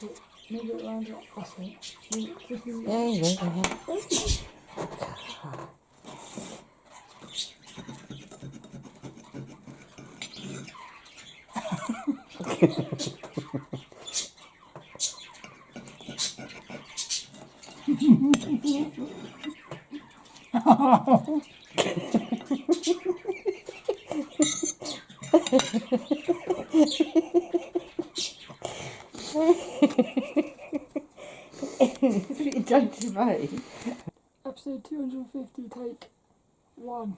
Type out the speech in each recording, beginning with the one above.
Move it around like crossing. Move it quickly. Yeah. What you done to me? Episode 250, take 1.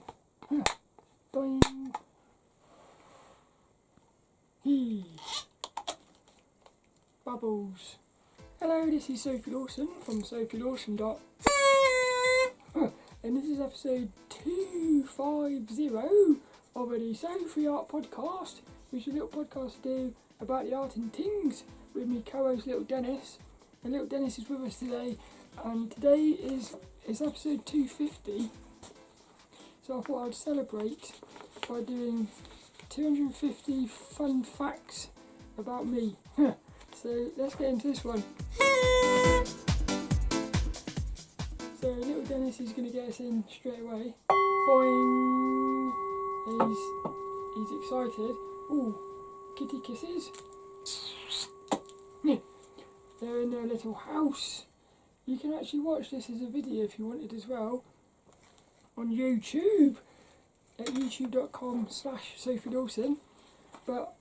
Boing. Hee. Bubbles. Hello, this is Sophie Lawson from Sophie Lawson. And this is episode 250 of the Sophie Art Podcast, which is a little podcast to do about the art in Tings with me co-host lilDENNiS. And lilDENNiS is with us today, and today is episode 250. So I thought I'd celebrate by doing 250 fun facts about me. So let's get into this one. So lilDENNiS is going to get us in straight away. Boing! He's excited. Ooh, kitty kisses. They're in their little house. You can actually watch this as a video if you wanted as well on YouTube at youtube.com/Sophie Lawson. But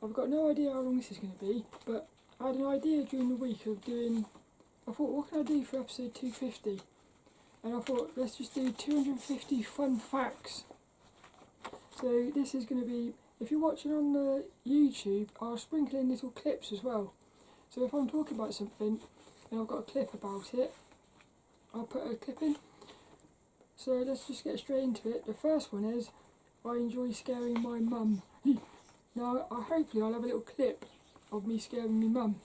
I've got no idea how long this is going to be, but I had an idea during the week of doing, I thought, what can I do for episode 250? And I thought, let's just do 250 fun facts. So this is going to be, if you're watching on the YouTube, I'll sprinkle in little clips as well. So if I'm talking about something and I've got a clip about it, I'll put a clip in. So let's just get straight into it. The first one is, I enjoy scaring my mum. Now, hopefully I'll have a little clip of me scaring my mum.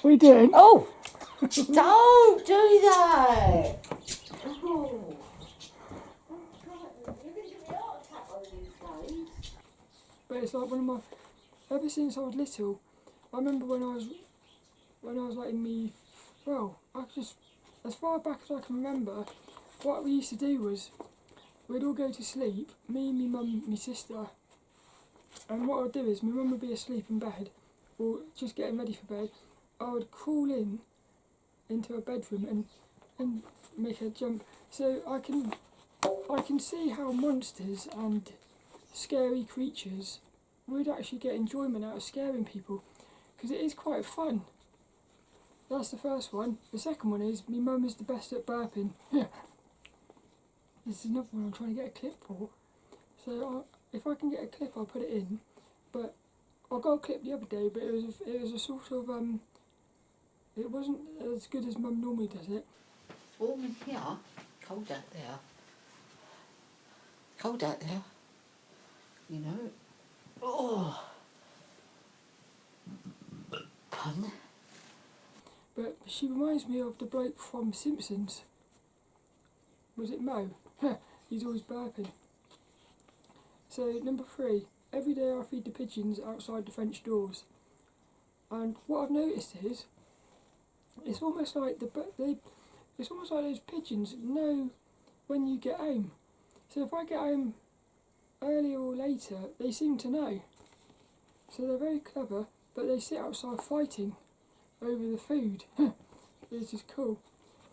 What are you doing? Oh! Don't do that! Oh. But it's like one of my, ever since I was little, I remember when I was like in me, well, I just, as far back as I can remember, what we used to do was, we'd all go to sleep, me, my mum, my sister, and what I'd do is, my mum would be asleep in bed, or just getting ready for bed, I would crawl into her bedroom and make her jump, so I can see how monsters and scary creatures would actually get enjoyment out of scaring people, because it is quite fun. That's the first one. The second one is, my mum is the best at burping. This is another one I'm trying to get a clip for. So if I can get a clip, I'll put it in. But I got a clip the other day, but it was a sort of it wasn't as good as Mum normally does it. It's warm in here, cold out there. Cold out there, you know. Oh, pun. But she reminds me of the bloke from Simpsons. Was it Mo? He's always burping. So number 3, every day I feed the pigeons outside the French doors. And what I've noticed is, it's almost like it's almost like those pigeons know when you get home. So if I get home early or later, they seem to know. So they're very clever, but they sit outside fighting over the food. It's just cool.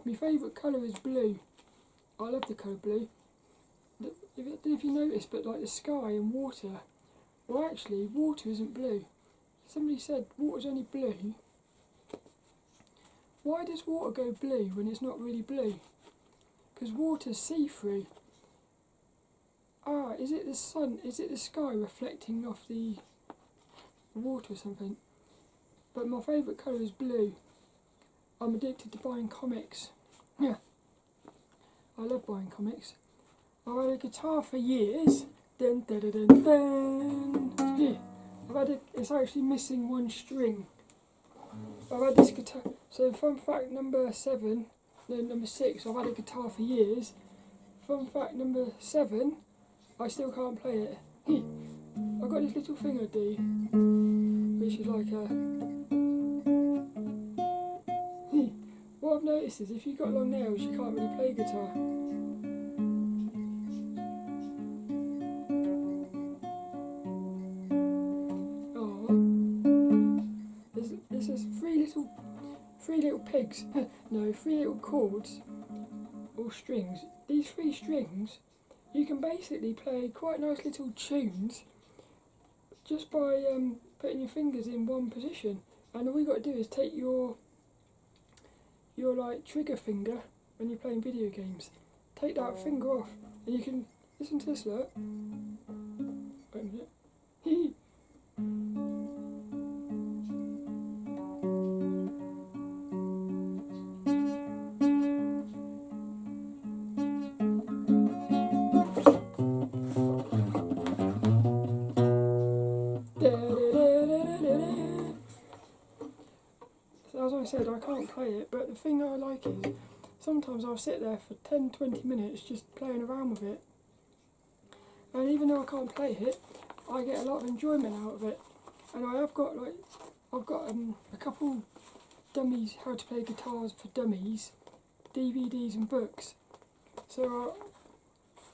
My favourite colour is blue. I love the colour blue. I don't know if you noticed, but like the sky and water, well actually water isn't blue. Somebody said water's only blue. Why does water go blue when it's not really blue? Because water's see-through. Ah, is it the sun, is it the sky reflecting off the water or something? But my favourite colour is blue. I'm addicted to buying comics. Yeah, I love buying comics. I've had a guitar for years. Dun, dun, dun, dun, dun. Yeah, it's actually missing one string. I've had this guitar. So fun fact number 6, I've had a guitar for years. Fun fact number 7, I still can't play it. I I've got this little thing I do, which is like a... What I've noticed is if you've got long nails, you can't really play guitar. There's three little pigs. No, 3 little chords or strings. These 3 strings, you can basically play quite nice little tunes just by putting your fingers in one position. And all you got to do is take your like trigger finger when you're playing video games. Take that finger off, and you can listen to this. Look. Wait a minute. As I said, I can't play it, but the thing I like is sometimes I'll sit there for 10-20 minutes just playing around with it, and even though I can't play it, I get a lot of enjoyment out of it. And I've got a couple dummies, how to play guitars for dummies, DVDs and books. So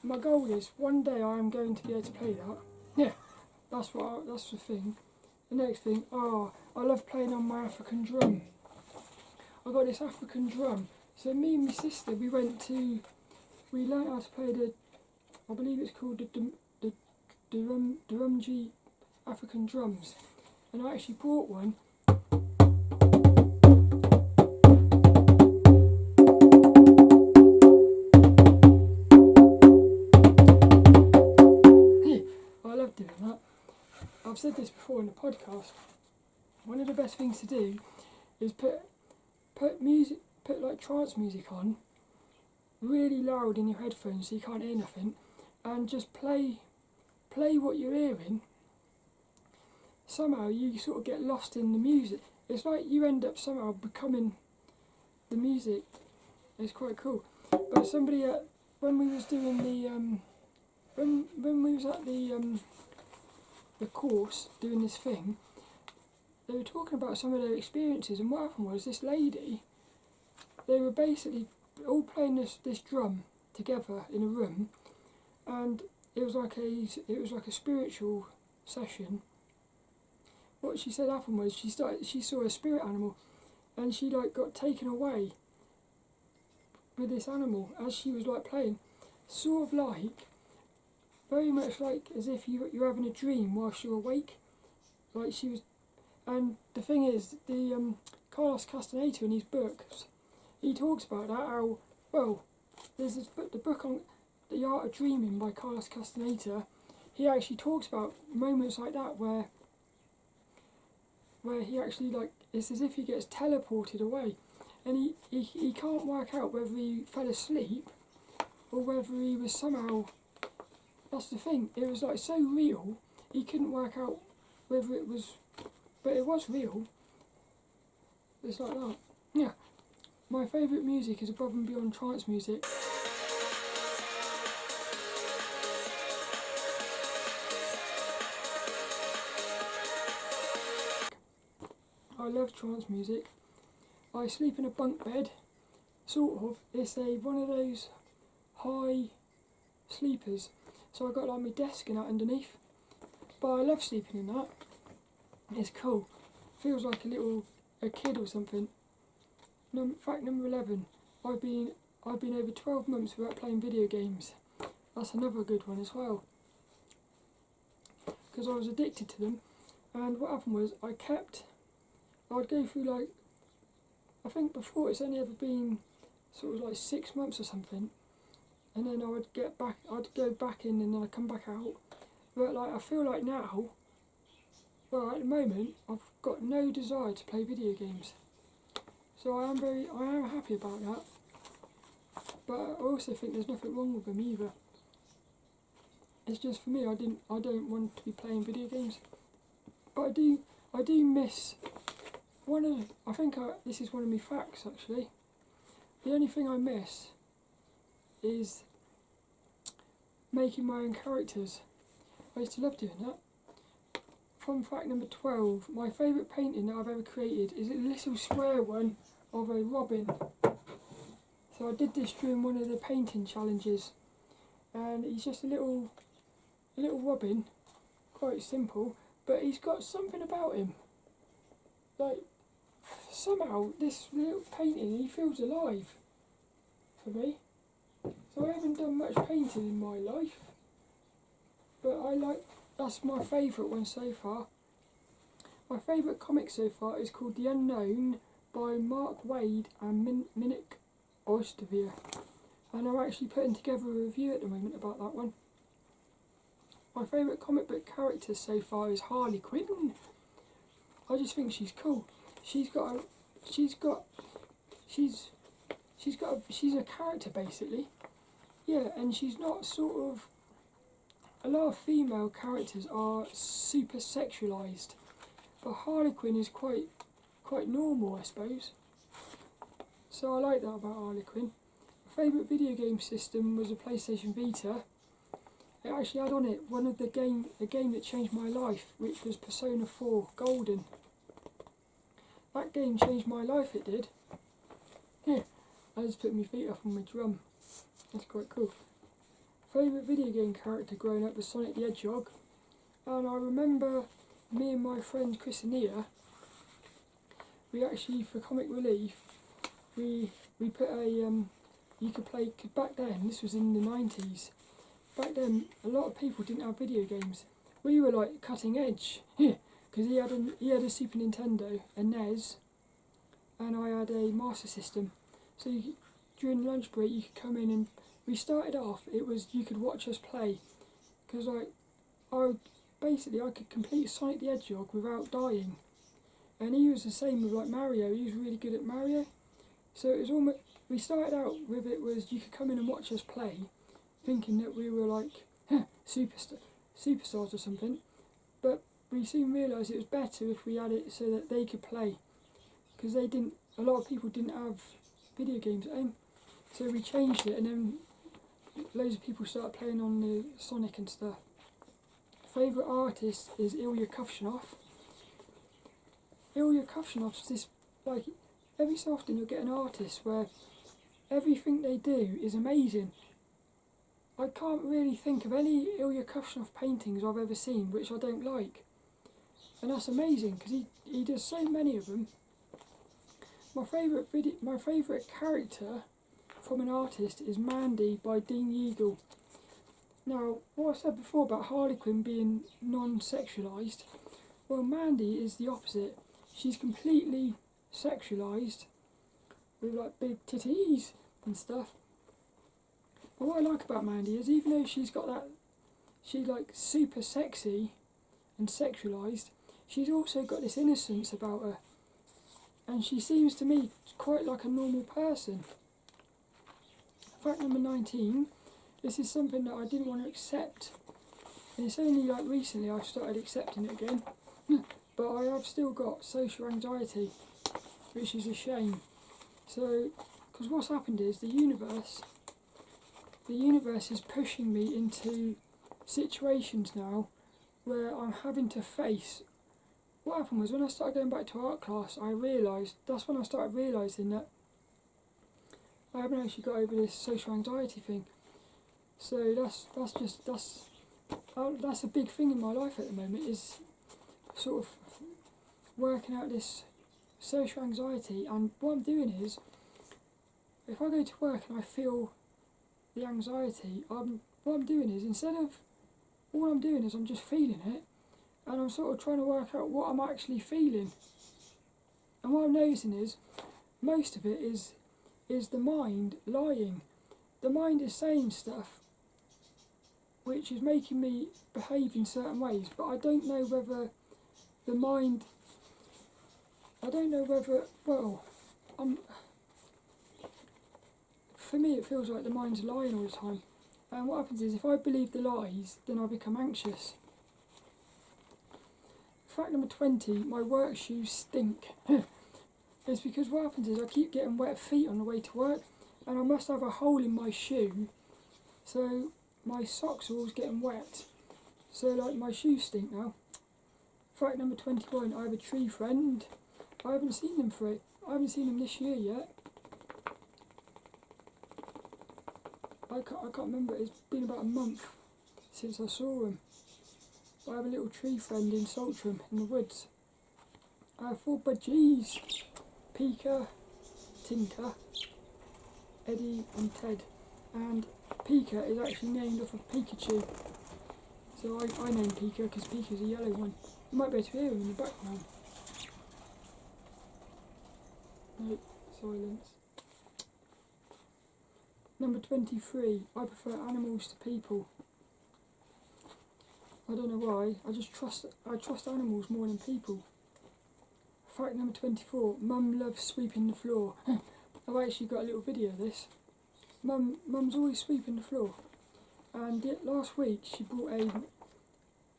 my goal is one day I am going to be able to play that. Yeah, that's the thing. The next thing, I love playing on my African drum. I got this African drum. So me and my sister, we learnt how to play I believe it's called the Durumji African drums. And I actually bought one. I love doing that. I've said this before in the podcast. One of the best things to do is put like trance music on really loud in your headphones so you can't hear nothing, and just play what you're hearing. Somehow you sort of get lost in the music. It's like you end up somehow becoming the music. It's quite cool. But somebody when we was doing the when we was at the course doing this thing, they were talking about some of their experiences, and what happened was this lady, they were basically all playing this drum together in a room, and it was like a spiritual session. What she said happened was she saw a spirit animal, and she like got taken away with this animal as she was like playing, sort of like very much like as if you're having a dream whilst you're awake, like she was. And the thing is, the Carlos Castaneda in his books, he talks about that, how, well, there's this book, the book on The Art of Dreaming by Carlos Castaneda. He actually talks about moments like that where he actually, like, it's as if he gets teleported away, and he can't work out whether he fell asleep or whether he was somehow, that's the thing, it was like so real, he couldn't work out whether it was, but it was real. It's like that. Yeah. My favourite music is above and beyond trance music. I love trance music. I sleep in a bunk bed, sort of. It's one of those high sleepers. So I got like my desk and that underneath. But I love sleeping in that. It's cool. Feels like a kid or something. Fact number 11. I've been over 12 months without playing video games. That's another good one as well. Because I was addicted to them, and what happened was I'd go through like, I think before it's only ever been sort of like 6 months or something, and then I'd go back in and then I'd come back out. But like I feel like now, well at the moment I've got no desire to play video games. So I am happy about that. But I also think there's nothing wrong with them either. It's just for me, I don't want to be playing video games. But I do miss this is one of my facts actually. The only thing I miss is making my own characters. I used to love doing that. from fact number 12, my favourite painting that I've ever created is a little square one of a robin. So I did this during one of the painting challenges, and he's just a little robin, quite simple, but he's got something about him. Like, somehow this little painting, he feels alive for me. So I haven't done much painting in my life, but that's my favourite one so far. My favourite comic so far is called The Unknown by Mark Waid and Minik Oysterveer, and I'm actually putting together a review at the moment about that one. My favourite comic book character so far is Harley Quinn. I just think she's cool. She's a character basically. Yeah, and she's not sort of, a lot of female characters are super sexualised, but Harley Quinn is quite normal, I suppose. So I like that about Harley Quinn. My favourite video game system was a PlayStation Vita. It actually had on it a game that changed my life, which was Persona 4 Golden. That game changed my life, it did. Yeah, I just put my feet up on my drum. That's quite cool. Favourite video game character growing up was Sonic the Hedgehog, and I remember me and my friend Chris and Nia, we actually, for comic relief, we put a, you could play, back then, this was in the 90s, back then a lot of people didn't have video games. We were like cutting edge, because he had a Super Nintendo, a NES, and I had a Master System. So during lunch break you could come in, and we started off, it was, you could watch us play, because I could complete Sonic the Hedgehog without dying. And he was the same with like Mario, he was really good at Mario. So it was almost, we started out with it was you could come in and watch us play, thinking that we were like superstars or something, but we soon realised it was better if we had it so that they could play, because a lot of people didn't have video games at home. So we changed it, and then loads of people started playing on the Sonic and stuff. Favourite artist is Ilya Kuvshinov. Ilya Kuvshinov's this, like, every so often you'll get an artist where everything they do is amazing. I can't really think of any Ilya Kuvshinov paintings I've ever seen which I don't like. And that's amazing, because he does so many of them. My favourite character from an artist is Mandy by Dean Yeagle. Now, what I said before about Harley Quinn being non-sexualised, well, Mandy is the opposite. She's completely sexualised, with like big titties and stuff. But what I like about Mandy is, even though she's got that, she's like super sexy and sexualised, she's also got this innocence about her. And she seems to me quite like a normal person. Fact number 19, this is something that I didn't want to accept. And it's only like recently I've started accepting it again. But I have still got social anxiety, which is a shame. So, because what's happened is the universe is pushing me into situations now where I'm having to face. What happened was, when I started going back to art class, that's when I started realising that I haven't actually got over this social anxiety thing. So that's a big thing in my life at the moment, is sort of working out this social anxiety. And what I'm doing is, if I go to work and I feel the anxiety, what I'm doing is, all I'm doing is I'm just feeling it, and I'm sort of trying to work out what I'm actually feeling. And what I'm noticing is, most of it is the mind lying. The mind is saying stuff which is making me behave in certain ways, but I don't know whether the mind, for me it feels like the mind's lying all the time. And what happens is, if I believe the lies, then I become anxious. Fact number 20, my work shoes stink. It's because what happens is I keep getting wet feet on the way to work, and I must have a hole in my shoe, so my socks are always getting wet. So like, my shoes stink now. Fact number 21, I have a tree friend. I haven't seen them this year yet. I can't remember, it's been about a month since I saw him. But I have a little tree friend in Saltram in the woods. I have 4 budgies: Pika, Tinker, Eddie and Ted. And Pika is actually named off of Pikachu. So I named Pika because Pika's a yellow one. You might be able to hear him in the background. Nope, silence. Number 23, I prefer animals to people. I don't know why, I trust animals more than people. Fact number 24, Mum loves sweeping the floor. I've actually got a little video of this. Mum's always sweeping the floor. And last week she brought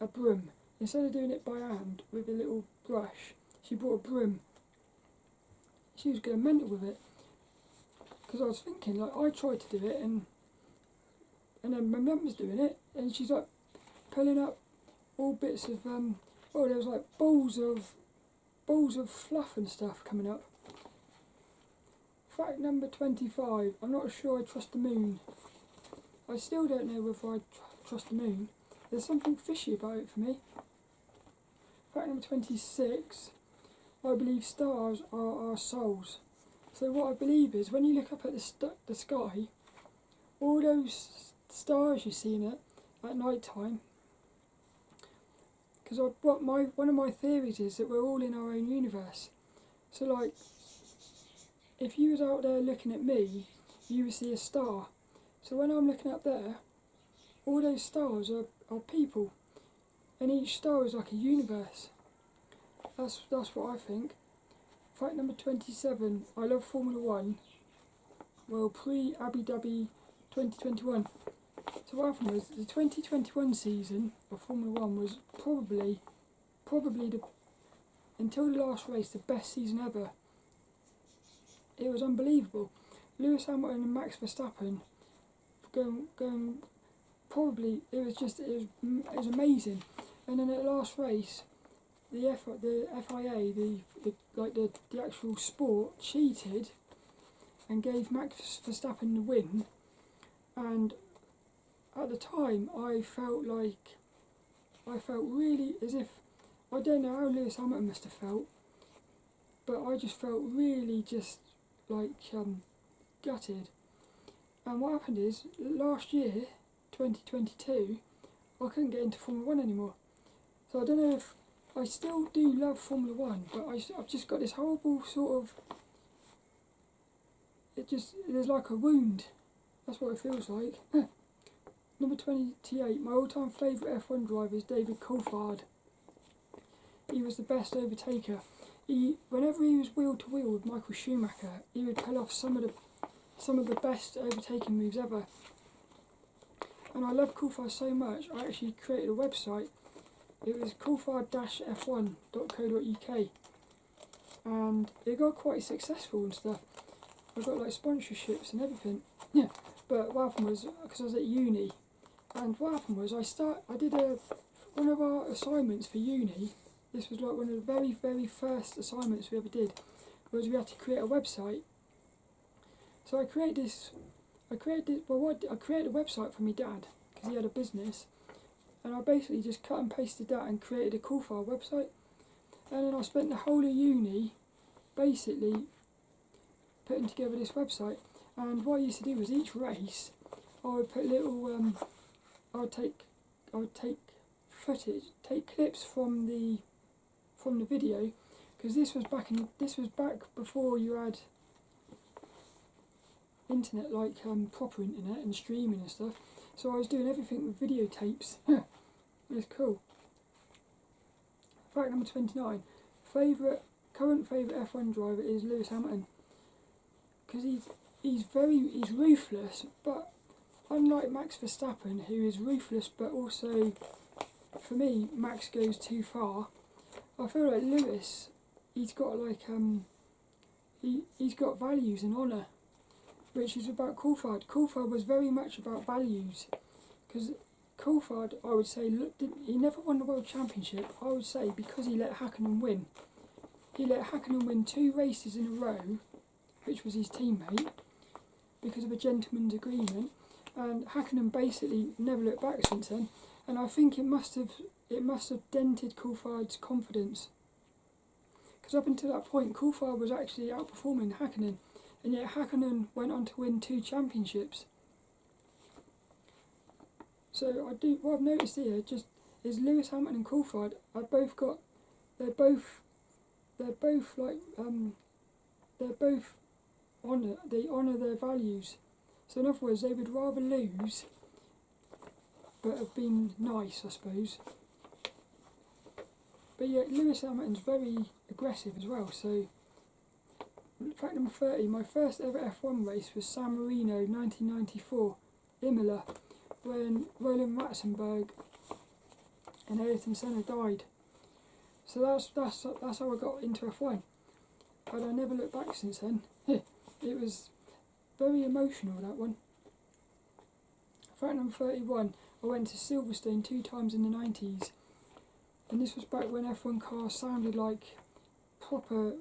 a broom. Instead of doing it by hand with a little brush, she brought a broom. She was going mental with it. Because I was thinking, like, I tried to do it and then my mum was doing it and she's like pulling up all bits of, there was like balls of fluff and stuff coming up. Fact number 25, I'm not sure I trust the moon. I still don't know whether I trust the moon. There's something fishy about it for me. Fact number 26, I believe stars are our souls. So what I believe is when you look up at the sky, all those stars you see in it at night time, because one of my theories is that we're all in our own universe. So like, if you was out there looking at me, you would see a star. So when I'm looking up there, all those stars are people, and each star is like a universe. That's what I think. Fact number 27, I love Formula 1. Well, pre-Abu Dhabi 2021. So what happened was, the 2021 season of Formula 1 was probably until the last race, the best season ever. It was unbelievable. Lewis Hamilton and Max Verstappen going probably, it was amazing. And then at the last race, the FIA, the actual sport, cheated and gave Max Verstappen the win. And at the time, I felt really as if, I don't know how Lewis Hamilton must have felt, but I just felt really just like gutted. And what happened is, last year, 2022, I couldn't get into Formula 1 anymore. So I don't know if, I still do love Formula 1, but I've just got this horrible sort of, there's like a wound. That's what it feels like. Number 28, my all-time favourite F1 driver is David Coulthard. He was the best overtaker. Whenever he was wheel to wheel with Michael Schumacher, he would pull off some of the best overtaking moves ever. And I love Coulthard so much, I actually created a website. It was coulthard-f1.co.uk, and it got quite successful and stuff. I got like sponsorships and everything. Yeah, but what happened was, because I was at uni, and what happened was I did one of our assignments for uni. This was like one of the very, very first assignments we ever did, was we had to create a website. So I created a website for my dad, because he had a business, and I basically just cut and pasted that and created a Coulthard website. And then I spent the whole of uni basically putting together this website. And what I used to do was, each race I would put little I would take footage, take clips from the video, because this was back before you had internet, like proper internet and streaming and stuff. So I was doing everything with videotapes. It was cool. Fact number 29, current favourite F1 driver is Lewis Hamilton, because he's ruthless, but unlike Max Verstappen, who is ruthless but also, for me, Max goes too far. I feel like Lewis, he's got like he's got values and honour, which is about Coulthard. Coulthard was very much about values, because Coulthard, I would say, he never won the World Championship, I would say, because he let Hakkinen win. He let Hakkinen win 2 races in a row, which was his teammate, because of a gentleman's agreement, and Hakkinen basically never looked back since then, and I think it must have dented Coulthard's confidence. Because up until that point, Coulthard was actually outperforming Hakkinen, and yet Hakkinen went on to win 2 championships. So what I've noticed here just is Lewis Hamilton and Coulthard have both got, they're both like they honour their values. So in other words, they would rather lose but have been nice, I suppose. But yeah, Lewis Hamilton's very aggressive as well. So fact number 30, my first ever F1 race was San Marino 1994, Imola, when Roland Ratzenberg and Ayrton Senna died. So that's how I got into F1. But I never looked back since then. It was very emotional, that one. Fact number 31, I went to Silverstone 2 times in the 90s. And this was back when F1 cars sounded like proper,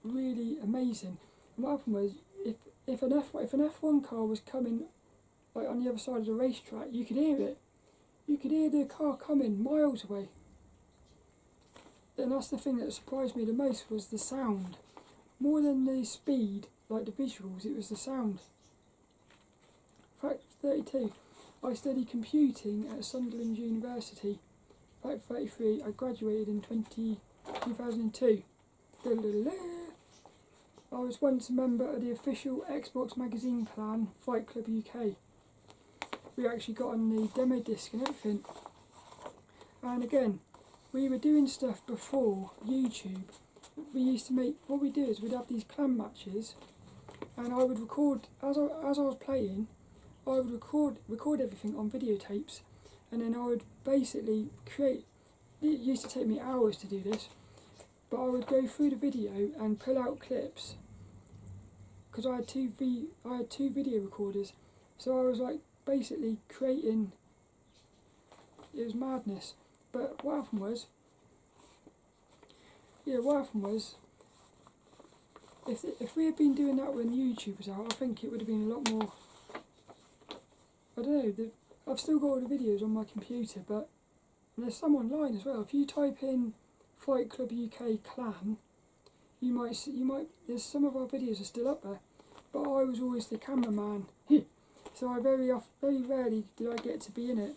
really amazing. And what happened was, if an F1 car was coming like on the other side of the racetrack, you could hear it. You could hear the car coming miles away. And that's the thing that surprised me the most, was the sound. More than the speed, like the visuals, it was the sound. Fact 32, I studied computing at Sunderland University. Fact 33, I graduated in 2002. I was once a member of the official Xbox magazine clan, Fight Club UK. We actually got on the demo disc and everything. And again, we were doing stuff before YouTube. We used to make, what we do is we'd have these clan matches, and I would record, as I was playing, I would record everything on videotapes, and then I would basically create, it used to take me hours to do this, but I would go through the video and pull out clips, because I had two video recorders, so I was like basically creating, it was madness. But what happened was, if we had been doing that when YouTube was out, I think it would have been a lot more, I don't know, I've still got all the videos on my computer, but there's some online as well. If you type in Fight Club UK clan, you might, there's some of our videos are still up there, but I was always the cameraman, so I very rarely did I get to be in it.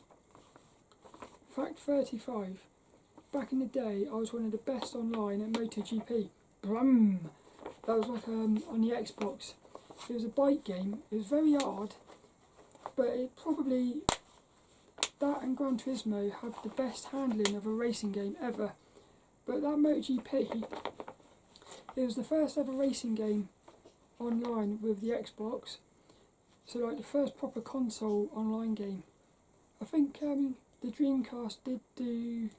Fact 35, back in the day I was one of the best online at MotoGP. Brum! That was like on the Xbox. It was a bike game, it was very hard, but it probably, that and Gran Turismo had the best handling of a racing game ever. But that MotoGP, it was the first ever racing game online with the Xbox. So like the first proper console online game. I think the Dreamcast did do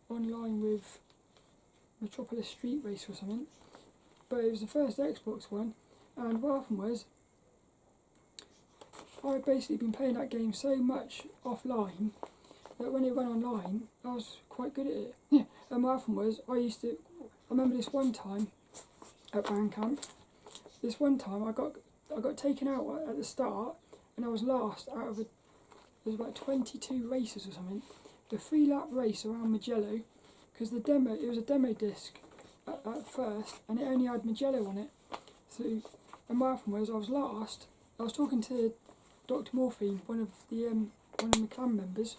online with Metropolis Street Race or something. But it was the first Xbox one, and what happened was, I had basically been playing that game so much offline that when it went online, I was quite good at it. And what happened was, I remember this one time at band camp, I got taken out at the start, and I was last out of there was about 22 races or something. The 3-lap race around Mugello, because it was a demo disc at first, and it only had Mugello on it. So, and what happened was, I was last. I was talking to Dr. Morphine, one of the clan members,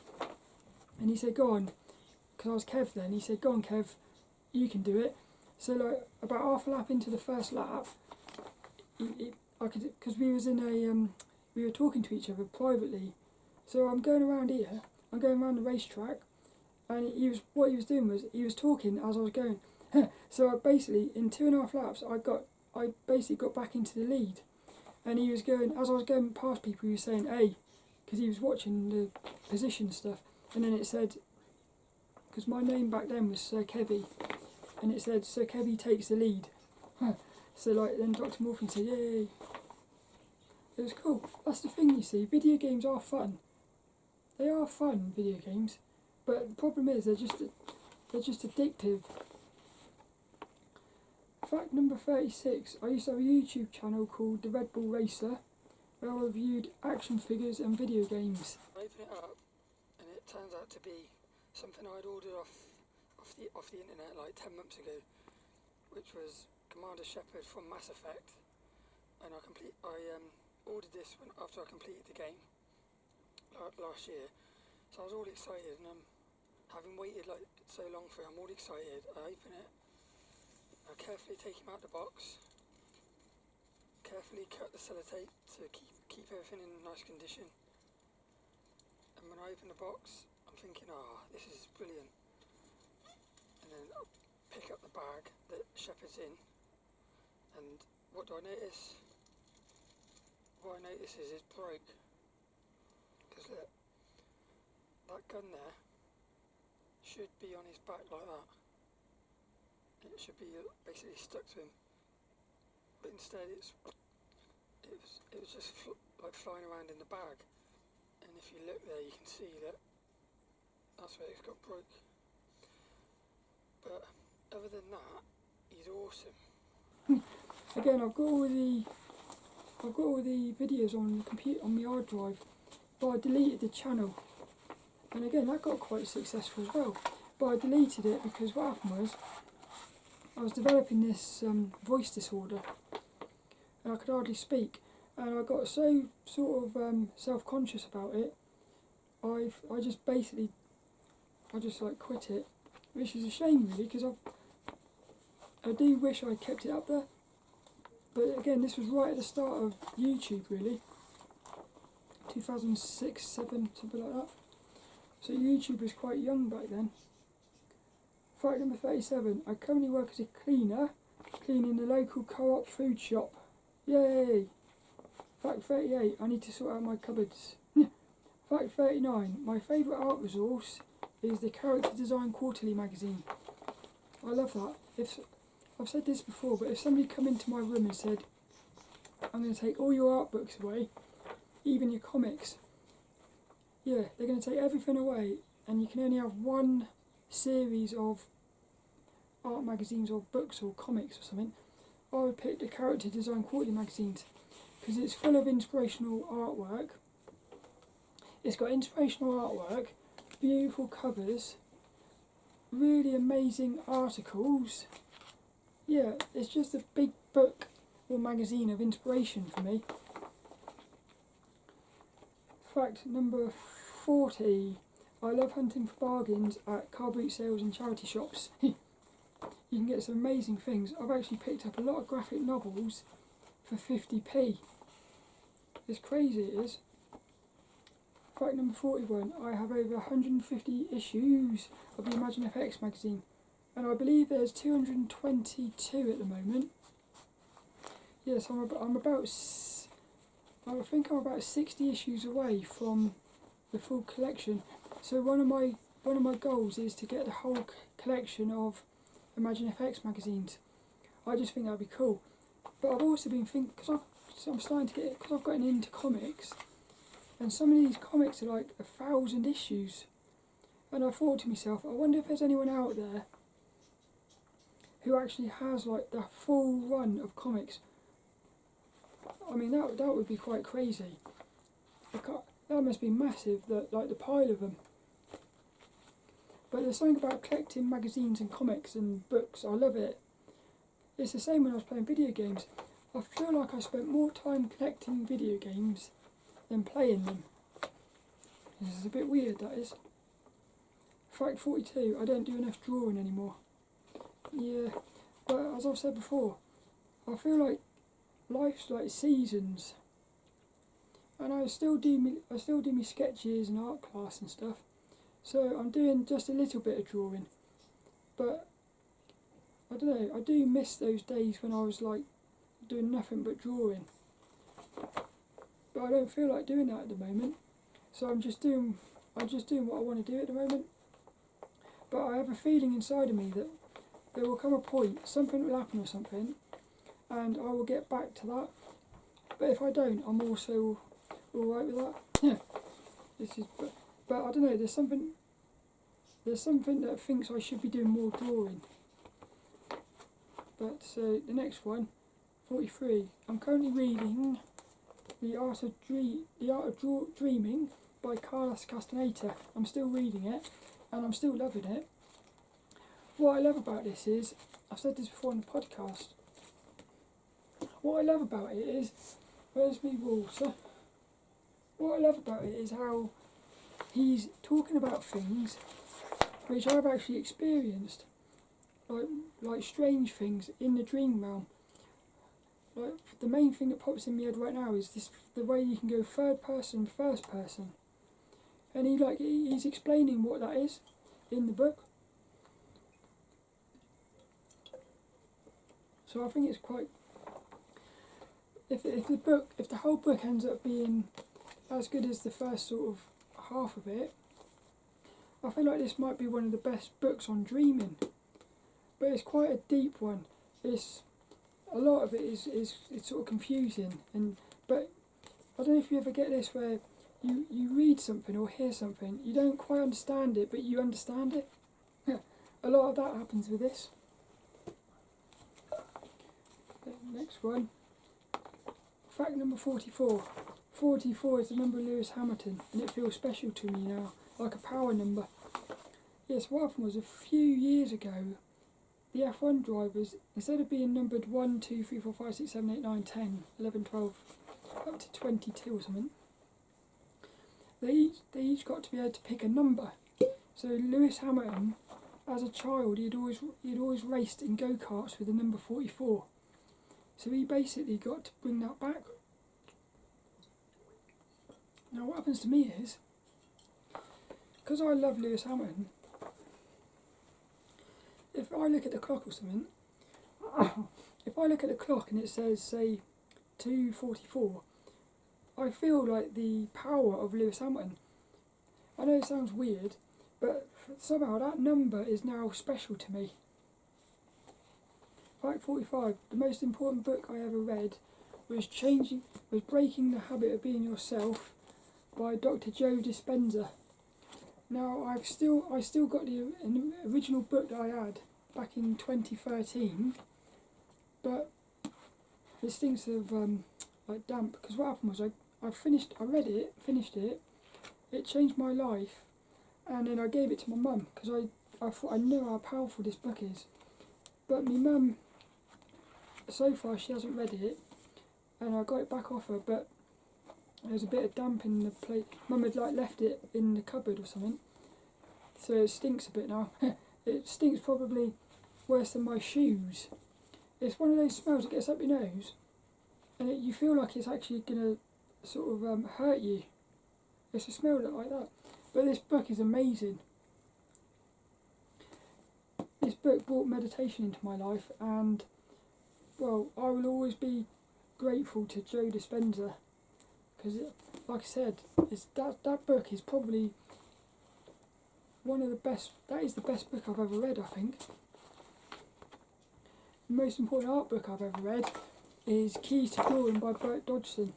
and he said, "Go on," because I was Kev then. He said, "Go on, Kev, you can do it." So like about half a lap into the first lap, I could, because we were talking to each other privately. So I'm going around here. I'm going around the racetrack, and what he was doing was he was talking as I was going. So I basically, in 2.5 laps, I basically got back into the lead, and he was going, as I was going past people, he was saying "hey," because he was watching the position stuff, and then it said, because my name back then was Sir Kevy, and it said Sir Kevy takes the lead. So like then Dr. Morphine said, "Yay!" It was cool. That's the thing, you see. Video games are fun. they are fun, video games, but the problem is they're just addictive. Fact number 36. I used to have a YouTube channel called The Red Bull Racer, where I reviewed action figures and video games. I open it up, and it turns out to be something I'd ordered off the internet like 10 months ago, which was Commander Shepard from Mass Effect, and I ordered this after I completed the game last year. So I was all excited, and having waited like so long for it, I'm all excited. I open it, I carefully take him out the box, carefully cut the sellotape to keep everything in nice condition. And when I open the box, I'm thinking, this is brilliant. And then I pick up the bag that Shepard's in, and what do I notice? What I notice is it's broke. Because look, that gun there should be on his back like that. It should be basically stuck to him, but instead it was just like flying around in the bag. And if you look there, you can see that that's where it's got broke. But other than that, he's awesome. Again, I've got all the videos on the computer on my hard drive, but I deleted the channel. And again, that got quite successful as well. But I deleted it because what happened was I was developing this voice disorder, and I could hardly speak. And I got so sort of self-conscious about it, I just like quit it, which is a shame really, because I do wish I kept it up there. But again, this was right at the start of YouTube really, 2006, 7, something like that. So YouTube was quite young back then. Fact number 37. I currently work as a cleaner, cleaning the local co-op food shop. Yay! Fact 38. I need to sort out my cupboards. Fact 39. My favourite art resource is the Character Design Quarterly magazine. I love that. I've said this before, but if somebody come into my room and said, I'm going to take all your art books away, even your comics, yeah, they're going to take everything away, and you can only have one series of art magazines or books or comics or something, I would pick the Character Design Quarterly magazines, because it's full of inspirational artwork. It's got inspirational artwork, beautiful covers, really amazing articles. Yeah, it's just a big book or magazine of inspiration for me. Fact number 40. I love hunting for bargains at car boot sales and charity shops. You can get some amazing things. I've actually picked up a lot of graphic novels for 50p. It's crazy, it is. Fact number 41. I have over 150 issues of the Imagine FX magazine, and I believe there's 222 at the moment. Yes, I think I'm about 60 issues away from the full collection. So one of my goals is to get the whole collection of Imagine FX magazines. I just think that'd be cool. But I've also been thinking, because I'm starting to get, because I've gotten into comics, and some of these comics are like 1,000 issues. And I thought to myself, I wonder if there's anyone out there who actually has like the full run of comics. I mean, that would be quite crazy. That must be massive, like the pile of them. But there's something about collecting magazines and comics and books. I love it. It's the same when I was playing video games. I feel like I spent more time collecting video games than playing them. This is a bit weird, that is. Fact 42. I don't do enough drawing anymore. Yeah, but as I've said before, I feel like life's like seasons. And I still do me sketches and art class and stuff. So I'm doing just a little bit of drawing. But I don't know, I do miss those days when I was like doing nothing but drawing. But I don't feel like doing that at the moment. So I'm just doing what I want to do at the moment. But I have a feeling inside of me that there will come a point, something will happen or something, and I will get back to that. But if I don't, I'm also alright with that. Yeah. But I don't know, there's something that thinks I should be doing more drawing. But so the next one, 43. I'm currently reading The Art of Dreaming by Carlos Castaneda. I'm still reading it and I'm still loving it. What I love about this is, I've said this before on the podcast, what I love about it is, where's my water? What I love about it is how he's talking about things which I've actually experienced, like strange things in the dream realm. Like the main thing that pops in my head right now is the way you can go third person, first person, and he's explaining what that is in the book. So I think it's quite. If the whole book ends up being as good as the first sort of half of it, I feel like this might be one of the best books on dreaming. But it's quite a deep one. A lot of it is sort of confusing, but I don't know if you ever get this where you read something or hear something, you don't quite understand it, but you understand it. A lot of that happens with this. Next one. Fact number 44. 44 is the number of Lewis Hamilton, and it feels special to me now, like a power number. Yes, what happened was a few years ago, the F1 drivers, instead of being numbered 1, 2, 3, 4, 5, 6, 7, 8, 9, 10, 11, 12, up to 22 or something, they each got to be able to pick a number. So Lewis Hamilton, as a child, he'd always raced in go-karts with the number 44. So he basically got to bring that back. Now what happens to me is, because I love Lewis Hamilton, if I look at the clock or something, if I look at the clock and it says, say, 2:44, I feel like the power of Lewis Hamilton. I know it sounds weird, but somehow that number is now special to me. Fact 45, the most important book I ever read was Breaking the Habit of Being Yourself by Dr. Joe Dispenza. Now I still got the original book that I had back in 2013, but it stinks of like damp, because what happened was I read it, finished it, it changed my life, and then I gave it to my mum because I thought I knew how powerful this book is. But my mum, so far she hasn't read it, and I got it back off her, but there's a bit of damp in the plate. Mum had left it in the cupboard or something, so it stinks a bit now. It stinks probably worse than my shoes. It's one of those smells that gets up your nose, and you feel like it's actually gonna sort of hurt you. It's a smell like that. But this book is amazing. This book brought meditation into my life, and well, I will always be grateful to Joe Dispenza, because like I said, that book is probably one of the best. That is the best book I've ever read, I think. The most important art book I've ever read is Keys to Drawing by Bert Dodgson.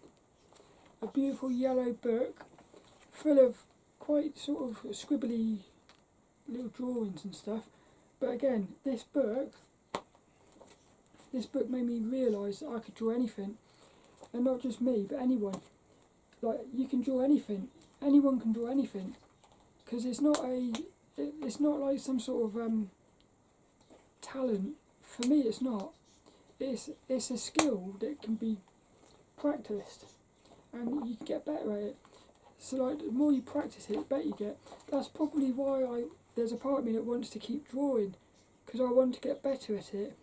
A beautiful yellow book full of quite sort of scribbly little drawings and stuff. But again, this book made me realise that I could draw anything, and not just me, but anyone. Like, you can draw anything. Anyone can draw anything, because it's not like some sort of talent. For me, it's not. It's a skill that can be practiced, and you can get better at it. So like, the more you practice it, the better you get. That's probably why there's a part of me that wants to keep drawing, because I want to get better at it.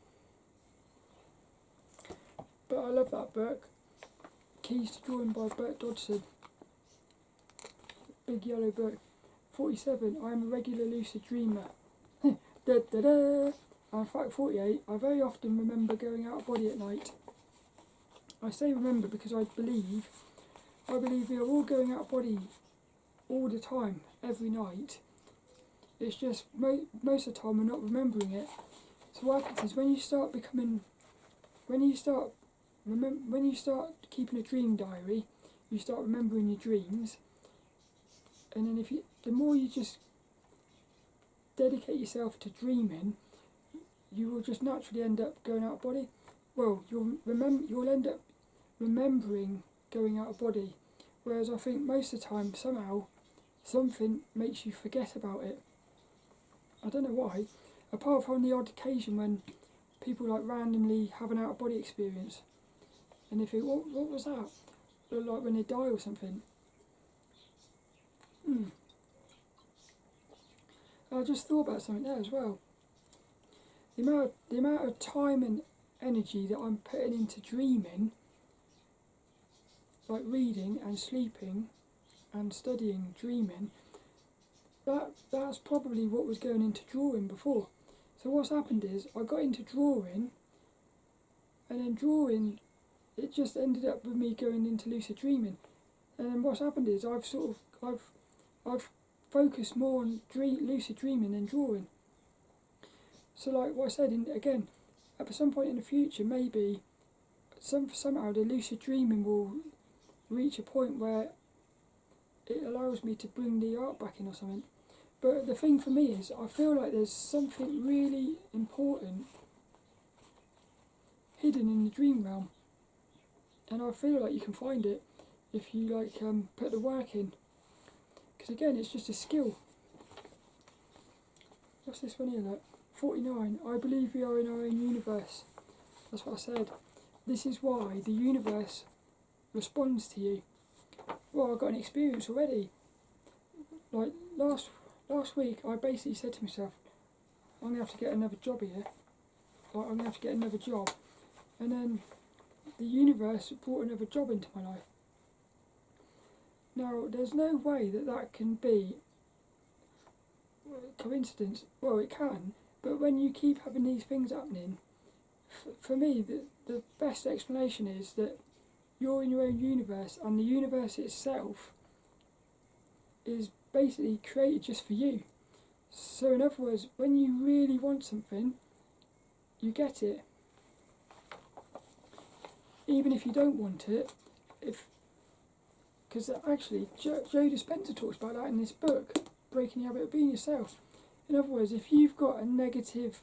But I love that book, Keys to Drawing by Bert Dodgson. Big yellow book. 47, I am a regular lucid dreamer. Da da da. And fact 48, I very often remember going out of body at night. I say remember because I believe we are all going out of body all the time, every night. It's just most of the time we're not remembering it. So what happens is when you start keeping a dream diary, you start remembering your dreams. And then the more you just dedicate yourself to dreaming, you will just naturally end up going out of body. Well, you'll end up remembering going out of body, whereas I think most of the time somehow something makes you forget about it. I don't know why, apart from the odd occasion when people like randomly have an out of body experience and they think, what was that? Or like when they die or something. I just thought about something there as well. The amount of time and energy that I'm putting into dreaming, like reading and sleeping and studying, dreaming, that's probably what was going into drawing before. So what's happened is I got into drawing, and then drawing, it just ended up with me going into lucid dreaming. And then what's happened is I've focused more on lucid dreaming than drawing. So like what I said, again, at some point in the future, maybe somehow the lucid dreaming will reach a point where it allows me to bring the art back in or something. But the thing for me is, I feel like there's something really important hidden in the dream realm, and I feel like you can find it if you put the work in. Because again, it's just a skill. What's this one here? Look, 49. I believe we are in our own universe. That's what I said. This is why the universe responds to you. Well, I've got an experience already. Like last week, I basically said to myself, I'm going to have to get another job here. Like, I'm going to have to get another job. And then the universe brought another job into my life. Now, there's no way that can be coincidence. Well, it can, but when you keep having these things happening, for me, the best explanation is that you're in your own universe, and the universe itself is basically created just for you. So in other words, when you really want something, you get it. Even if you don't want it, because actually Joe Dispenza talks about that in this book, Breaking the Habit of Being Yourself. In other words, if you've got a negative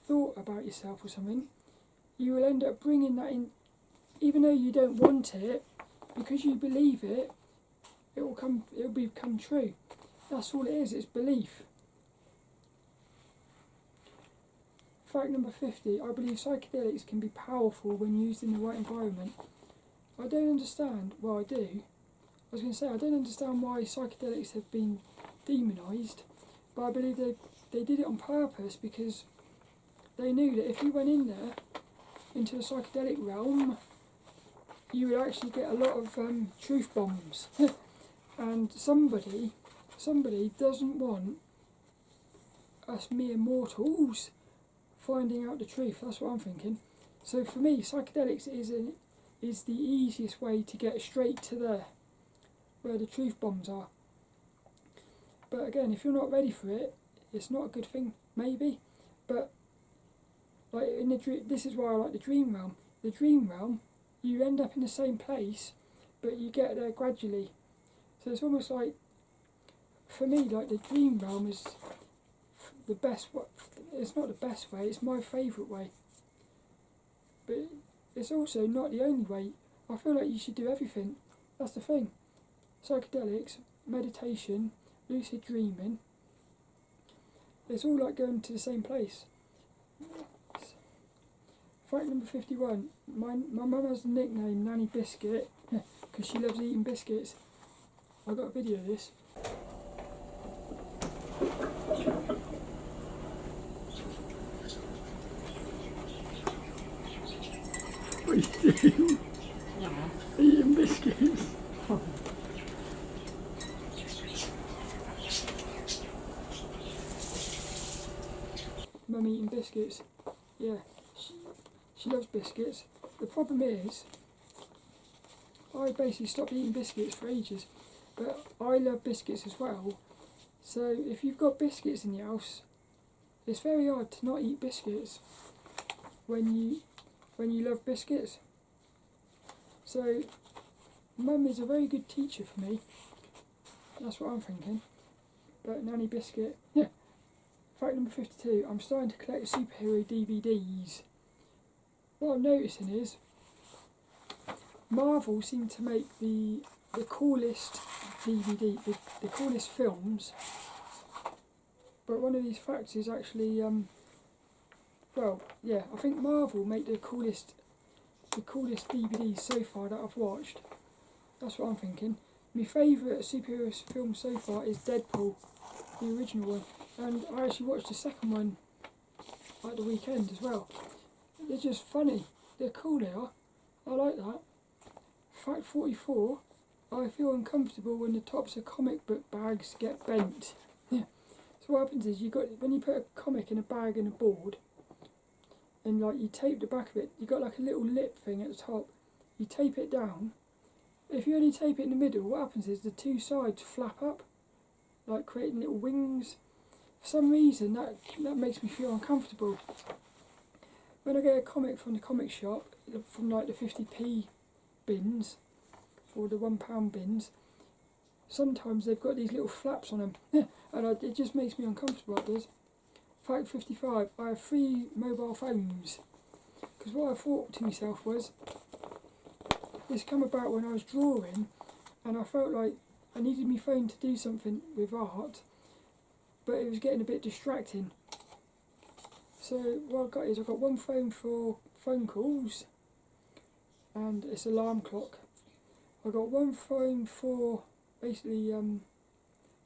thought about yourself or something, you will end up bringing that in, even though you don't want it, because you believe it, it will become true. That's all it is, it's belief. Fact number 50, I believe psychedelics can be powerful when used in the right environment. I don't understand, well I do, I was going to say I don't understand why psychedelics have been demonised, but I believe they did it on purpose because they knew that if you went in there, into the psychedelic realm, you would actually get a lot of truth bombs. And somebody doesn't want us mere mortals finding out the truth. That's what I'm thinking. So for me, psychedelics is the easiest way to get straight to there, where the truth bombs are. But again, if you're not ready for it, it's not a good thing, maybe. But like this is why I like the dream realm. The dream realm, you end up in the same place, but you get there gradually. So it's almost like, for me, like the dream realm is the best. It's not the best way. It's my favourite way. But it's also not the only way. I feel like you should do everything. That's the thing. Psychedelics, meditation, lucid dreaming. It's all like going to the same place. Fact number 51. My mum has the nickname Nanny Biscuit because she loves eating biscuits. I got a video of this. What are you doing? Yeah. Eating biscuits. Mum eating biscuits. Yeah, she loves biscuits. The problem is, I basically stopped eating biscuits for ages, but I love biscuits as well. So if you've got biscuits in your house, it's very hard to not eat biscuits when you love biscuits. So Mum is a very good teacher for me. That's what I'm thinking. But Nanny Biscuit, yeah. Fact number 52, I'm starting to collect superhero DVDs. What I'm noticing is Marvel seem to make the coolest DVD, the coolest films. But one of these facts is actually, well, yeah, I think Marvel make the coolest DVDs so far that I've watched. That's what I'm thinking. My favourite superhero film so far is Deadpool, the original one, and I actually watched the second one at the weekend as well. They're just funny. They're cool, they are. I like that. Fact 44, I feel uncomfortable when the tops of comic book bags get bent. Yeah. So what happens is when you put a comic in a bag and a board, and like you tape the back of it, you got like a little lip thing at the top. You tape it down. If you only tape it in the middle, what happens is the two sides flap up, like creating little wings. For some reason, that makes me feel uncomfortable. When I get a comic from the comic shop, from like the 50p bins or the £1 bins, sometimes they've got these little flaps on them, and it just makes me uncomfortable. It does. Fact 55, I have 3 mobile phones. Because what I thought to myself was, this came about when I was drawing, and I felt like I needed my phone to do something with art, but it was getting a bit distracting. So what I've got is I've got one phone for phone calls, and it's an alarm clock. I've got one phone for basically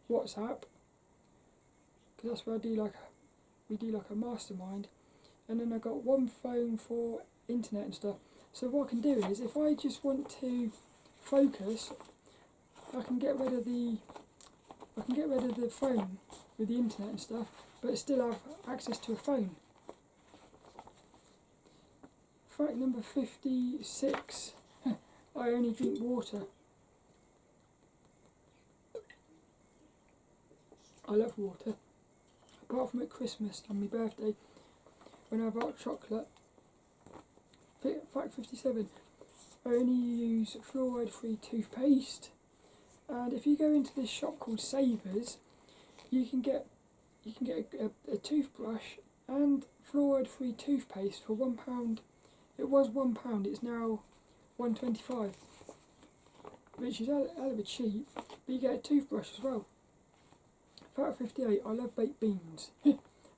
WhatsApp, because that's where we do like a mastermind, and then I've got one phone for internet and stuff. So what I can do is, if I just want to focus, I can get rid of the phone with the internet and stuff, but still have access to a phone. Fact number 56, I only drink water. I love water, apart from at Christmas and my birthday, when I have hot chocolate. Fact 57, I only use fluoride-free toothpaste, and if you go into this shop called Savers, you can get a toothbrush and fluoride-free toothpaste for £1. It was £1, it's now £1.25, which is hell of a cheap, but you get a toothbrush as well. Fact 58, I love baked beans.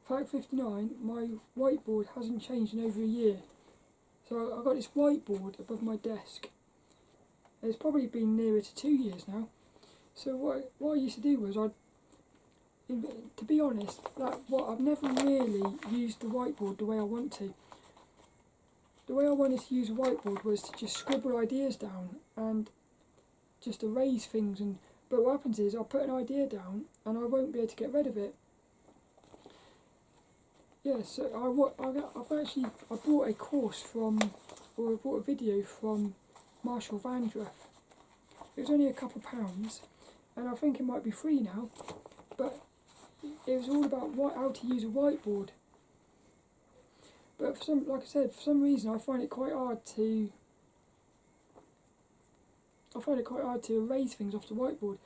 Fact 59, my whiteboard hasn't changed in over a year. So I've got this whiteboard above my desk. It's probably been nearer to 2 years now. So what I used to do was, to be honest, I've never really used the whiteboard the way I want to. The way I wanted to use a whiteboard was to just scribble ideas down and just erase things. But what happens is I'll put an idea down and I won't be able to get rid of it. Yeah, so I bought a course I bought a video from Marshall Vandruff. It was only a couple pounds, and I think it might be free now, but it was all about how to use a whiteboard. But like I said, for some reason I find it quite hard to erase things off the whiteboard.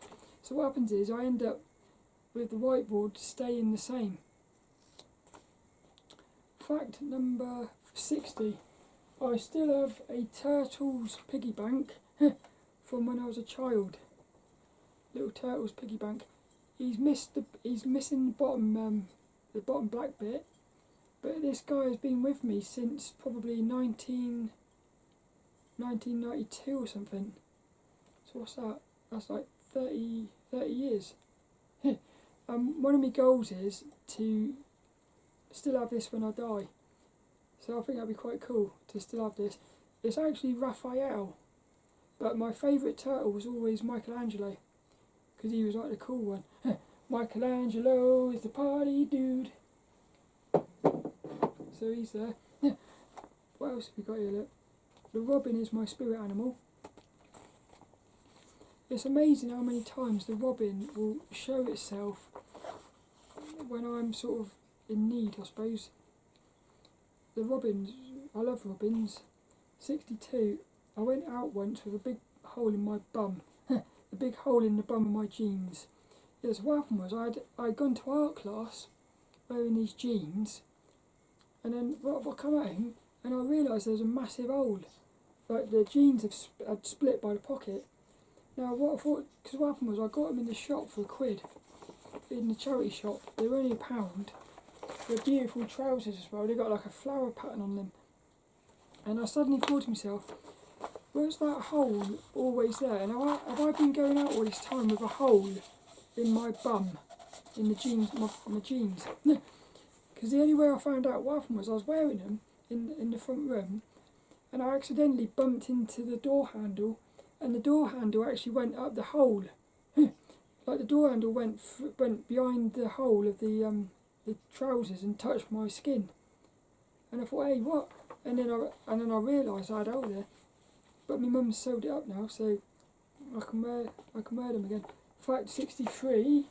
So what happens is I end up with the whiteboard staying the same. Fact number 60. I still have a Turtles piggy bank from when I was a child. Little Turtles piggy bank. He's missing the bottom black bit, but this guy has been with me since probably 1992 or something. So what's that? That's like 30 years. One of my goals is to still have this when I die. So I think that'd be quite cool to still have this. It's actually Raphael, but my favourite turtle was always Michelangelo, because he was like the cool one. Michelangelo is the party dude. So he's there. What else have we got here? Look, the robin is my spirit animal. It's amazing how many times the robin will show itself when I'm sort of in need, I suppose. The robins, I love robins. 62, I went out once with a big hole in my bum. a big hole in the bum of my jeans. Yes, what happened was I'd gone to art class wearing these jeans, and then I come home and I realised there was a massive hole. Like the jeans had split by the pocket. Now what I thought, because what happened was I got them in the shop for £1, in the charity shop. They were only £1. They're beautiful trousers as well. They got like a flower pattern on them. And I suddenly thought to myself, where's that hole always there? And have I been going out all this time with a hole in my bum, in the jeans, my jeans? Because the only way I found out what happened was I was wearing them in the front room, and I accidentally bumped into the door handle, and the door handle actually went up the hole. Like the door handle went behind the hole of the trousers and touched my skin. And I thought, hey, what? And then I realised I had a hole there. But my mum's sewed it up now, so I can wear them again. Fact 63.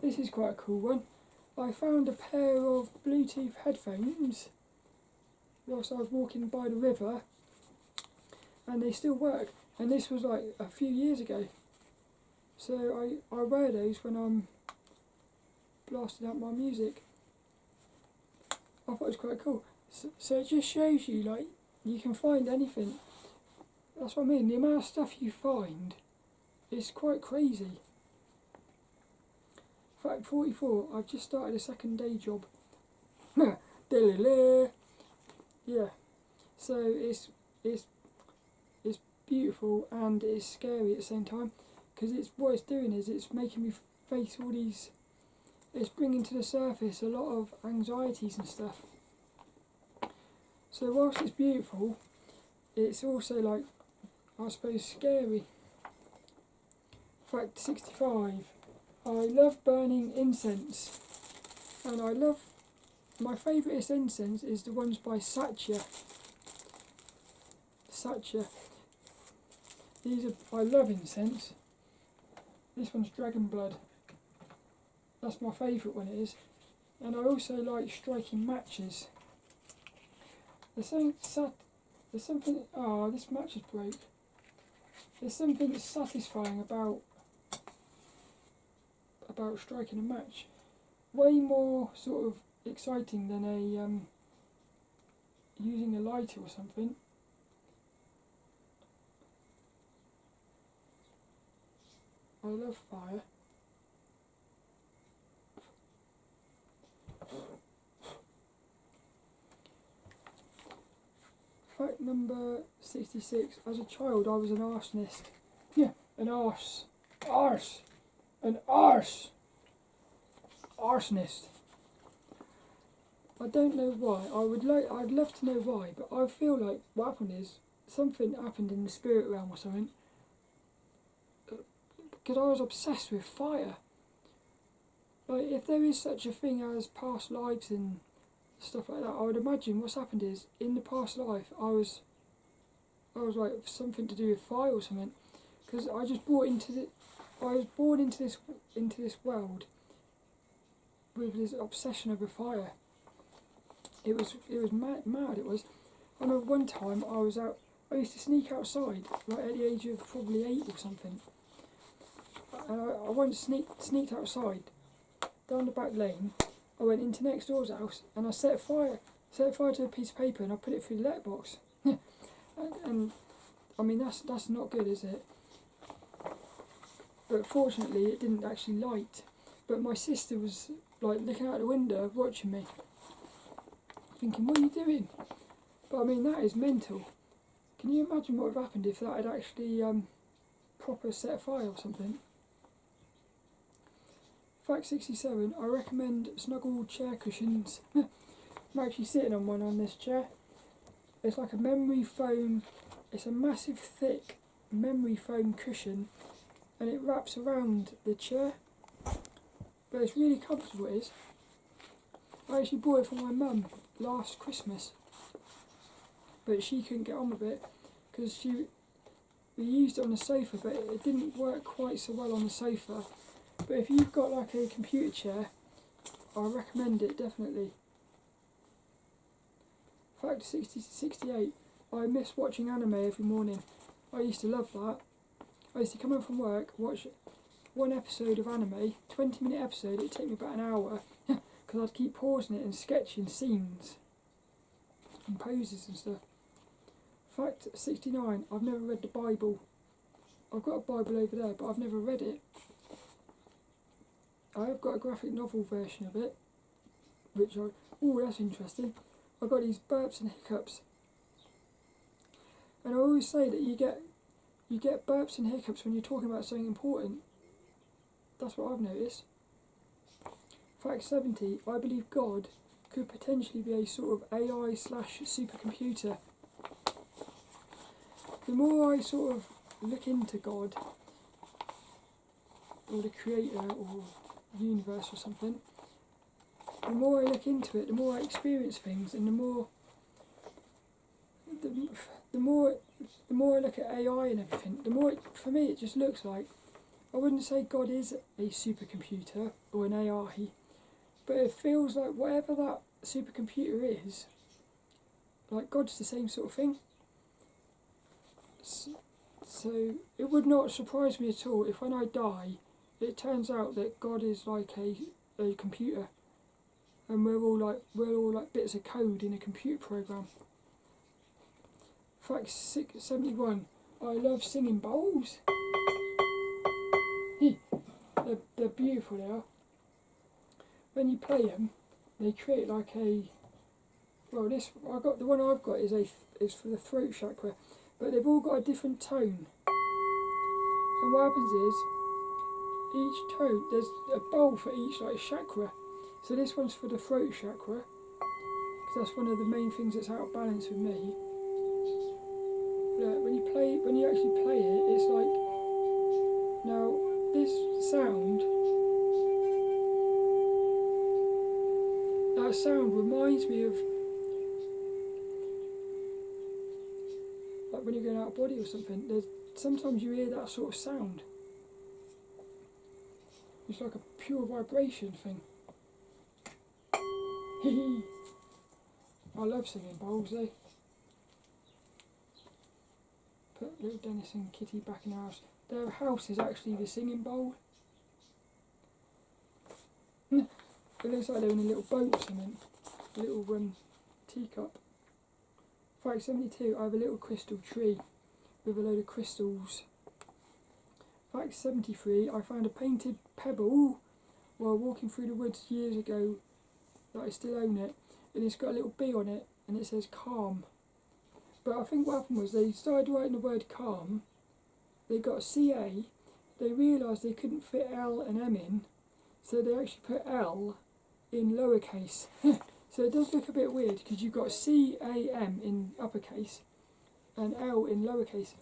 This is quite a cool one. I found a pair of Bluetooth headphones whilst I was walking by the river, and they still work. And this was like a few years ago. So I wear those when I'm blasting out my music. I thought it was quite cool. So it just shows you, like, you can find anything. That's what I mean, the amount of stuff you find is quite crazy. Fact 44, I've just started a second day job. Yeah, so it's beautiful and it's scary at the same time, because what it's doing is it's making me face all these, it's bringing to the surface a lot of anxieties and stuff. So whilst it's beautiful, it's also, like, I suppose, scary. Fact 65. I love burning incense, and my favourite incense is the ones by Satya. I love incense. This one's dragon blood. That's my favourite one, it is. And I also like striking matches. There's something. Oh, this match is broke. There's something satisfying about striking a match. Way more sort of exciting than using a lighter or something. I love fire. Fact number 66. As a child, I was an arsonist. Yeah, an arse. An arse. Arsonist. I don't know why. I'd love to know why, but I feel like what happened is something happened in the spirit realm or something. Because I was obsessed with fire. Like, if there is such a thing as past lives and stuff like that, I would imagine what's happened is in the past life I was like something to do with fire or something. Because I was born into this world with this obsession over fire. It was mad. It was. I remember one time I used to sneak outside, like at the age of probably 8 or something. And I once sneaked outside down the back lane. I went into next door's house and I set fire to a piece of paper and I put it through the letterbox. and I mean that's not good, is it? But fortunately it didn't actually light. But my sister was like looking out the window watching me, thinking, what are you doing? But I mean, that is mental. Can you imagine what would have happened if that had actually proper set fire or something? Fact 67, I recommend snuggle chair cushions. I'm actually sitting on one on this chair. It's like a memory foam, it's a massive thick memory foam cushion, and it wraps around the chair. But it's really comfortable, it is. I actually bought it for my mum last Christmas, but she couldn't get on with it because we used it on the sofa, but it didn't work quite so well on the sofa. But if you've got like a computer chair, I recommend it definitely. Fact 68, I miss watching anime every morning. I used to love that. I used to come home from work, watch one episode of anime, 20-minute episode, it'd take me about an hour, because I'd keep pausing it and sketching scenes and poses and stuff. Fact 69, I've never read the Bible. I've got a Bible over there, but I've never read it. I have got a graphic novel version of it, which oh, that's interesting. I've got these burps and hiccups. And I always say that you get burps and hiccups when you're talking about something important. That's what I've noticed. Fact 70, I believe God could potentially be a sort of AI/supercomputer. The more I sort of look into God, or the creator, or universe or something, the more I look into it, the more I experience things, and the more I look at AI and everything, the more for me it just looks like, I wouldn't say God is a supercomputer or an AI, but it feels like whatever that supercomputer is, like God's the same sort of thing. So it would not surprise me at all if when I die, it turns out that God is like a computer, and we're all like bits of code in a computer program. Fact 71, I love singing bowls. They're beautiful, they are. When you play them, they create like a, well, the one I've got is for the throat chakra, but they've all got a different tone. And what happens is, each tone, there's a bowl for each like chakra. So this one's for the throat chakra, because that's one of the main things that's out of balance with me. When you actually play it, it's like, now this sound, that sound reminds me of like when you're going out of body or something. Sometimes you hear that sort of sound. It's like a pure vibration thing. I love singing bowls, eh? Put lilDENNiS and Kitty back in the house. Their house is actually the singing bowl. It looks like they're in a little boat or something. A little teacup. Fact 72, I have a little crystal tree with a load of crystals. Fact 73, I found a painted pebble while walking through the woods years ago that I still own it, and it's got a little bee on it and it says calm. But I think what happened was they started writing the word calm, they got a CA, they realised they couldn't fit L and M in, so they actually put L in lowercase. So it does look a bit weird because you've got CAM in uppercase and L in lowercase.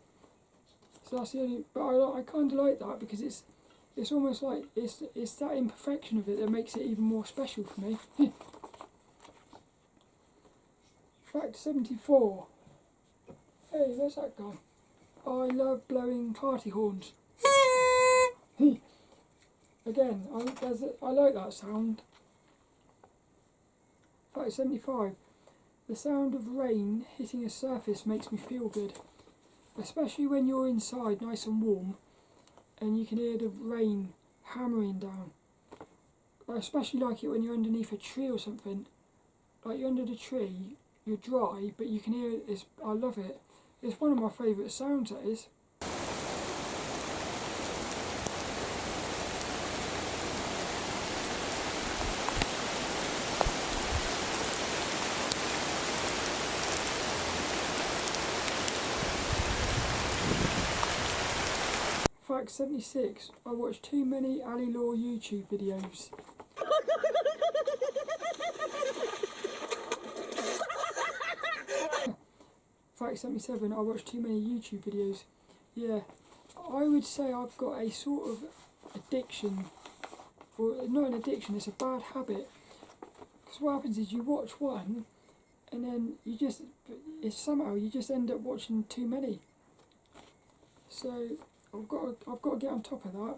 So that's the only, but I kind of like that because it's almost like it's that imperfection of it that makes it even more special for me. Fact 74. Hey, where's that gone? I love blowing party horns. Again, I like that sound. Fact 75. The sound of rain hitting a surface makes me feel good. Especially when you're inside nice and warm and you can hear the rain hammering down. I especially like it when you're underneath a tree or something. Like you're under the tree, you're dry, but you can hear it. I love it. It's one of my favourite sounds, that is. Fact 76, I watch too many Ali Law YouTube videos. Fact 77, I watch too many YouTube videos. Yeah, I would say I've got a sort of addiction, or not an addiction, it's a bad habit. Because what happens is you watch one, and then somehow you just end up watching too many. So I've got to get on top of that.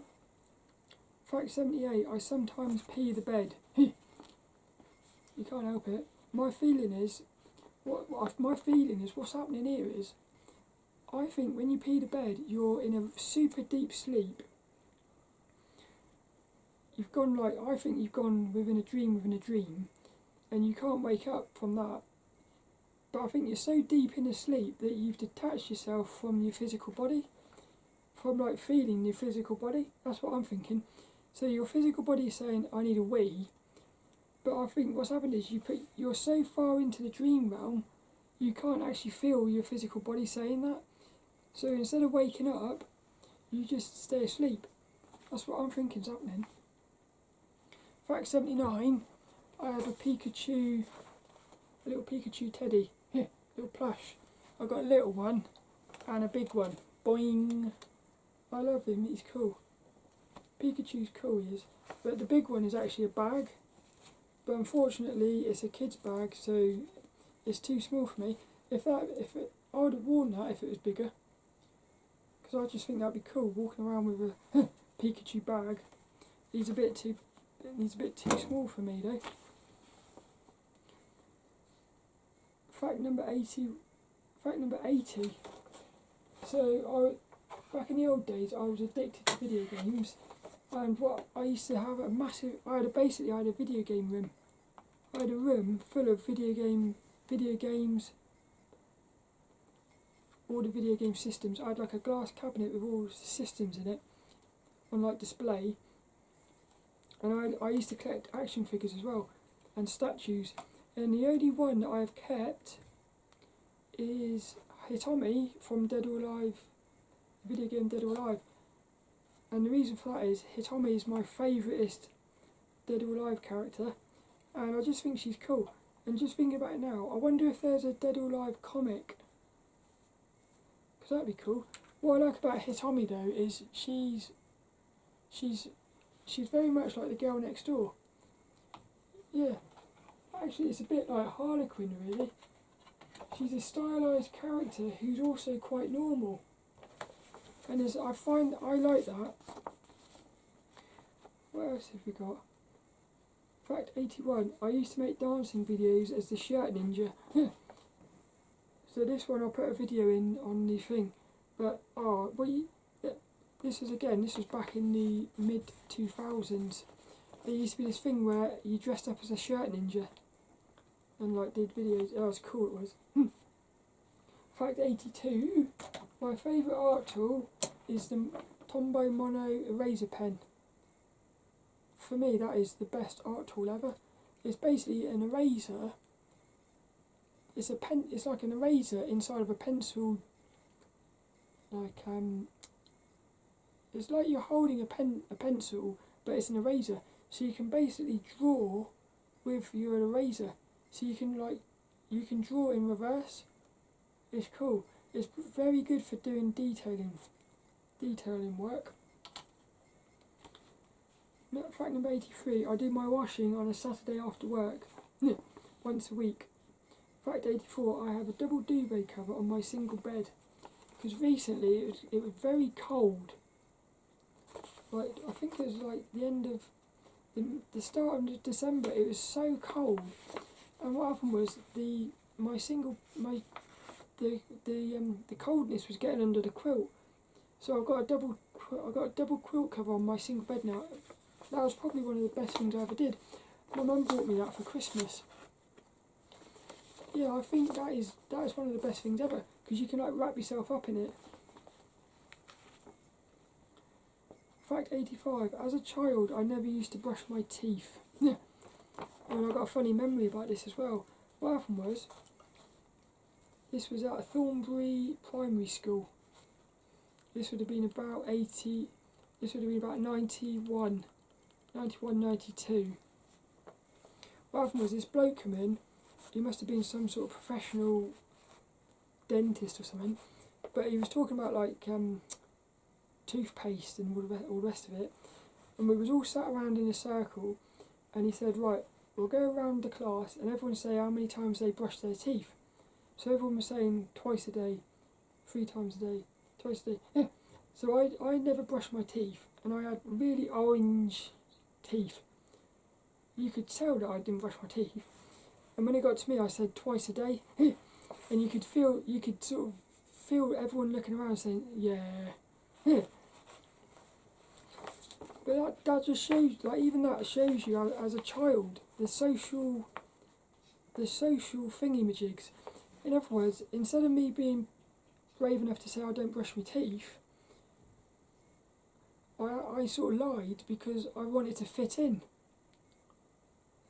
Fact 78, I sometimes pee the bed. You can't help it. My feeling is what's happening here is I think when you pee the bed, you're in a super deep sleep. You've gone like, I think you've gone within a dream, and you can't wake up from that. But I think you're so deep in a sleep that you've detached yourself from your physical body, from like feeling your physical body. That's what I'm thinking. So your physical body is saying, I need a wee. But I think what's happened is you're so far into the dream realm, you can't actually feel your physical body saying that. So instead of waking up, you just stay asleep. That's what I'm thinking's happening. Fact 79, I have a little Pikachu teddy. Here, little plush. I've got a little one and a big one. Boing. I love him, he's cool. Pikachu's cool, he is. But the big one is actually a bag. But unfortunately, it's a kid's bag, so it's too small for me. I would have worn that if it was bigger. Because I just think that'd be cool, walking around with a Pikachu bag. It needs a bit too small for me though. Fact number 80. So back in the old days, I was addicted to video games, and what I used to have I had a video game room. I had a room full of video games, all the video game systems. I had like a glass cabinet with all the systems in it on like display, and I used to collect action figures as well and statues. And the only one that I have kept is Hitomi from Dead or Alive, video game Dead or Alive. And the reason for that is Hitomi is my favouriteest Dead or Alive character, and I just think she's cool. And just thinking about it now, I wonder if there's a Dead or Alive comic, because that'd be cool. What I like about Hitomi though is she's very much like the girl next door. Yeah. Actually, it's a bit like Harlequin, really. She's a stylised character who's also quite normal. And I find that I like that. What else have we got? Fact 81. I used to make dancing videos as the Shirt Ninja. So this one I'll put a video in on the thing. But, this was back in the mid-2000s. There used to be this thing where you dressed up as a Shirt Ninja and like did videos. Oh, it was cool, it was. Fact 82. My favourite art tool is the Tombow Mono eraser pen. For me, that is the best art tool ever. It's basically an eraser. It's like an eraser inside of a pencil. It's like you're holding a pencil, but it's an eraser. So you can basically draw with your eraser. So you can draw in reverse. It's cool. It's very good for doing detailing work. Fact number 83. I do my washing on a Saturday after work, once a week. Fact 84. I have a double duvet cover on my single bed, because recently it was very cold. Like, I think it was like the end of the start of December. It was so cold, and what happened was the coldness was getting under the quilt. So I've got a double quilt cover on my single bed now. That was probably one of the best things I ever did. My mum bought me that for Christmas. Yeah, I think that is one of the best things ever, because you can like wrap yourself up in it. Fact 85. As a child, I never used to brush my teeth. And I've got a funny memory about this as well. What happened was, this was at a Thornbury primary school. This would have been about 91, 92. What happened was, this bloke came in. He must have been some sort of professional dentist or something. But he was talking about like toothpaste and all the rest of it. And we was all sat around in a circle, and he said, right, we'll go around the class and everyone say how many times they brush their teeth. So everyone was saying twice a day, 3 times a day, twice a day. Yeah. So I never brushed my teeth, and I had really orange teeth. You could tell that I didn't brush my teeth. And when it got to me, I said twice a day. And you could sort of feel everyone looking around saying, yeah. But that just shows, like even that shows you as a child, the social thingy-majigs. In other words, instead of me being brave enough to say I don't brush my teeth, I sort of lied because I wanted to fit in.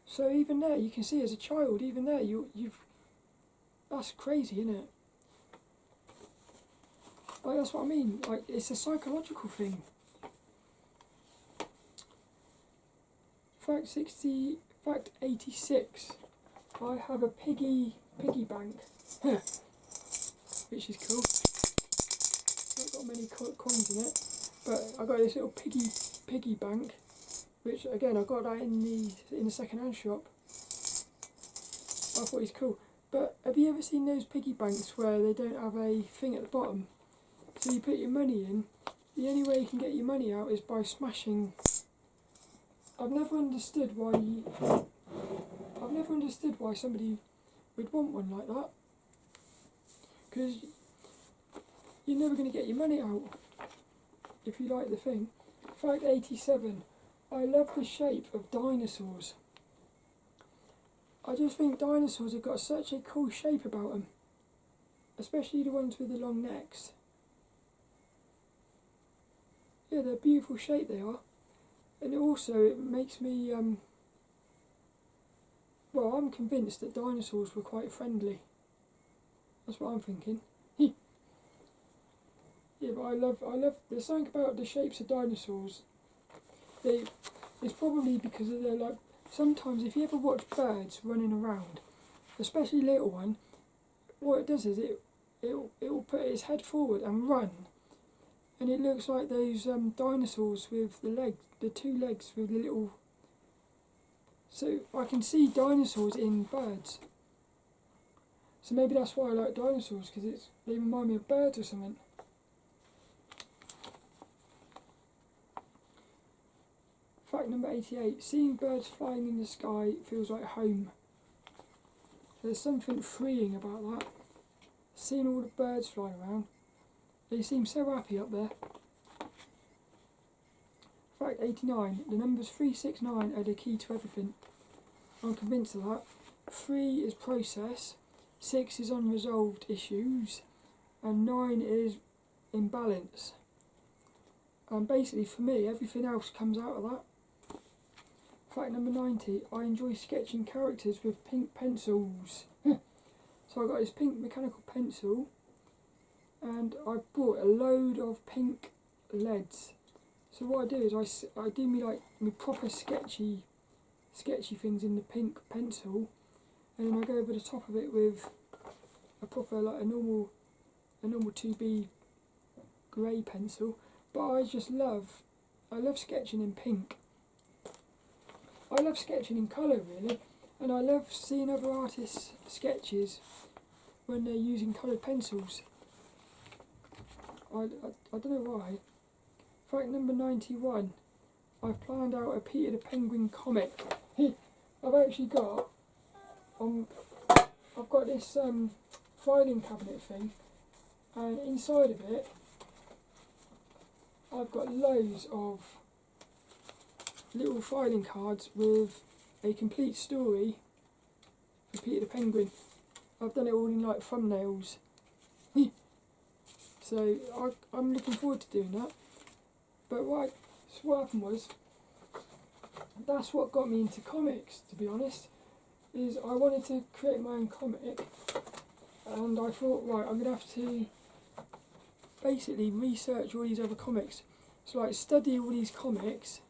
So even there, you can see as a child, even there, that's crazy, isn't it? Like, that's what I mean, like, it's a psychological thing. Fact 86, I have a piggy bank, which is cool. Not got many coins in it, but I got this little piggy bank, which again I got that in the second-hand shop. I thought it's cool. But have you ever seen those piggy banks where they don't have a thing at the bottom? So you put your money in. The only way you can get your money out is by smashing. I've never understood why somebody would want one like that. Because you're never going to get your money out if you like the thing. Fact 87. I love the shape of dinosaurs. I just think dinosaurs have got such a cool shape about them. Especially the ones with the long necks. Yeah, they're a beautiful shape they are. And also it makes me, well, I'm convinced that dinosaurs were quite friendly. That's what I'm thinking. Yeah, but I love, there's something about the shapes of dinosaurs. It's probably because they're like, sometimes if you ever watch birds running around, especially a little one, what it does is it will put its head forward and run. And it looks like those dinosaurs with the two legs with the little... So I can see dinosaurs in birds. So maybe that's why I like dinosaurs, because they remind me of birds or something. Fact number 88. Seeing birds flying in the sky feels like home. There's something freeing about that. Seeing all the birds flying around. They seem so happy up there. Fact 89. The numbers 369 are the key to everything. I'm convinced of that. 3 is process, 6 is unresolved issues, and 9 is imbalance. And basically for me, everything else comes out of that. Fact number 90. I enjoy sketching characters with pink pencils. So I got this pink mechanical pencil, and I bought a load of pink leads. So what I do is I do my proper sketchy things in the pink pencil, and then I go over the top of it with a proper a normal 2B grey pencil. But I love sketching in pink. I love sketching in colour really, and I love seeing other artists' sketches when they're using coloured pencils. I don't know why. Fact number 91. I've planned out a Peter the Penguin comic. I've actually got I've got this filing cabinet thing, and inside of it I've got loads of little filing cards with a complete story for Peter the Penguin. I've done it all in thumbnails. So I'm looking forward to doing that. But what happened was, that's what got me into comics, to be honest, is I wanted to create my own comic, and I thought, right, I'm going to have to basically research all these other comics. So study all these comics,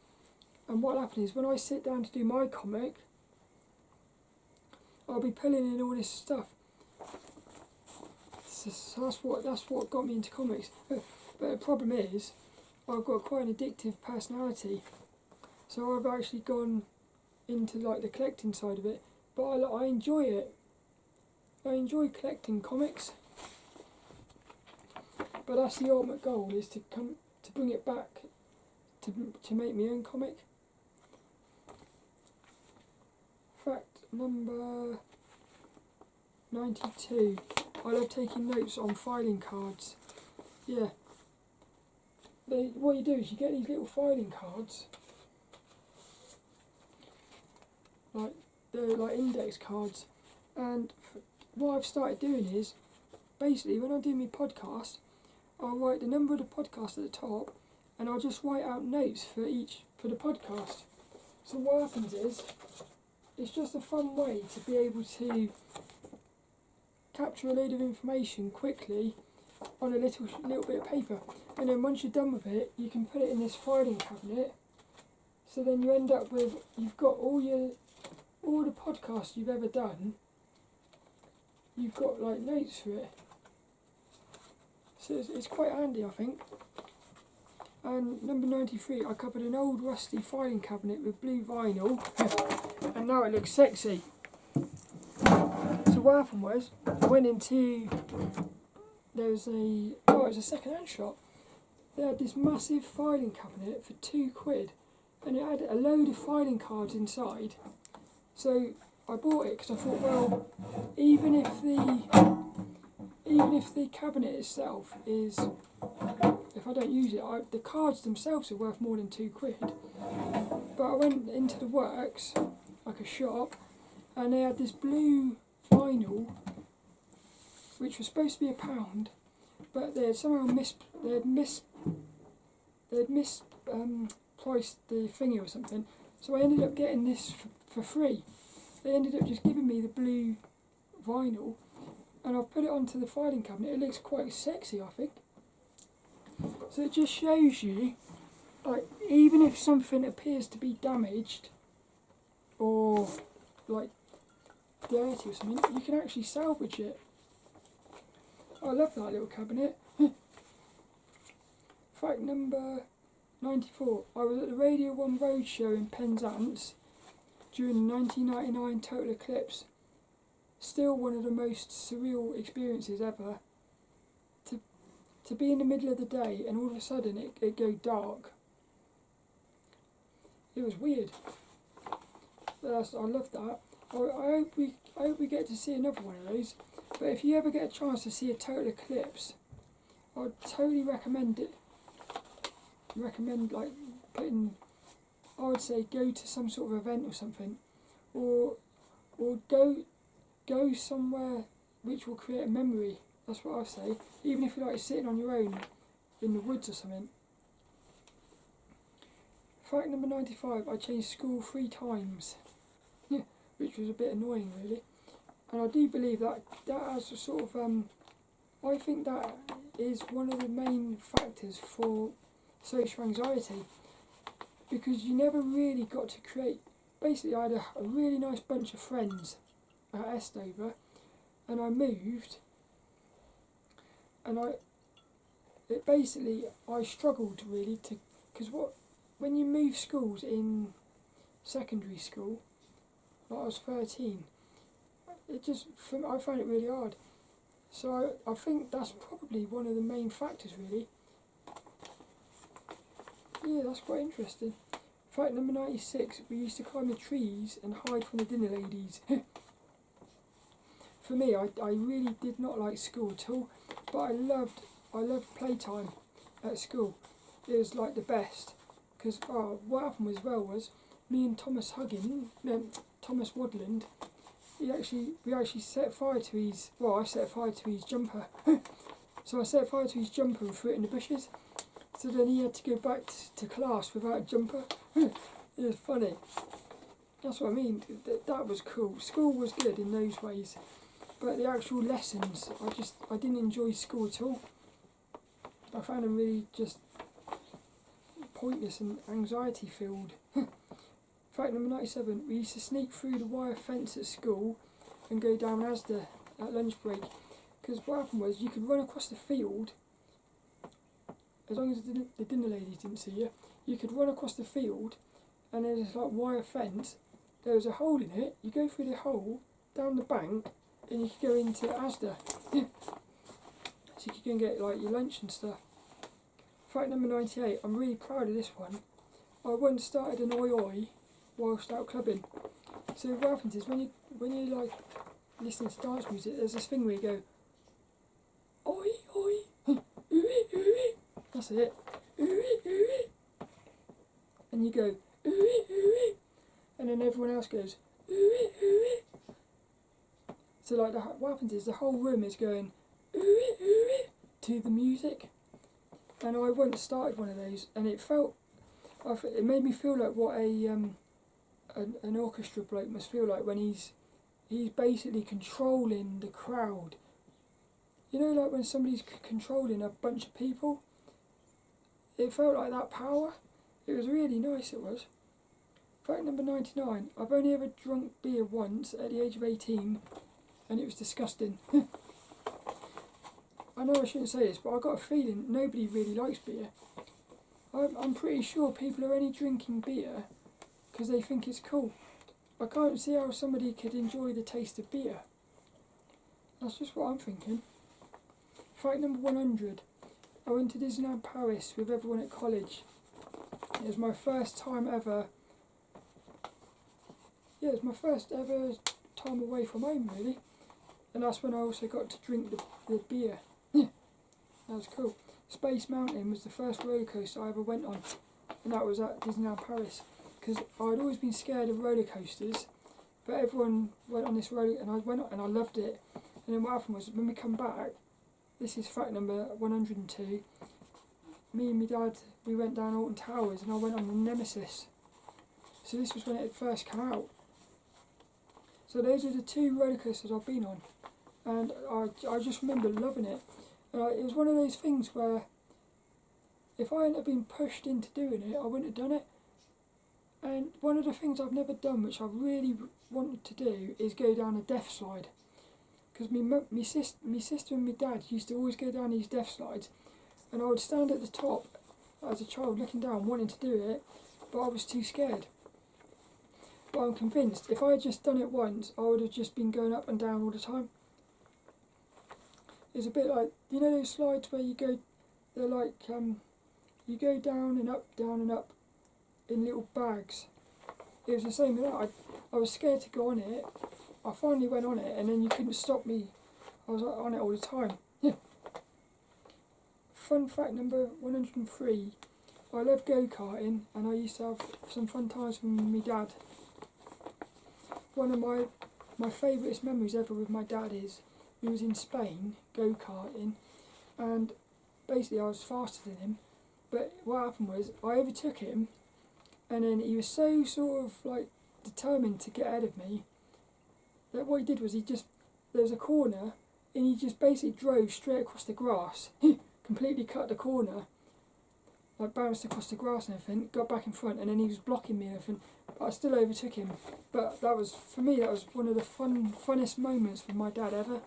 and what happened is when I sit down to do my comic, I'll be pulling in all this stuff. So that's what got me into comics. But the problem is, I've got quite an addictive personality, so I've actually gone into the collecting side of it. But I enjoy it. I enjoy collecting comics. But that's the ultimate goal, is to bring it back to make my own comic. Fact number 92. I love taking notes on filing cards. Yeah. What you do is you get these little filing cards, like they're like index cards, and what I've started doing is, basically when I do my podcast, I'll write the number of the podcast at the top, and I'll just write out notes for the podcast. So what happens is, it's just a fun way to be able to capture a load of information quickly on a little bit of paper, and then once you're done with it, you can put it in this filing cabinet. So then you end up with, you've got all the podcasts you've ever done. You've got like notes for it. So it's quite handy, I think. And number 93, I covered an old rusty filing cabinet with blue vinyl, and now it looks sexy. So what happened was, I went into, it was a second-hand shop. They had this massive filing cabinet for £2, and it had a load of filing cards inside. So I bought it because I thought, well, even if the cabinet itself is, if I don't use it, the cards themselves are worth more than £2. But I went into the works, like a shop, and they had this blue vinyl, which was supposed to be £1, but they had somehow priced the thingy or something. So I ended up getting this for free. They ended up just giving me the blue vinyl, and I've put it onto the filing cabinet. It looks quite sexy, I think. So it just shows you, like, even if something appears to be damaged or like dirty or something, you can actually salvage it. I love that little cabinet. Fact number 94. I was at the Radio 1 Roadshow in Penzance during the 1999 total eclipse. Still one of the most surreal experiences ever. To be in the middle of the day and all of a sudden it go dark. It was weird. I love that. I hope we get to see another one of those. But if you ever get a chance to see a total eclipse, I would totally recommend it. Like putting, I would say go to some sort of event or something, or go somewhere which will create a memory. That's what I say. Even if you're like sitting on your own in the woods or something. Fact number 95. I changed school 3 times, which was a bit annoying really. And I do believe that has a sort of I think that is one of the main factors for social anxiety, because you never really got to create. Basically, I had a really nice bunch of friends at Estover, and I moved, and I struggled really to, because when you move schools in secondary school, like I was 13, I found it really hard. So I think that's probably one of the main factors really. Yeah, that's quite interesting. Fact number 96, we used to climb the trees and hide from the dinner ladies. For me, I really did not like school at all, but I loved playtime at school. It was like the best, because what happened was me and Thomas Wadland, we actually set fire to his, I set fire to his jumper. So I set fire to his jumper and threw it in the bushes. So then he had to go back to class without a jumper. It was funny. That's what I mean. That was cool. School was good in those ways, but the actual lessons, I didn't enjoy school at all. I found them really just pointless and anxiety filled. Fact number 97, we used to sneak through the wire fence at school and go down Asda at lunch break, because what happened was you could run across the field, as long as the dinner ladies didn't see you, you could run across the field, and there's this like wire fence, there was a hole in it, you go through the hole, down the bank, and you could go into Asda. So you could go and get like your lunch and stuff. Fact number 98, I'm really proud of this one. I once started an oi whilst out clubbing. So what happens is when you like listening to dance music, there's this thing where you go that's it. And you go, and then everyone else goes, so like what happens is the whole room is going to the music. And I once started one of those, and it made me feel like what an orchestra bloke must feel like when he's basically controlling the crowd. You know, like when somebody's controlling a bunch of people. It felt like that power. It was really nice, it was. Fact number 99. I've only ever drunk beer once at the age of 18, and it was disgusting. I know I shouldn't say this, but I got a feeling nobody really likes beer. I'm pretty sure people are only drinking beer because they think it's cool. I can't see how somebody could enjoy the taste of beer. That's just what I'm thinking. Fact number 100. I went to Disneyland Paris with everyone at college. It was my first time ever. Yeah, it was my first ever time away from home, really. And that's when I also got to drink the beer. That was cool. Space Mountain was the first roller coaster I ever went on, and that was at Disneyland Paris. Because I'd always been scared of roller coasters, but everyone went on this roller, and I went on and I loved it. And then what happened was, when we come back, this is fact number 102. Me and my dad, we went down Alton Towers, and I went on the Nemesis. So this was when it had first come out. So those are the two roller coasters I've been on, and I just remember loving it. It was one of those things where if I hadn't have been pushed into doing it, I wouldn't have done it. And one of the things I've never done, which I really wanted to do, is go down a death slide. Because my sister and my dad used to always go down these death slides, and I would stand at the top as a child looking down, wanting to do it, but I was too scared. But I'm convinced if I had just done it once, I would have just been going up and down all the time. It's a bit like, you know those slides where you go, they're like, you go down and up in little bags. It was the same with that. I was scared to go on it. I finally went on it, and then you couldn't stop me. I was on it all the time. Yeah. Fun fact number 103. I love go-karting, and I used to have some fun times with my dad. One of my favourite memories ever with my dad is we was in Spain go-karting, and basically I was faster than him, but what happened was I overtook him, and then he was so sort of like determined to get ahead of me that what he did was there was a corner, and he just basically drove straight across the grass, completely cut the corner, like bounced across the grass and everything, got back in front, and then he was blocking me and everything, but I still overtook him. But that was, for me, that was one of the funnest moments with my dad ever.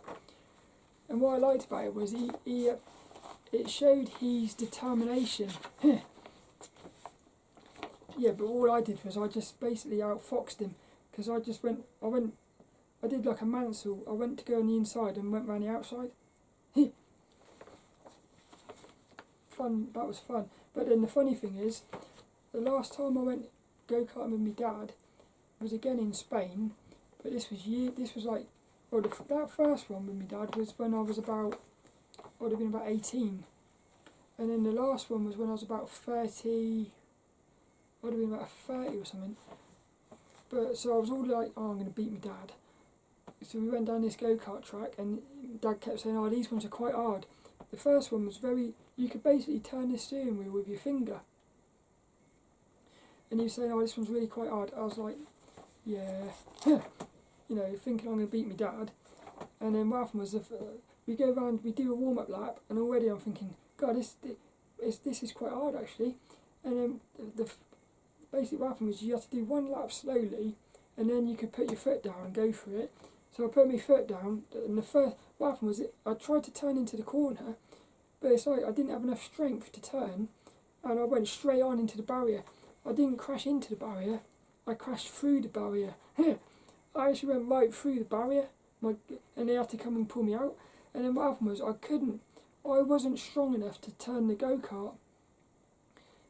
And what I liked about it was it showed his determination. Yeah, but all I did was I just basically outfoxed him, because I did like a Mansell. I went to go on the inside and went round the outside. Fun, that was fun. But then the funny thing is, the last time I went go-karting with my dad was again in Spain, but that first one with my dad was when I was I would have been about 18. And then the last one was when I was about 30, I would have been about 30 or something. But so I was all like, oh, I'm going to beat my dad. So we went down this go-kart track, and Dad kept saying, oh, these ones are quite hard. The first one was you could basically turn the steering wheel with your finger. And he was saying, oh, this one's really quite hard. I was like, yeah, you know, thinking I'm going to beat my dad. And then what happened was, we go around, we do a warm-up lap, and already I'm thinking, God, this is quite hard actually. And then basically what happened was you had to do one lap slowly, and then you could put your foot down and go for it. So I put my foot down, and what happened was I tried to turn into the corner, but it's like I didn't have enough strength to turn, and I went straight on into the barrier. I didn't crash into the barrier, I crashed through the barrier. I actually went right through the barrier, and they had to come and pull me out. And then what happened was I wasn't strong enough to turn the go-kart.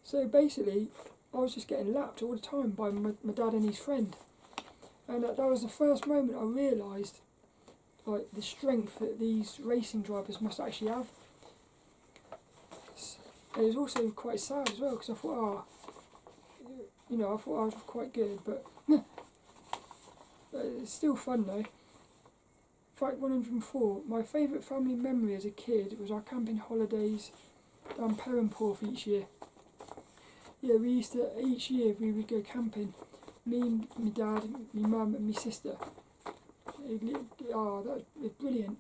So basically, I was just getting lapped all the time by my dad and his friend. And that was the first moment I realised like the strength that these racing drivers must actually have. And it was also quite sad as well, because I thought, oh, you know, I thought I was quite good, but it's still fun though. Fact 104, my favourite family memory as a kid was our camping holidays down Perranporth each year. Yeah, we used to, each year we would go camping. Me, my dad, my mum and my sister. Oh, that was brilliant.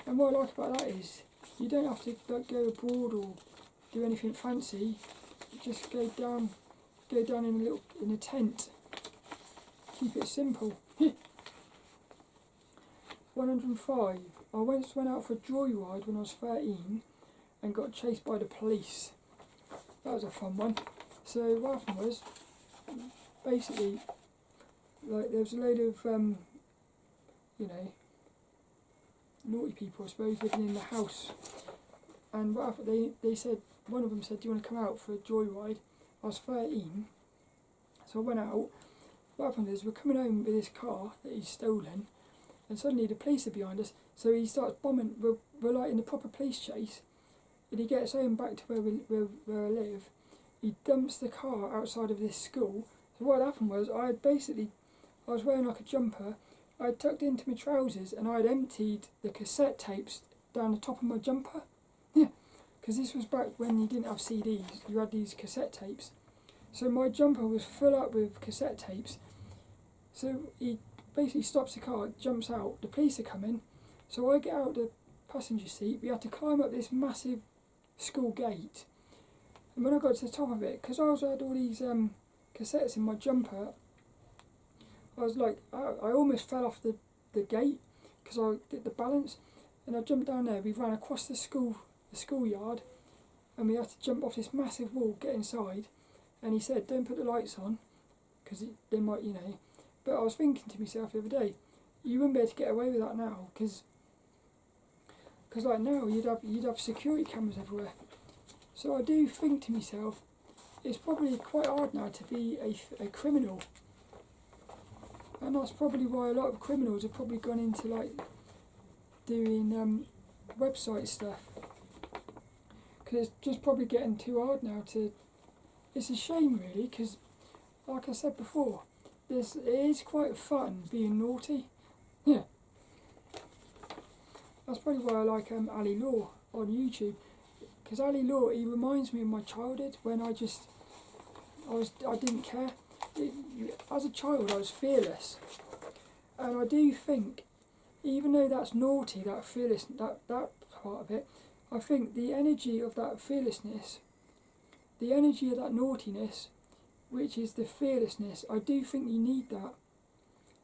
And what I like about that is, you don't have to like go abroad or do anything fancy. You just go down in a tent. Keep it simple. 105. I once went out for a joyride when I was 13 and got chased by the police. That was a fun one. So what happened was, basically, like there was a load of, you know, naughty people I suppose living in the house. And what happened, they said, one of them said, do you want to come out for a joyride? I was 13, so I went out. What happened is, we're coming home with this car that he's stolen, and suddenly the police are behind us, so he starts bombing. We're like in the proper police chase, and he gets home back to where I live. He dumps the car outside of this school. So what happened was, I was wearing like a jumper, I had tucked into my trousers, and I had emptied the cassette tapes down the top of my jumper. Yeah, because this was back when you didn't have CDs, you had these cassette tapes. So my jumper was full up with cassette tapes. So he basically stops the car, jumps out, the police are coming, so I get out the passenger seat. We had to climb up this massive school gate, and when I got to the top of it, because I had all these cassettes in my jumper, I was like, I almost fell off the gate because I did the balance, and I jumped down there. We ran across the schoolyard, and we had to jump off this massive wall, get inside, and he said, don't put the lights on because they might, you know. But I was thinking to myself the other day, you wouldn't be able to get away with that now, because like now you'd have security cameras everywhere. So I do think to myself, it's probably quite hard now to be a criminal, and that's probably why a lot of criminals have probably gone into like doing website stuff, because it's just probably getting too hard now to. It's a shame really, because like I said before, it is quite fun being naughty. Yeah. That's probably why I like Ali Law on YouTube, because Ali Law, he reminds me of my childhood when I didn't care. As a child I was fearless, and I do think, even though that's naughty, that fearless, that part of it, I think the energy of that fearlessness, the energy of that naughtiness, which is the fearlessness, I do think you need that.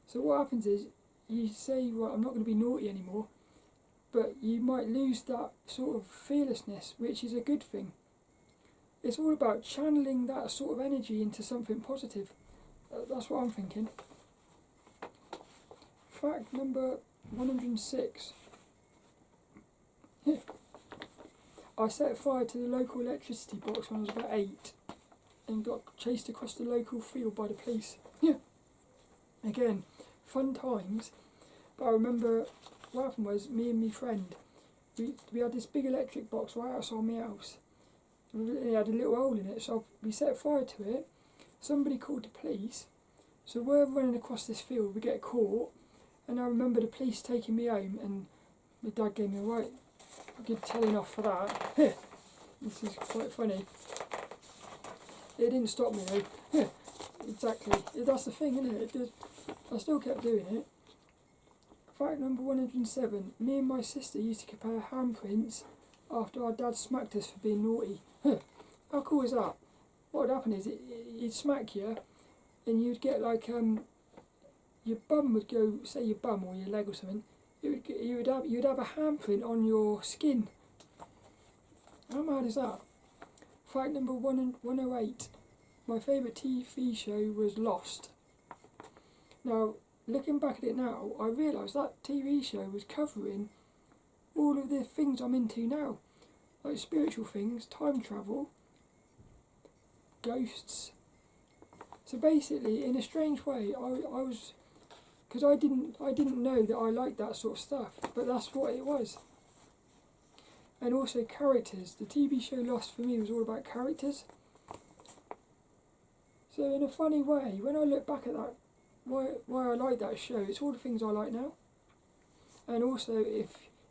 So what happens is, you say, well, I'm not going to be naughty anymore, but you might lose that sort of fearlessness, which is a good thing. It's all about channeling that sort of energy into something positive. That's what I'm thinking. Fact number 106. I set fire to the local electricity box when I was about 8 and got chased across the local field by the police. Yeah. Again, fun times. But I remember what happened was, me and my friend, we had this big electric box right outside my house. It had a little hole in it, so we set fire to it. Somebody called the police, so we're running across this field, we get caught, and I remember the police taking me home, and my dad gave me a right good telling off for that. This is quite funny. It didn't stop me though. Exactly, that's the thing, isn't it? I still kept doing it. Fact number 107. Me and my sister used to compare handprints after our dad smacked us for being naughty. How cool is that? What would happen is, he'd smack you, and you'd get like, your bum would go, say your bum or your leg or something, you'd have a handprint on your skin. How mad is that? Fact number 108. My favourite TV show was Lost. Now, looking back at it now, I realise that TV show was covering all of the things I'm into now, like spiritual things, time travel, ghosts. So basically, in a strange way, I was, because I didn't know that I liked that sort of stuff, but that's what it was. and also characters. The TV show Lost for me was all about characters. So in a funny way, when I look back at that, why I like that show, it's all the things I like now. And also,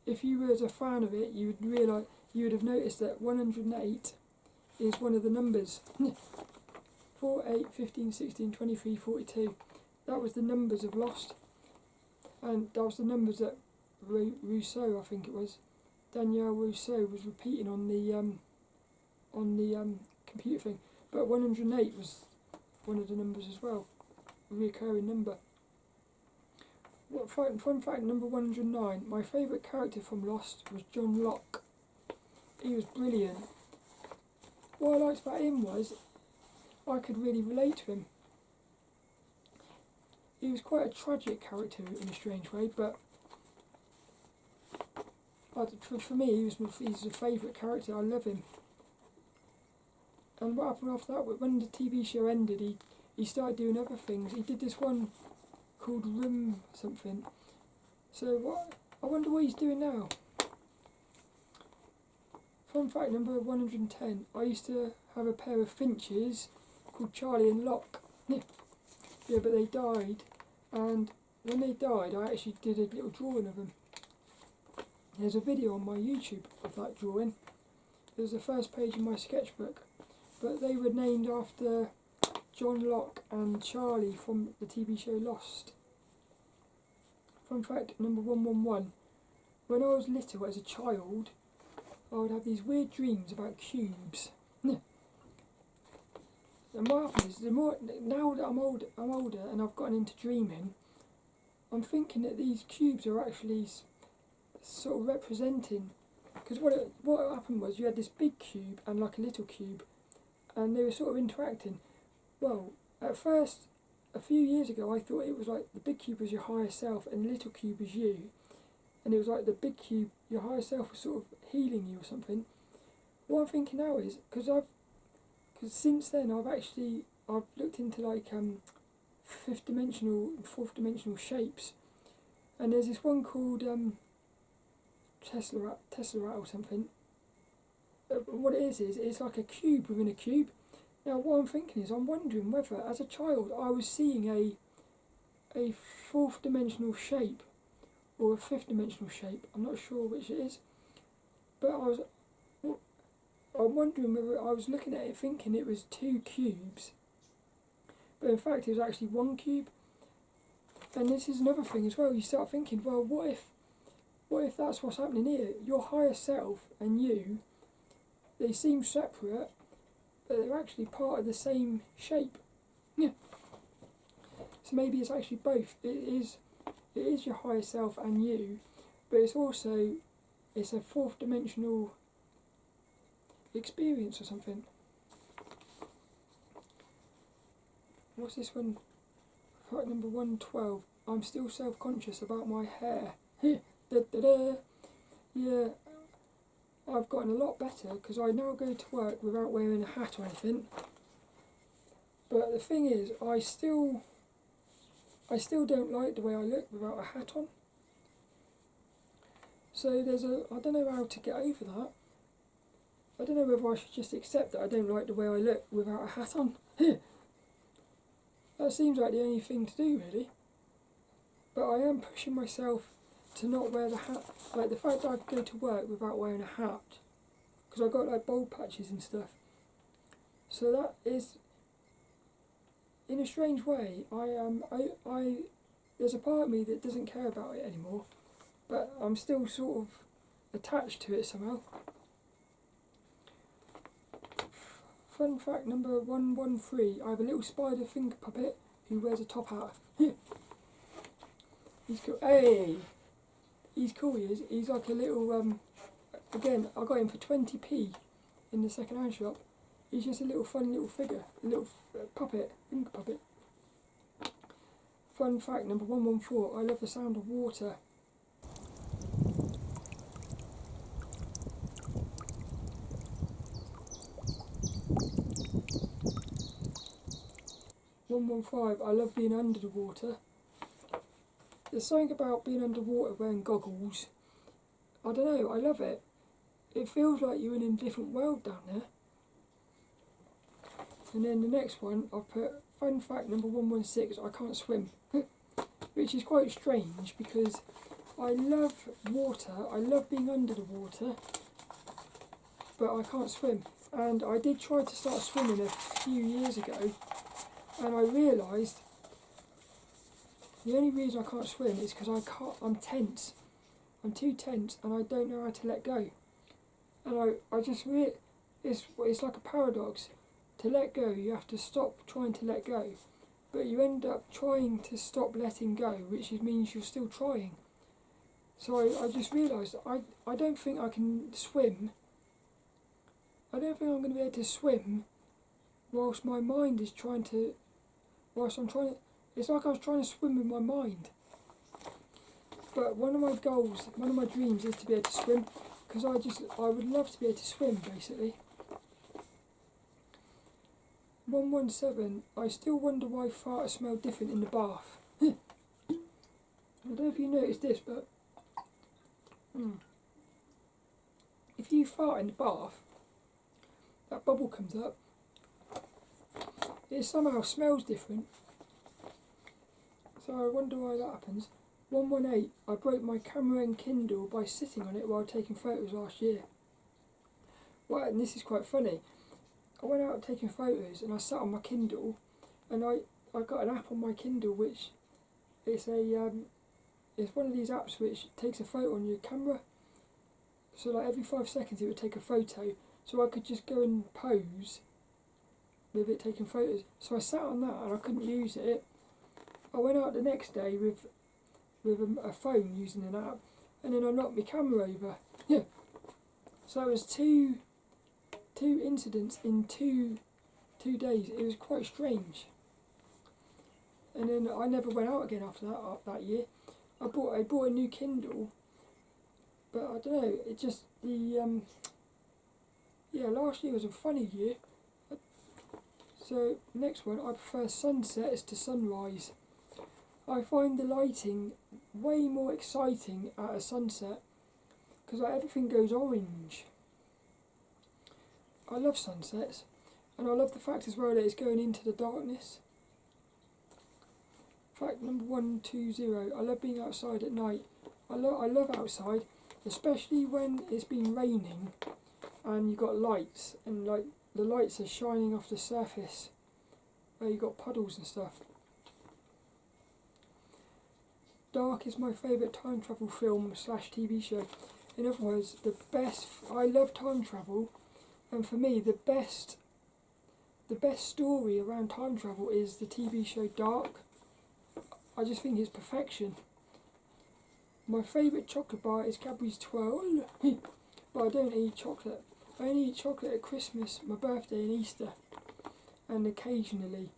if you were a fan of it, you would have noticed that 108 is one of the numbers. 4, 8, 15, 16, 23, 42. That was the numbers of Lost. And that was the numbers that Rousseau, I think it was, Danielle Rousseau was repeating on the computer thing. But 108 was one of the numbers as well, a recurring number. Fun fact number 109, my favourite character from Lost was John Locke. He was brilliant. What I liked about him was I could really relate to him. He was quite a tragic character in a strange way, but for me he's a favourite character. I love him. And what happened after that, when the TV show ended, he started doing other things. He did this one called Room something. So I wonder what he's doing now. Fun fact number 110, I used to have a pair of finches called Charlie and Locke. Yeah, but they died, and when they died I actually did a little drawing of them. There's a video on my YouTube of that drawing. It was the first page in my sketchbook. But they were named after John Locke and Charlie from the TV show Lost. Fun fact number 111. When I was little as a child, I would have these weird dreams about cubes. And what happens is, now that I'm older and I've gotten into dreaming, I'm thinking that these cubes are actually sort of representing, because what happened was you had this big cube and like a little cube, and they were sort of interacting. Well, at first, a few years ago, I thought it was like the big cube was your higher self and the little cube was you, and it was like the big cube, your higher self was sort of healing you or something. What I'm thinking now is, because since then I've looked into like fourth dimensional shapes, and there's this one called Tesseract or something. What it is it's like a cube within a cube. Now what I'm thinking is, I'm wondering whether as a child I was seeing a fourth dimensional shape or a fifth dimensional shape. I'm not sure which it is, but I'm wondering whether I was looking at it thinking it was two cubes, but in fact it was actually one cube. And this is another thing as well, you start thinking, well, what if that's what's happening here? Your higher self and you, they seem separate, but they're actually part of the same shape. Yeah. So maybe it's actually both. It is your higher self and you, but it's a fourth dimensional experience or something. What's this one? Fact number 112. I'm still self-conscious about my hair. Da, da, da. Yeah, I've gotten a lot better because I now go to work without wearing a hat or anything. But the thing is, I still don't like the way I look without a hat on. So I don't know how to get over that. I don't know whether I should just accept that I don't like the way I look without a hat on. That seems like the only thing to do, really. But I am pushing myself to not wear the hat. Like the fact that I go to work without wearing a hat, because I've got like bald patches and stuff. So that is, in a strange way, there's a part of me that doesn't care about it anymore, but I'm still sort of attached to it somehow. Fun fact number 113, I have a little spider finger puppet who wears a top hat. He's cool. Hey! He's cool, he is. He's like a little, again, I got him for 20p in the second hand shop. He's just a little fun little figure, a little puppet, finger puppet. Fun fact number 114, I love the sound of water. I love being under the water. There's something about being underwater wearing goggles. I don't know, I love it. it feels like you're in a different world down there. And then the next one, I've put fun fact number 116, I can't swim. Which is quite strange because I love water, I love being under the water, but I can't swim. And I did try to start swimming a few years ago, and I realised the only reason I can't swim is because I'm tense. I'm too tense and I don't know how to let go. And I just it's like a paradox. To let go, you have to stop trying to let go. But you end up trying to stop letting go, which means you're still trying. So I just realised I don't think I can swim. I don't think I'm going to be able to swim whilst my mind is trying to... It's like I was trying to swim with my mind. But one of my goals, one of my dreams is to be able to swim, because I would love to be able to swim, basically. 117, I still wonder why farts smell different in the bath. I don't know if you noticed this, but if you fart in the bath, that bubble comes up, it somehow smells different. So I wonder why that happens. 118, I broke my camera and Kindle by sitting on it while taking photos last year. Well, and this is quite funny. I went out taking photos and I sat on my Kindle, and I got an app on my Kindle which it's one of these apps which takes a photo on your camera. So like every 5 seconds it would take a photo, so I could just go and pose with it taking photos. So I sat on that and I couldn't use it. I went out the next day with a phone using an app, and then I knocked my camera over. Yeah. So it was two incidents in two days. It was quite strange. And then I never went out again after that year. I bought a new Kindle, but I don't know. It just last year was a funny year. So next one, I prefer sunsets to sunrise. I find the lighting way more exciting at a sunset because everything goes orange. I love sunsets, and I love the fact as well that it's going into the darkness. Fact number 120, I love being outside at night. I love outside, especially when it's been raining and you've got lights, and like the lights are shining off the surface where you've got puddles and stuff. Dark is my favourite time travel film / TV show. In other words, I love time travel, and for me the best story around time travel is the TV show Dark. I just think it's perfection. My favourite chocolate bar is Cadbury's Twirl, but I don't eat chocolate. I only eat chocolate at Christmas, my birthday and Easter, and occasionally.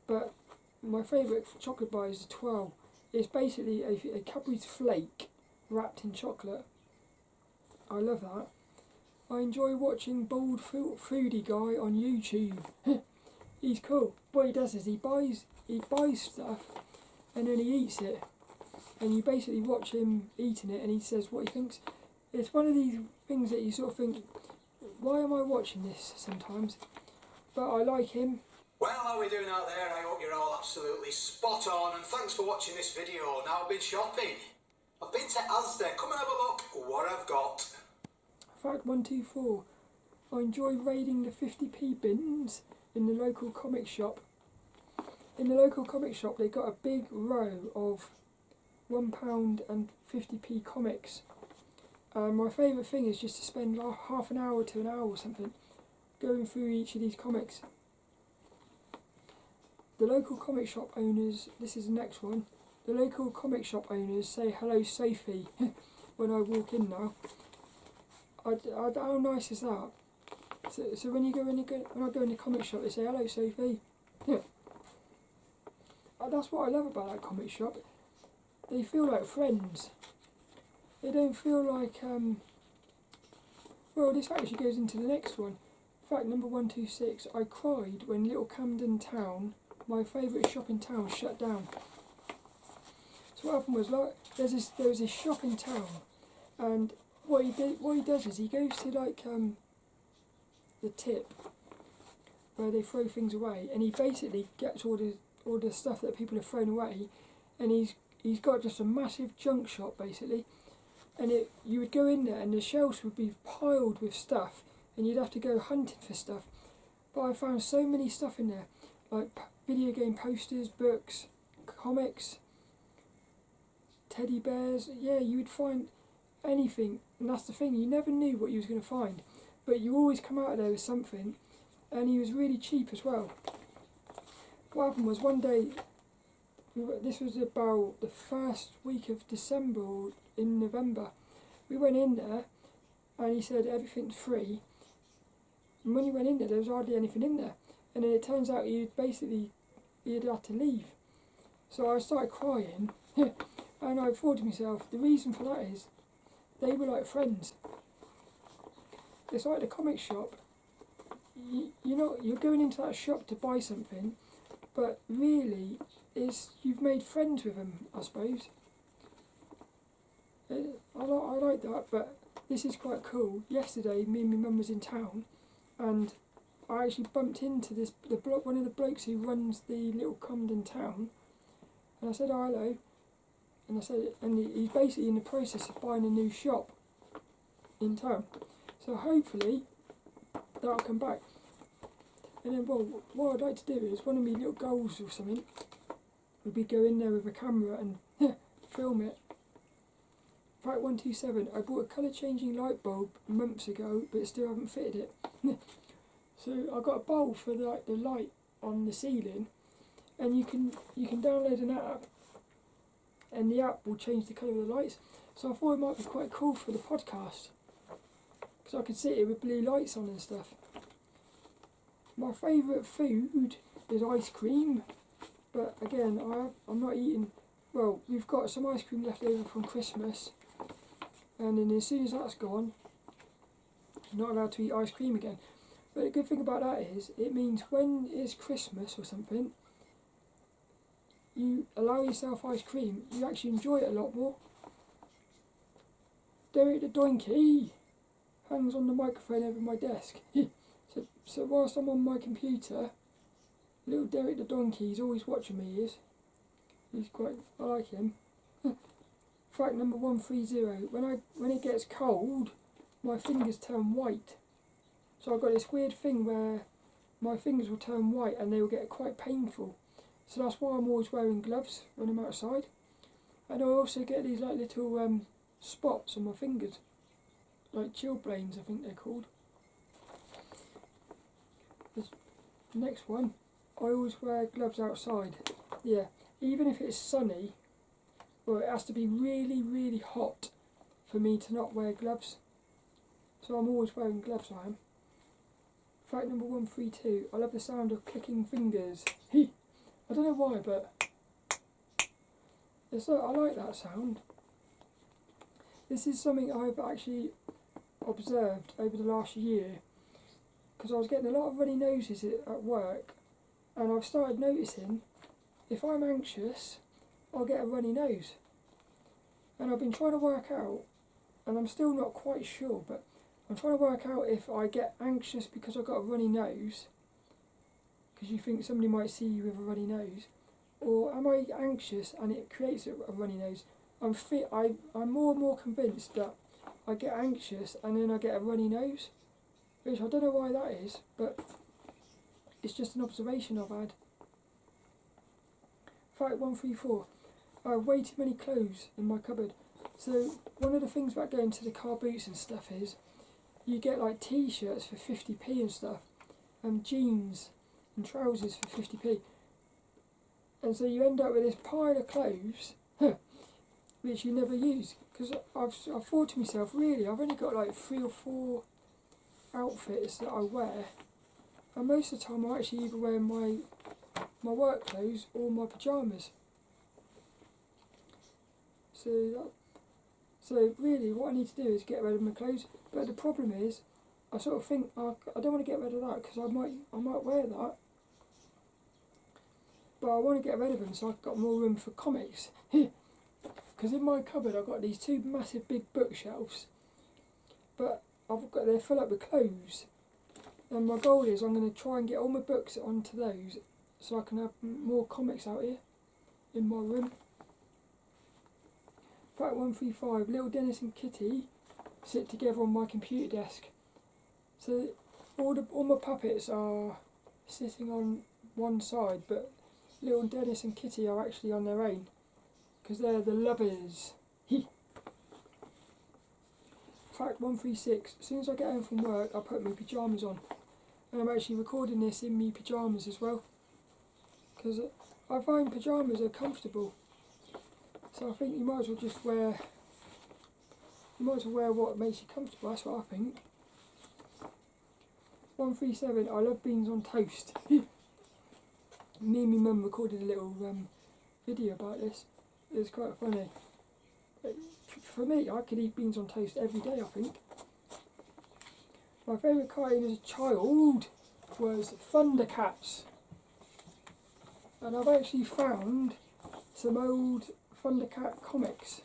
But my favourite chocolate bar is the Twirl. It's basically a Cadbury's flake wrapped in chocolate. I love that. I enjoy watching Bald Foodie Guy on YouTube. He's cool. What he does is he buys stuff and then he eats it. And you basically watch him eating it and he says what he thinks. It's one of these things that you sort of think, why am I watching this sometimes? But I like him. Well, how are we doing out there? I hope you're all absolutely spot on, and thanks for watching this video. Now I've been shopping. I've been to Asda. Come and have a look what I've got. Fact 124. I enjoy raiding the 50p bins in the local comic shop. In the local comic shop they got a big row of £1 and 50p comics. My favourite thing is just to spend half an hour to an hour or something going through each of these comics. The local comic shop owners, this is the next one, the local comic shop owners say hello Sophie when I walk in now. How nice is that? So when I go in the comic shop they say hello Sophie. Yeah. That's what I love about that comic shop. They feel like friends. They don't feel like, well, this actually goes into the next one. Fact number 126, I cried when Little Camden Town, my favourite shop in town, shut down. So what happened was, like, there was this shop in town, and what he does is he goes to like the tip where they throw things away, and he basically gets all the stuff that people have thrown away, and he's got just a massive junk shop basically, and you would go in there and the shelves would be piled with stuff, and you'd have to go hunting for stuff. But I found so many stuff in there, like video game posters, books, comics, teddy bears. Yeah, you would find anything, and that's the thing, you never knew what you was going to find, but you always come out of there with something, and he was really cheap as well. What happened was one day, this was about the first week of December or in November, we went in there and he said everything's free, and when he went in there was hardly anything in there, and then it turns out he'd had to leave. So I started crying and I thought to myself, the reason for that is they were like friends. It's like the comic shop. You're going into that shop to buy something, but really you've made friends with them, I suppose. I like that, but this is quite cool. Yesterday, me and my mum was in town, and I actually bumped into one of the blokes who runs the little Camden town, and I said, oh, hello, and he's basically in the process of buying a new shop in town, so hopefully that'll come back. And then, well, what I'd like to do is, one of my little goals or something would be go in there with a camera and film it. Fact 127, I bought a colour changing light bulb months ago, but still haven't fitted it. So I got a bulb for the light on the ceiling, and you can download an app, and the app will change the colour of the lights. So I thought it might be quite cool for the podcast, because I could sit here with blue lights on and stuff. My favourite food is ice cream, but again, I'm not eating. Well, we've got some ice cream left over from Christmas, and then as soon as that's gone, you're not allowed to eat ice cream again. But the good thing about that is, it means when it's Christmas or something, you allow yourself ice cream, you actually enjoy it a lot more. Derek the Donkey hangs on the microphone over my desk. So whilst I'm on my computer, little Derek the Donkey, he's always watching me, I like him. Fact number 130, when it gets cold, my fingers turn white. So I've got this weird thing where my fingers will turn white and they will get quite painful. So that's why I'm always wearing gloves when I'm outside. And I also get these like little spots on my fingers, like chilblains I think they're called. The next one, I always wear gloves outside. Yeah, even if it's sunny, well, it has to be really, really hot for me to not wear gloves. So I'm always wearing gloves, I am. Fact number 132, I love the sound of clicking fingers. I don't know why, but I like that sound. This is something I've actually observed over the last year, because I was getting a lot of runny noses at work, and I've started noticing if I'm anxious, I'll get a runny nose. And I've been trying to work out, and I'm still not quite sure, but I'm trying to work out if I get anxious because I've got a runny nose, because you think somebody might see you with a runny nose, or am I anxious and it creates a runny nose. I'm more and more convinced that I get anxious and then I get a runny nose, which I don't know why that is, but it's just an observation I've had. Fact 134, I have way too many clothes in my cupboard. So one of the things about going to the car boots and stuff is you get like t-shirts for 50p and stuff, and jeans and trousers for 50p, and so you end up with this pile of clothes which you never use, because I've thought to myself, really, I've only got like 3 or 4 outfits that I wear, and most of the time I'm actually either wearing my work clothes or my pyjamas. So really what I need to do is get rid of my clothes, but the problem is I sort of think I don't want to get rid of that, because I might wear that, but I want to get rid of them so I've got more room for comics. Because in my cupboard I've got these 2 massive big bookshelves, but they're full up with clothes. And my goal is I'm going to try and get all my books onto those so I can have more comics out here in my room. Fact 135, lilDENNiS and Kitty sit together on my computer desk. So all my puppets are sitting on one side, but lilDENNiS and Kitty are actually on their own because they're the lovers. Fact 136, as soon as I get home from work I put my pyjamas on, and I'm actually recording this in my pyjamas as well because I find pyjamas are comfortable, so I think you might as well just wear what makes you comfortable. That's what I think. 137, I love beans on toast. Me and my mum recorded a little video about this. It was quite funny. For me, I could eat beans on toast every day, I think. My favourite cartoon as a child was Thundercats. And I've actually found some old Thundercat comics.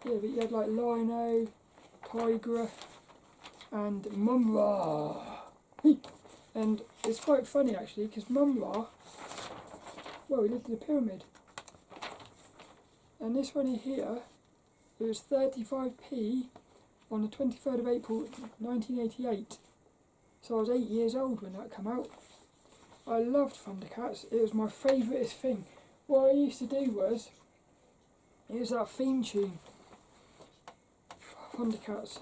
Yeah, but you had like Lino, Tigra, and Mum. And it's quite funny actually, because Mum, well, he lived in a pyramid. And this one here, it was 35p on the 23rd of April 1988. So I was 8 years old when that came out. I loved Thundercats, it was my favouriteest thing. What I used to do was, it was that theme tune, Thundercats.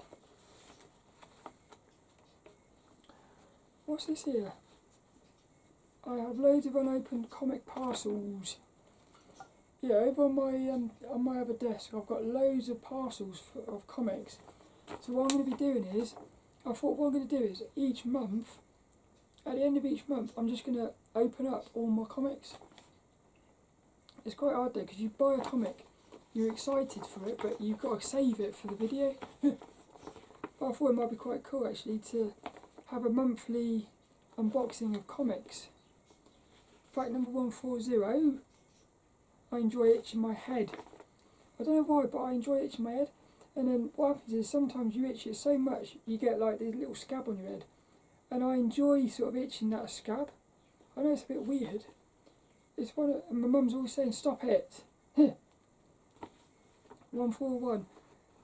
What's this here? I have loads of unopened comic parcels. Yeah, over on my other desk I've got loads of parcels of comics. So what I'm going to be doing is, I thought what I'm going to do is each month, at the end of each month, I'm just going to open up all my comics. It's quite hard though, because you buy a comic, you're excited for it, but you've got to save it for the video. But I thought it might be quite cool actually to have a monthly unboxing of comics. Fact number 140, I enjoy itching my head. I don't know why, but I enjoy itching my head. And then what happens is sometimes you itch it so much you get like this little scab on your head. And I enjoy sort of itching that scab. I know it's a bit weird. It's and my mum's always saying stop it. 141.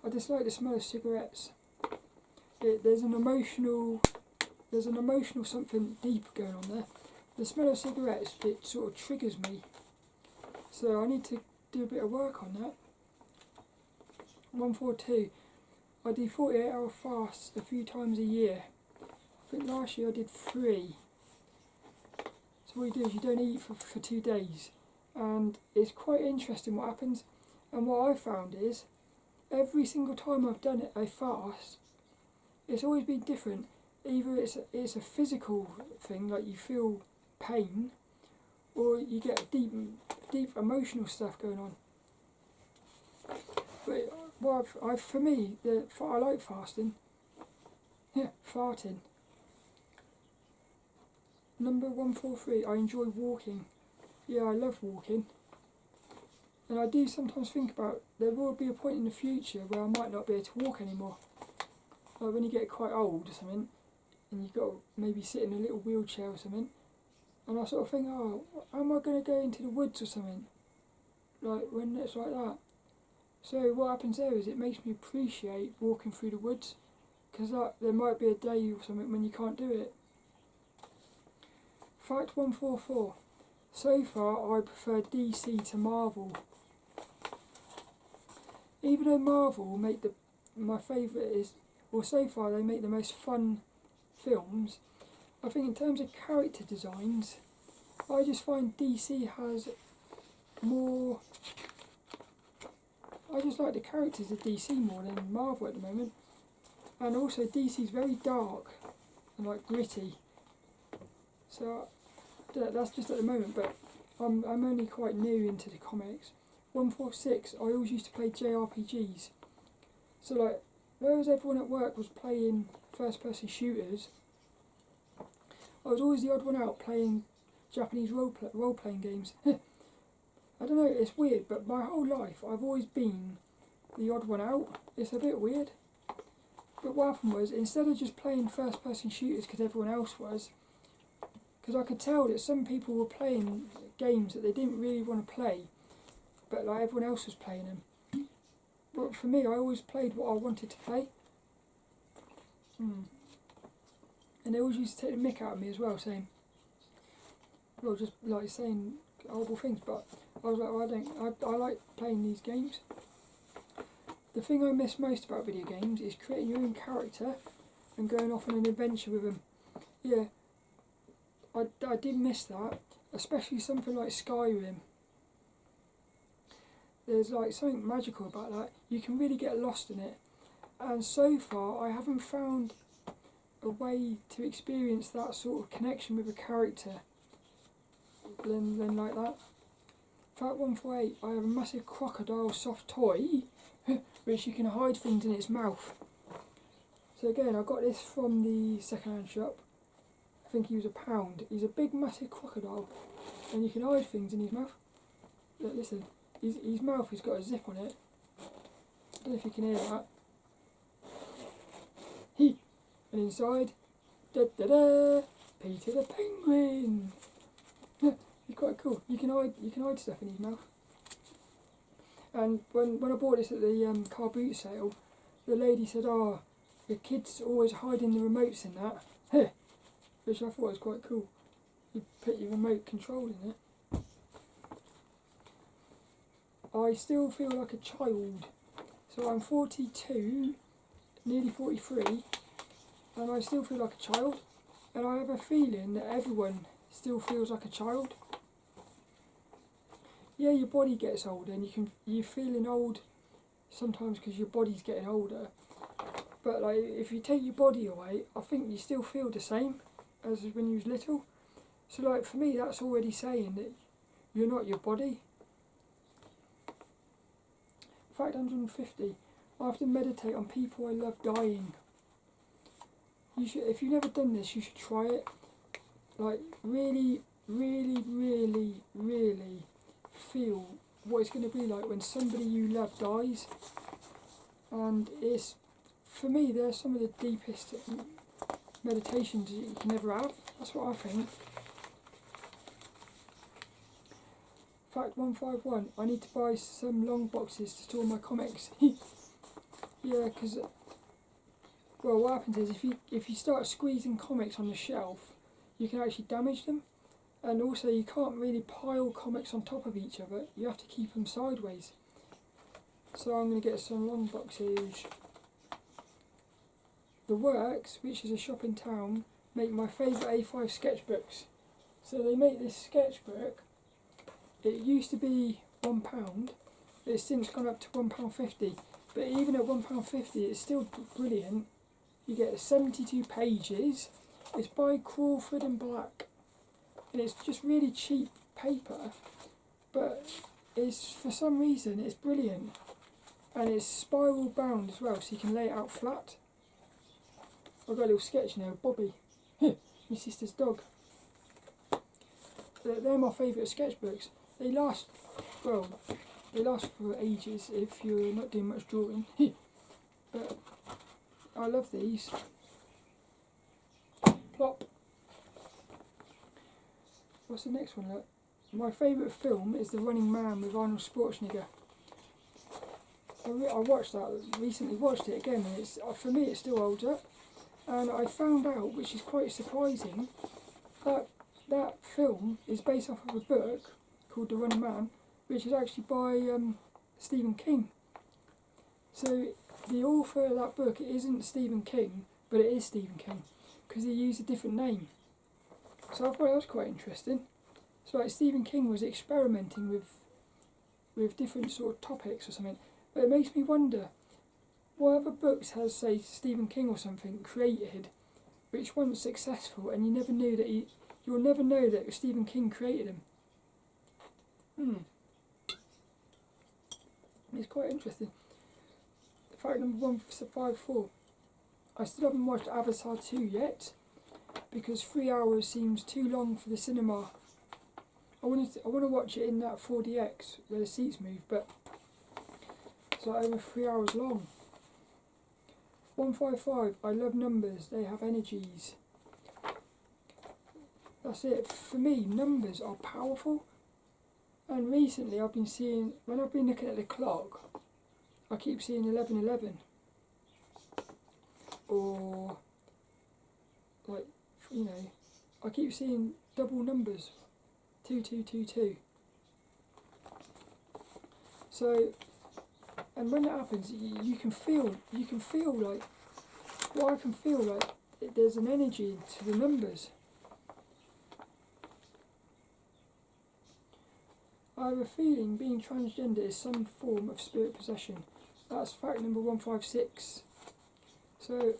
I dislike the smell of cigarettes. There's an emotional something deep going on there. The smell of cigarettes, it sort of triggers me. So I need to do a bit of work on that. 142. I do 48-hour fasts a few times a year. I think last year I did 3. So what you do is you don't eat for 2 days. And it's quite interesting what happens. And what I found is, every single time I've done it, a fast, it's always been different. Either it's a physical thing, like you feel pain, or you get deep emotional stuff going on. But for me, I like fasting. Yeah, farting. Number 143, I enjoy walking. Yeah, I love walking. And I do sometimes think about, there will be a point in the future where I might not be able to walk anymore. Like when you get quite old or something, and you've got to maybe sit in a little wheelchair or something. And I sort of think, oh, how am I going to go into the woods or something? Like when it's like that. So what happens there is it makes me appreciate walking through the woods, because there might be a day or something when you can't do it. Fact 144. So far I prefer DC to Marvel. Even though Marvel make my favourite is, well so far they make the most fun films, I think in terms of character designs, I just find DC has more. I just like the characters of DC more than Marvel at the moment. And also DC's very dark and like gritty. So that's just at the moment, but I'm only quite new into the comics. 146, I always used to play JRPGs. So like, whereas everyone at work was playing first person shooters, I was always the odd one out playing Japanese role-playing games. I don't know, it's weird, but my whole life I've always been the odd one out. It's a bit weird. But what happened was, instead of just playing first-person shooters because everyone else was, because I could tell that some people were playing games that they didn't really want to play, but like everyone else was playing them. But for me, I always played what I wanted to play. And they always used to take the mick out of me as well, saying, well, just like saying horrible things, but I was like, well, I like playing these games. The thing I miss most about video games is creating your own character and going off on an adventure with them. Yeah, I did miss that, especially something like Skyrim. There's like something magical about that. You can really get lost in it. And so far, I haven't found a way to experience that sort of connection with a character than like that. Fact 148, I have a massive crocodile soft toy which you can hide things in its mouth. So again, I got this from the second-hand shop. I think he was £1. He's a big massive crocodile and you can hide things in his mouth. Look, listen, his mouth has got a zip on it. I don't know if you can hear that. And inside, da-da-da, Peter the Penguin. He's quite cool. You can hide stuff in his mouth. And when I bought this at the car boot sale, the lady said, "Oh, your kid's always hiding the remotes in that," which I thought was quite cool. You put your remote control in it. I still feel like a child. So I'm 42, nearly 43, and I still feel like a child. And I have a feeling that everyone still feels like a child. Yeah, your body gets older and you're feeling old sometimes because your body's getting older. But like, if you take your body away, I think you still feel the same as when you was little. So like, for me, that's already saying that you're not your body. Fact 150, I often meditate on people I love dying. You should, if you've never done this, you should try it. Like, really, really, really, really feel what it's going to be like when somebody you love dies. And it's, for me, they're some of the deepest meditations you can ever have. That's what I think. Fact 151, I need to buy some long boxes to store my comics. Yeah, because, well, what happens is if you start squeezing comics on the shelf, you can actually damage them. And also, you can't really pile comics on top of each other. You have to keep them sideways. So I'm going to get some long boxes. The Works, which is a shop in town, make my favourite A5 sketchbooks. So they make this sketchbook. It used to be £1. It's since gone up to £1.50. But even at £1.50, it's still brilliant. You get 72 pages. It's by Crawford and Black. And it's just really cheap paper, but it's, for some reason, it's brilliant. And it's spiral bound as well, so you can lay it out flat. I've got a little sketch now of Bobby, my sister's dog. They're my favourite sketchbooks. They last for ages if you're not doing much drawing. But I love these. Plop. What's the next one? Look? My favourite film is The Running Man with Arnold Schwarzenegger. I watched that, recently watched it again, and it's, for me it still holds up. And I found out, which is quite surprising, that that film is based off of a book called The Running Man, which is actually by Stephen King. So the author of that book, it isn't Stephen King, but it is Stephen King, because he used a different name. So I thought that was quite interesting. So like, Stephen King was experimenting with different sort of topics or something. But it makes me wonder, what other books has, say, Stephen King or something created, which weren't successful, and you never knew that you'll never know that Stephen King created them. It's quite interesting. Fact number 154. I still haven't watched Avatar 2 yet, because 3 hours seems too long for the cinema. I want to watch it in that 4DX where the seats move, but it's like over 3 hours long. 155, I love numbers, they have energies. That's it. For me, numbers are powerful. And recently I've been seeing, when I've been looking at the clock, I keep seeing 1111. Or, like, you know, I keep seeing double numbers, 2222. So, and when that happens, you can feel like, what I can feel like, there's an energy to the numbers. I have a feeling being transgender is some form of spirit possession. That's fact number 156. So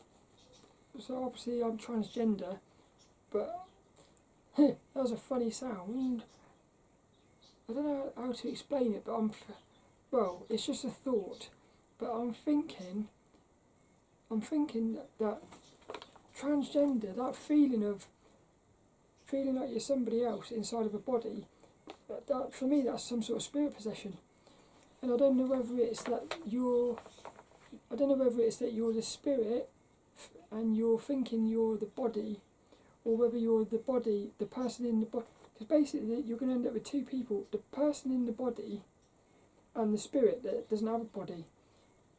obviously I'm transgender, but that was a funny sound. I don't know how to explain it, but well, it's just a thought. But I'm thinking that transgender, that feeling like you're somebody else inside of a body, that for me, that's some sort of spirit possession. And I don't know whether it's that you're the spirit and you're thinking you're the body, or whether you're the body, the person in the body. Because basically you're going to end up with two people, the person in the body and the spirit that doesn't have a body.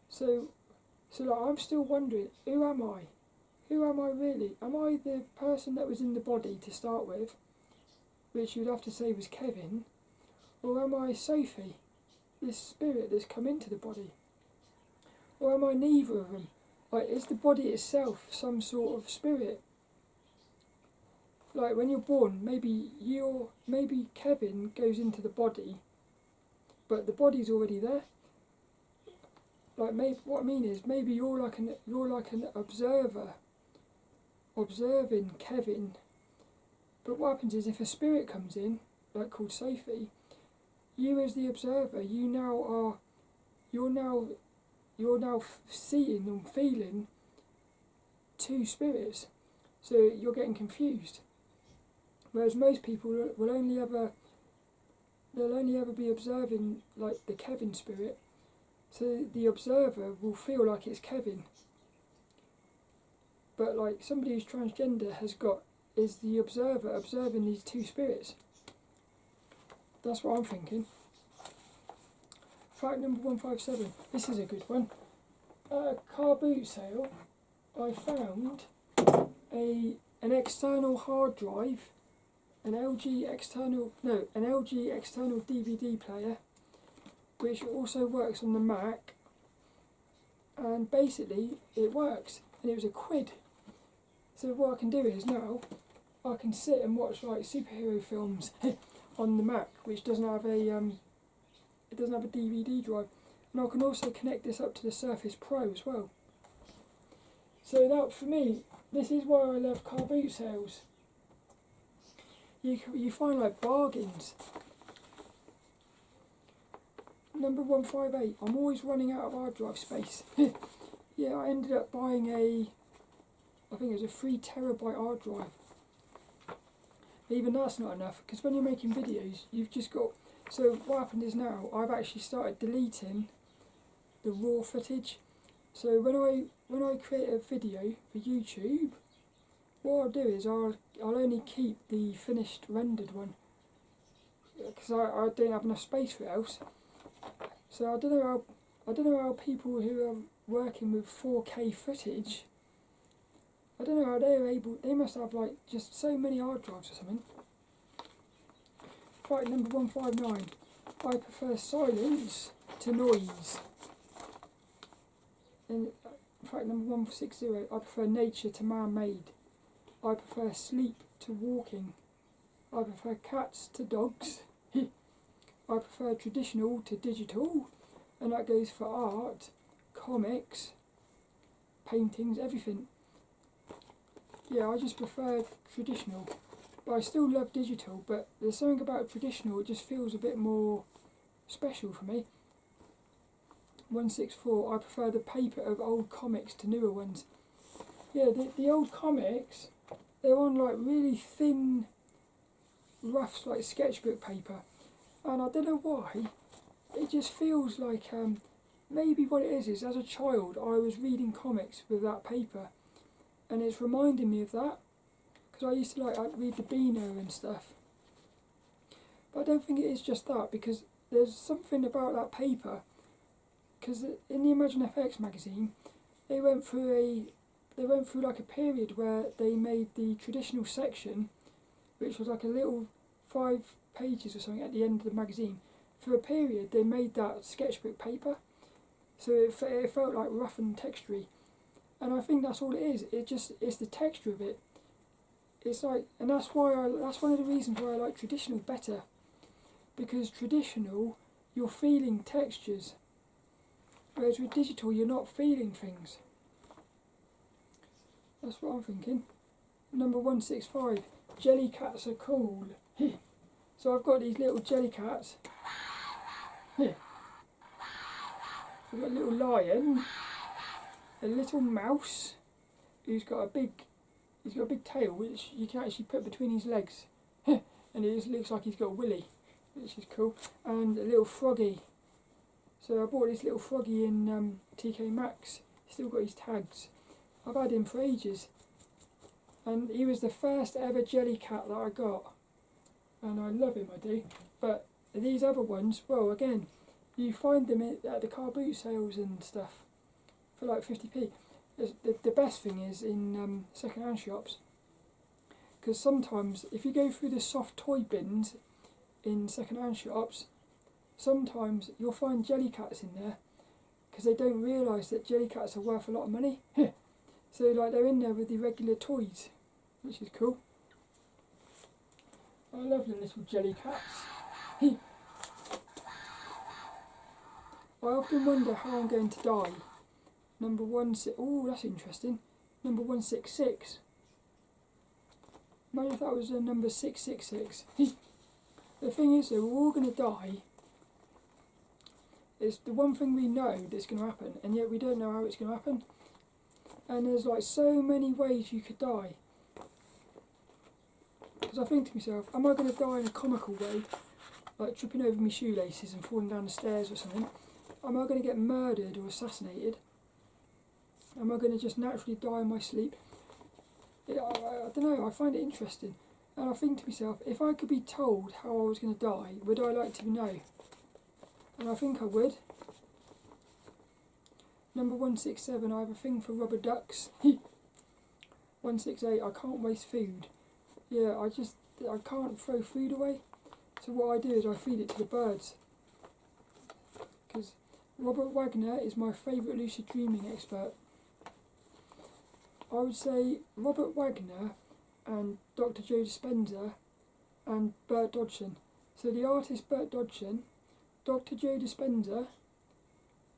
So like, I'm still wondering, who am I? Who am I really? Am I the person that was in the body to start with, which you'd have to say was Kevin, or am I Sophie, this spirit that's come into the body? Or am I neither of them? Like, is the body itself some sort of spirit? Like, when you're born, maybe Kevin goes into the body, but the body's already there. Like, maybe what I mean is, maybe you're like an observer, observing Kevin. But what happens is, if a spirit comes in, like called Sophie, you as the observer, you're now seeing and feeling two spirits, so you're getting confused. Whereas most people will only ever be observing like the Kevin spirit, so the observer will feel like it's Kevin. But like somebody who's transgender is the observer observing these two spirits. That's what I'm thinking. Fact number 157. This is a good one. At a car boot sale, I found an external hard drive, an LG external DVD player, which also works on the Mac, and basically it works, and it was £1. So what I can do is now I can sit and watch like superhero films on the Mac, which doesn't have a DVD drive, and I can also connect this up to the Surface Pro as well. So that, for me, this is why I love car boot sales. You find like bargains. Number 158. I'm always running out of hard drive space. Yeah, I ended up buying I think it was a 3 terabyte hard drive. Even that's not enough, because when you're making videos, you've just got. So what happened is now I've actually started deleting the raw footage. So when I create a video for YouTube, what I'll do is I'll only keep the finished rendered one, because I don't have enough space for it else. So I don't know how people who are working with 4K footage, I don't know how they're able. They must have like just so many hard drives or something. Fact number 159. I prefer silence to noise. And fact number 160. I prefer nature to man-made. I prefer sleep to walking. I prefer cats to dogs. I prefer traditional to digital, and that goes for art, comics, paintings, everything. Yeah, I just prefer traditional, but I still love digital, but there's something about traditional, it just feels a bit more special for me. 164, I prefer the paper of old comics to newer ones. Yeah, the old comics, they're on like really thin, rough like sketchbook paper, and I don't know why, it just feels like maybe what it is as a child I was reading comics with that paper, and it's reminding me of that, because I used to I'd read the Beano and stuff. But I don't think it is just that, because there's something about that paper, because in the Imagine FX magazine they went through like a period where they made the traditional section, which was like a little 5 pages or something at the end of the magazine. For a period they made that sketchbook paper, so it felt like rough and textury, and I think that's all it is. It's the texture of it. It's like, and that's one of the reasons why I like traditional better, because traditional you're feeling textures, whereas with digital you're not feeling things. That's what I'm thinking. Number 165, jelly cats are cool. So I've got these little jelly cats. Here. We've got a little lion, a little mouse who's got a big tail which you can actually put between his legs, and it just looks like he's got a willy, which is cool, and a little froggy. So I bought this little froggy in TK Maxx. Still got his tags. I've had him for ages, and he was the first ever jelly cat that I got, and I love him, I do. But these other ones, well, again, you find them at the car boot sales and stuff for like 50p. The best thing is in second-hand shops, because sometimes if you go through the soft toy bins in second-hand shops, sometimes you'll find jelly cats in there, because they don't realise that jelly cats are worth a lot of money. So like they're in there with the regular toys, which is cool. I love the little jelly cats. I often wonder how I'm going to die. Number 16. Oh, that's interesting. Number 166. Imagine if that was number 666. The thing is, though, we're all going to die. It's the one thing we know that's going to happen, and yet we don't know how it's going to happen. And there's like so many ways you could die. Because I think to myself, am I going to die in a comical way, like tripping over my shoelaces and falling down the stairs or something? Am I going to get murdered or assassinated? Am I going to just naturally die in my sleep? I don't know, I find it interesting. And I think to myself, if I could be told how I was going to die, would I like to know? And I think I would. Number 167, I have a thing for rubber ducks. 168, I can't waste food. Yeah, I can't throw food away. So what I do is I feed it to the birds. Because Robert Wagner is my favourite lucid dreaming expert. I would say Robert Wagner and Dr. Joe Dispenza and Bert Dodson. So the artist Bert Dodson, Dr. Joe Dispenza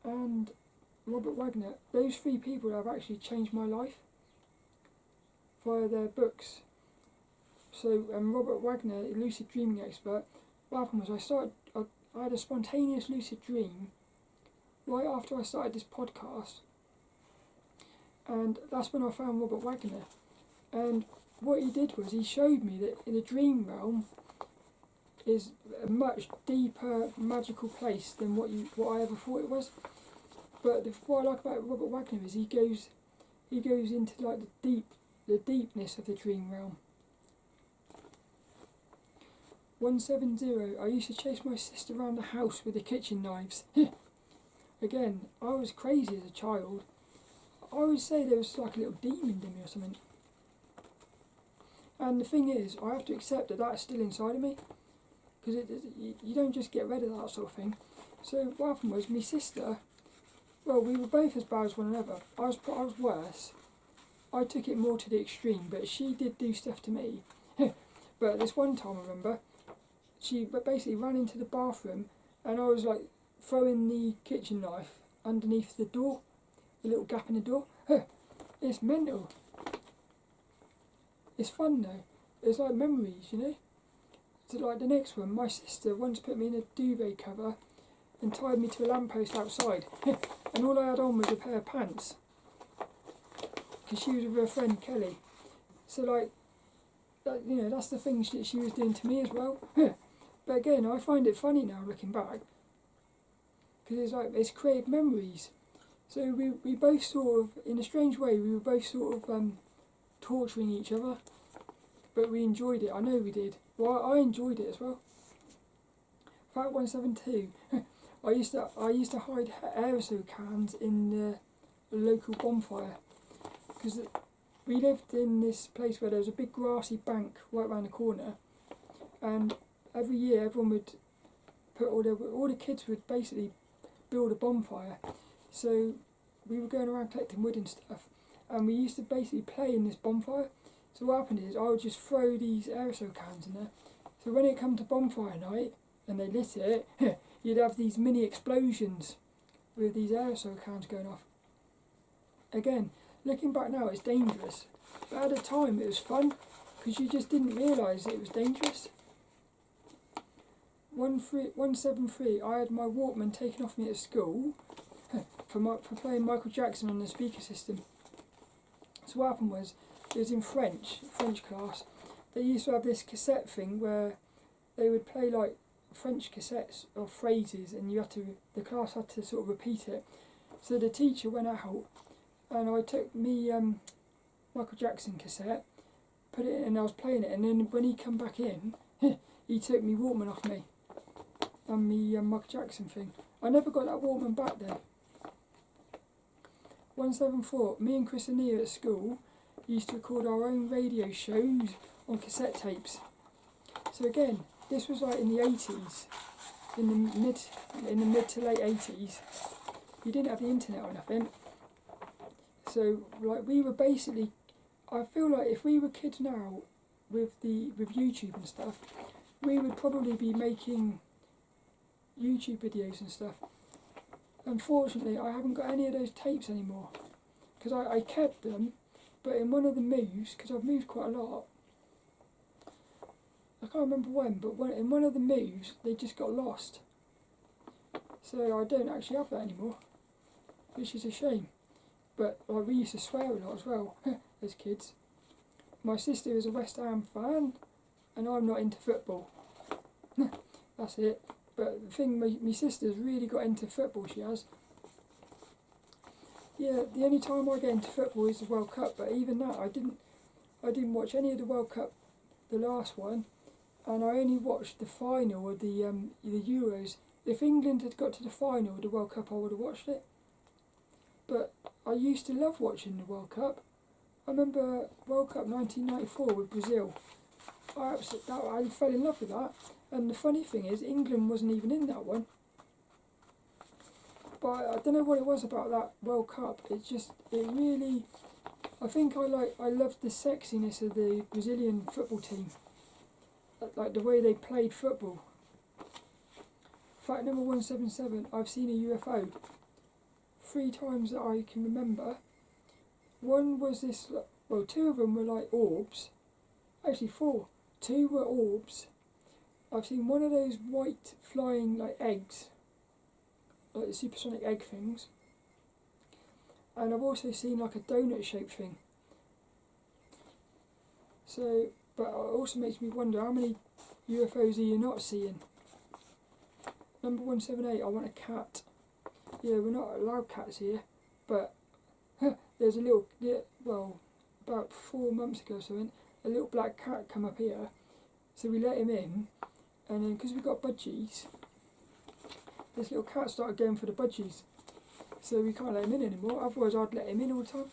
and Robert Wagner, those 3 people have actually changed my life via their books. So Robert Wagner, a lucid dreaming expert, what happened was I had a spontaneous lucid dream right after I started this podcast, and that's when I found Robert Wagner. And what he did was he showed me that in the dream realm is a much deeper magical place than what I ever thought it was. But what I like about Robert Wagner is he goes into like the deepness of the dream realm. 170, I used to chase my sister around the house with the kitchen knives. Again, I was crazy as a child. I would say there was like a little demon in me or something. And the thing is, I have to accept that that's still inside of me, because you don't just get rid of that sort of thing. So what happened was, my sister, well, we were both as bad as one another. I was worse. I took it more to the extreme, but she did do stuff to me. But this one time, I remember, she basically ran into the bathroom, and I was like throwing the kitchen knife underneath the door, the little gap in the door. It's mental. It's fun though. It's like memories, you know. So like the next one, my sister once put me in a duvet cover and tied me to a lamppost outside, and all I had on was a pair of pants, because she was with her friend Kelly. So like, that, you know, that's the things that she was doing to me as well. But again, I find it funny now looking back, because it's created memories. So we both sort of, in a strange way, we were both sort of torturing each other, but we enjoyed it. I know we did. Well, I enjoyed it as well. Fact 172. I used to hide aerosol cans in the local bonfire, because we lived in this place where there was a big grassy bank right around the corner, and every year everyone would put all the kids would basically build a bonfire. So we were going around collecting wood and stuff, and we used to basically play in this bonfire. So what happened is I would just throw these aerosol cans in there. So when it come to bonfire night and they lit it, you'd have these mini explosions with these aerosol cans going off. Again, looking back now, it's dangerous, but at the time it was fun because you just didn't realise it was dangerous. 173. I had my Walkman taken off me at school for playing Michael Jackson on the speaker system. So what happened was, it was in French class. They used to have this cassette thing where they would play like French cassettes or phrases, and the class had to sort of repeat it. So the teacher went out, and I took me Michael Jackson cassette, put it in, and I was playing it. And then when he come back in, he took me Walkman off me, and me Michael Jackson thing. I never got that Walkman back then. 174. Me and Chris and Nia at school used to record our own radio shows on cassette tapes. So again, this was like in the 80s, in the mid to late 80s. You didn't have the internet or nothing. So like we were basically, I feel like if we were kids now with YouTube and stuff, we would probably be making YouTube videos and stuff. Unfortunately, I haven't got any of those tapes anymore, because I kept them, but in one of the moves, because I've moved quite a lot, I can't remember when, but in one of the moves, they just got lost. So I don't actually have that anymore, which is a shame. But like, we used to swear a lot as well, as kids. My sister is a West Ham fan, and I'm not into football. That's it. But the thing, my sister's really got into football, she has. Yeah, the only time I get into football is the World Cup, but even that, I didn't watch any of the World Cup, the last one, and I only watched the final of the Euros. If England had got to the final of the World Cup, I would have watched it. But I used to love watching the World Cup. I remember World Cup 1994 with Brazil. I fell in love with that. And the funny thing is, England wasn't even in that one. But I don't know what it was about that World Cup. I think I loved the sexiness of the Brazilian football team. Like the way they played football. Fact number 177, I've seen a UFO 3 times that I can remember. One was this, well, 2 of them were like orbs. Actually 4. 2 were orbs. I've seen one of those white flying like eggs, like the supersonic egg things, and I've also seen like a donut shaped thing. So, but it also makes me wonder, how many UFOs are you not seeing? Number 178, I want a cat. Yeah, we're not allowed cats here, but there's a little, about 4 months ago or something, a little black cat come up here, so we let him in. And then, because we got budgies, this little cat started going for the budgies. So we can't let him in anymore, otherwise I'd let him in all the time.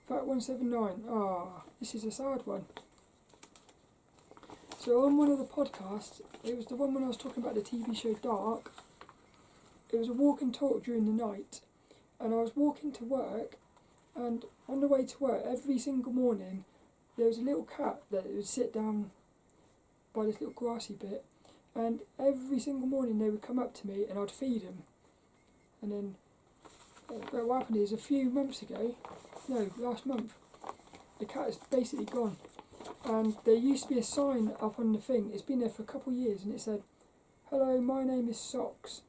Fact 179, this is a sad one. So on one of the podcasts, it was the one when I was talking about the TV show Dark, it was a walk and talk during the night, and I was walking to work, and on the way to work, every single morning, there was a little cat that would sit down by this little grassy bit, and every single morning they would come up to me and I'd feed them. And then what happened is, a few months ago, last month, the cat is basically gone, and there used to be a sign up on the thing, it's been there for a couple of years, and it said, "Hello, my name is Socks,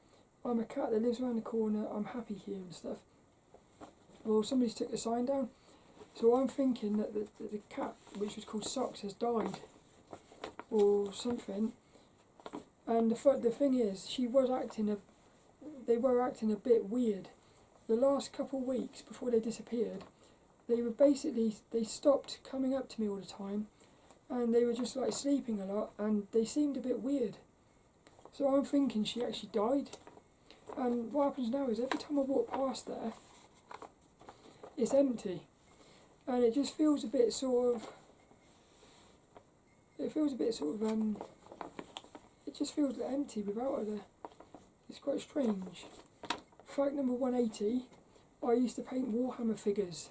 I'm a cat that lives around the corner, I'm happy here," and stuff. Well, somebody's took the sign down, so I'm thinking that the cat, which was called Socks, has died or something. And the thing is, she was acting they were acting a bit weird. The last couple of weeks before they disappeared, they stopped coming up to me all the time, and they were just like sleeping a lot, and they seemed a bit weird. So I'm thinking she actually died. And what happens now is every time I walk past there, it's empty, and it just feels a bit sort of. It just feels empty without her there. It's quite strange. Fact number 180, I used to paint Warhammer figures.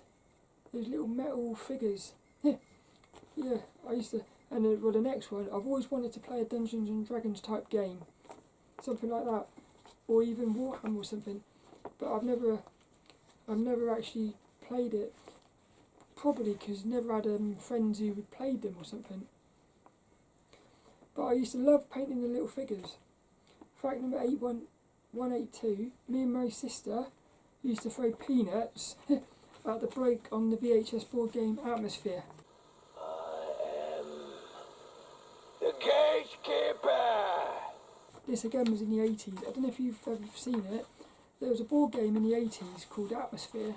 Those little metal figures. Yeah, I used to. And then, well, the next one, I've always wanted to play a Dungeons and Dragons type game. Something like that. Or even Warhammer or something. But I've never actually played it. Probably because never had friends who played them or something. But I used to love painting the little figures. Fact number 182, me and my sister used to throw peanuts at the break on the VHS board game Atmosphere. I am the gatekeeper. This again was in the 80s. I don't know if you've ever seen it. There was a board game in the 80s called Atmosphere,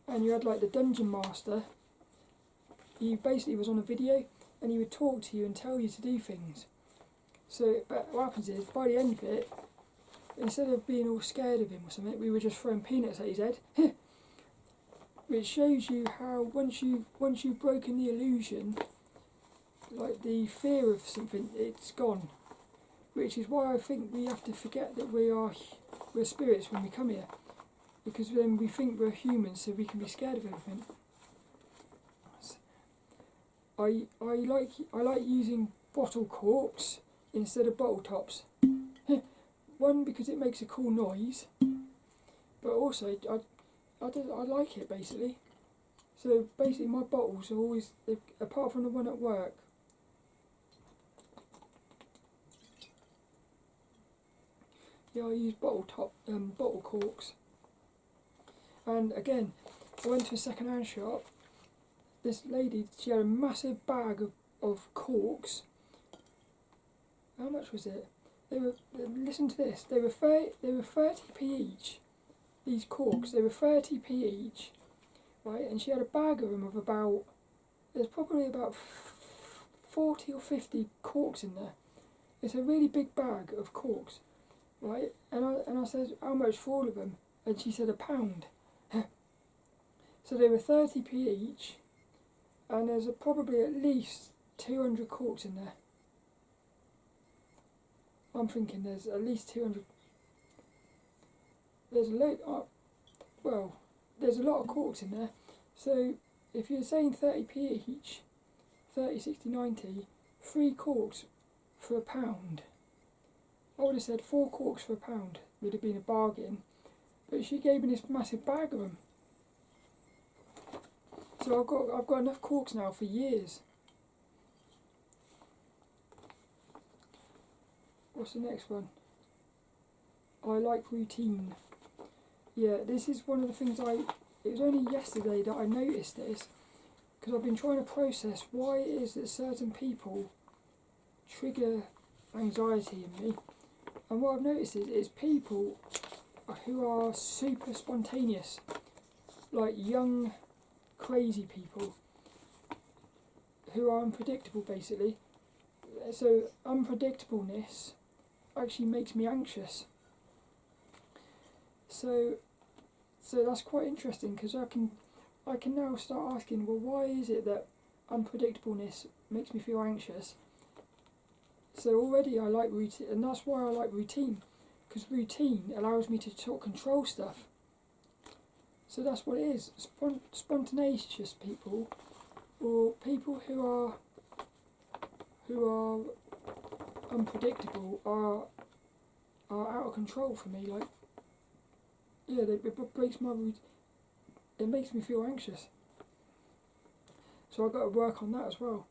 and you had like the Dungeon Master. He basically was on a video, and he would talk to you and tell you to do things. So, but what happens is, by the end of it, instead of being all scared of him or something, we were just throwing peanuts at his head. Which shows you how once you've broken the illusion, like the fear of something, it's gone. Which is why I think we have to forget that we're spirits when we come here, because then we think we're humans, so we can be scared of everything. I like using bottle corks instead of bottle tops. One, because it makes a cool noise, but also I like it basically. So basically my bottles are always, apart from the one at work, yeah, I use bottle corks. And again, I went to a second-hand shop. This lady, she had a massive bag of corks. How much was it? They were, listen to this, they were 30p each. These corks, they were 30p each, right? And she had a bag of them of about, there's probably about 40 or 50 corks in there. It's a really big bag of corks, right? And I said, how much for all of them? And she said £1. So they were 30p each, and there's probably at least 200 corks in there. I'm thinking there's at least 200. There's a lot. There's a lot of corks in there. So if you're saying 30p each, 30, 60, 90, 3 corks for £1. I would have said 4 corks for £1 would have been a bargain. But she gave me this massive bag of them. So I've got enough corks now for years. What's the next one? I like routine. Yeah, this is one of the things it was only yesterday that I noticed this, because I've been trying to process why it is that certain people trigger anxiety in me. And what I've noticed is it's people who are super spontaneous, like young, crazy people who are unpredictable basically. So unpredictableness actually makes me anxious. So that's quite interesting, because I can now start asking, well, why is it that unpredictableness makes me feel anxious? So already I like routine, and that's why I like routine, because routine allows me to sort of control stuff. So that's what it is. Spontaneous people, or people who are unpredictable, are out of control for me. Like, yeah, it breaks my routine. It makes me feel anxious. So I've got to work on that as well.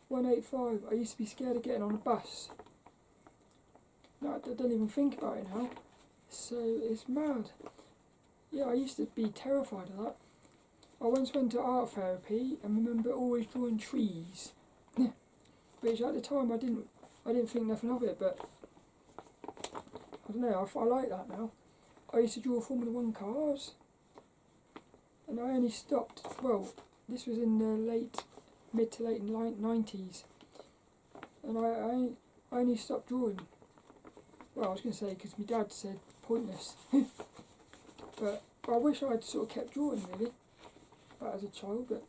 185. I used to be scared of getting on a bus. No, I don't even think about it now. So it's mad. Yeah, I used to be terrified of that. I once went to art therapy and remember always drawing trees. Which at the time I didn't think nothing of it, but I don't know, I like that now. I used to draw Formula 1 cars, and I only stopped, well, this was in the mid to late 90s, and I only stopped drawing. Well, I was going to say, because my dad said pointless, but I wish I'd sort of kept drawing really, as a child, but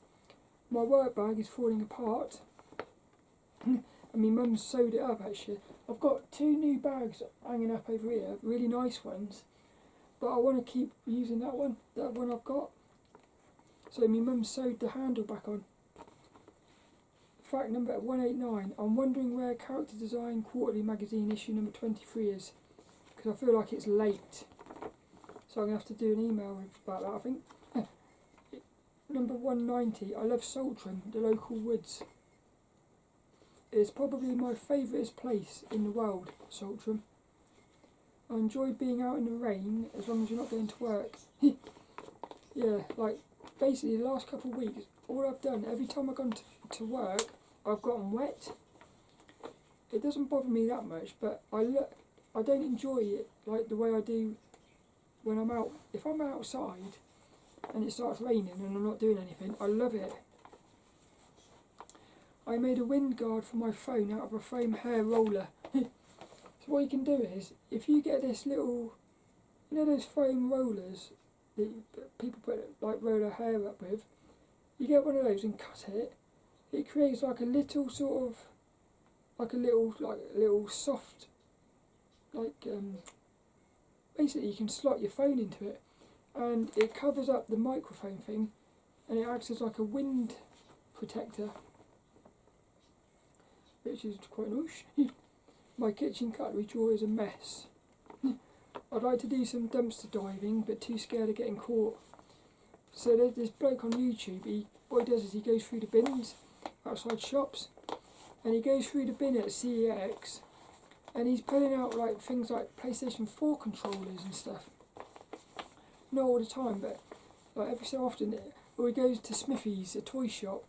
my work bag is falling apart, and my mum's sewed it up actually. I've got 2 new bags hanging up over here, really nice ones, but I want to keep using that one I've got. So my mum sewed the handle back on. Fact number 189, I'm wondering where Character Design Quarterly magazine issue number 23 is, because I feel like it's late. So I'm going to have to do an email about that, I think. Number 190, I love Saltram, the local woods. It's probably my favourite place in the world, Saltram. I enjoy being out in the rain as long as you're not going to work. Yeah, like basically the last couple of weeks, all I've done, every time I've gone to work, I've gotten wet. It doesn't bother me that much, but I don't enjoy it like the way I do when I'm out. If I'm outside and it starts raining and I'm not doing anything, I love it. I made a wind guard for my phone out of a foam hair roller. So what you can do is, if you get this little, you know those foam rollers that people roll their hair up with, you get one of those and cut it. It creates like a little sort of, like a little soft, basically you can slot your phone into it, and it covers up the microphone thing, and it acts as like a wind protector, which is quite nice. My kitchen cutlery drawer is a mess. I'd like to do some dumpster diving, but too scared of getting caught. So there's this bloke on YouTube, what he does is he goes through the bins outside shops, and he goes through the bin at CEX, and he's pulling out like things like PlayStation 4 controllers and stuff. Not all the time, but like every so often. Or he goes to Smithy's, a toy shop,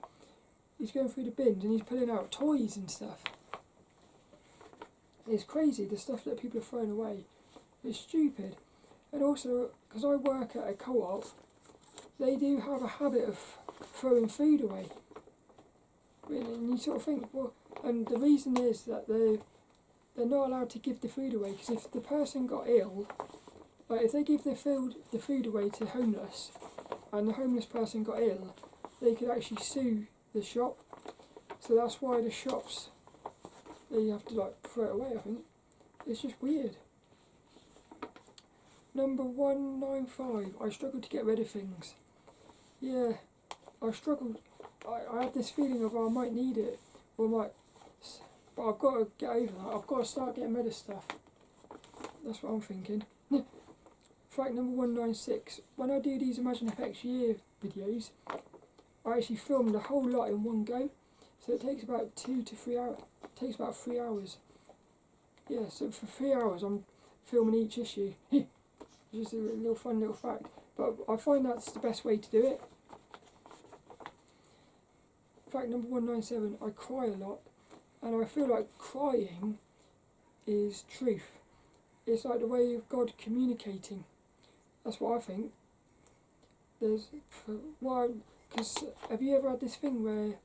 he's going through the bins and he's pulling out toys and stuff. It's crazy, the stuff that people are throwing away. It's stupid. And also, because I work at a co-op, they do have a habit of throwing food away. And you sort of think, well, and the reason is that they're not allowed to give the food away, because if the person got ill, like if they give the food away to homeless, and the homeless person got ill, they could actually sue the shop. So that's why the shops, they have to like throw it away, I think. It's just weird. Number 195, I struggle to get rid of things. Yeah, I struggled. I had this feeling of I might need it, or might, but I've got to get over that. I've got to start getting rid of stuff. That's what I'm thinking. Fact number 196, when I do these Imagine FX Year videos, I actually film the whole lot in one go. So it takes about 2 to 3 hours. It takes about 3 hours. Yeah, so for 3 hours I'm filming each issue. Just a little fun little fact. But I find that's the best way to do it. Fact number 197, I cry a lot. And I feel like crying is truth. It's like the way of God communicating. That's what I think. Because have you ever had this thing where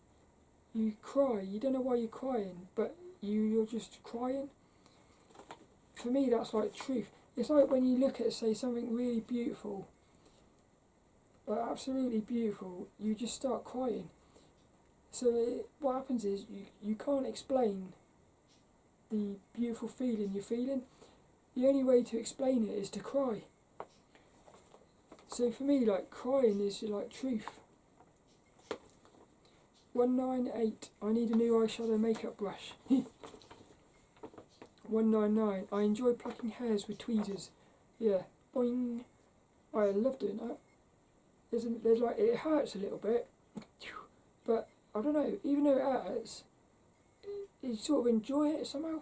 you cry, you don't know why you're crying, but you're just crying? For me, that's like truth. It's like when you look at, say, something really beautiful, absolutely beautiful, you just start crying. So what happens is you can't explain the beautiful feeling you're feeling. The only way to explain it is to cry. So for me, like, crying is like truth. 198, I need a new eyeshadow makeup brush. 199, I enjoy plucking hairs with tweezers. Yeah, boing. I love doing that. There's like, it hurts a little bit, but I don't know, even though it hurts, you sort of enjoy it somehow.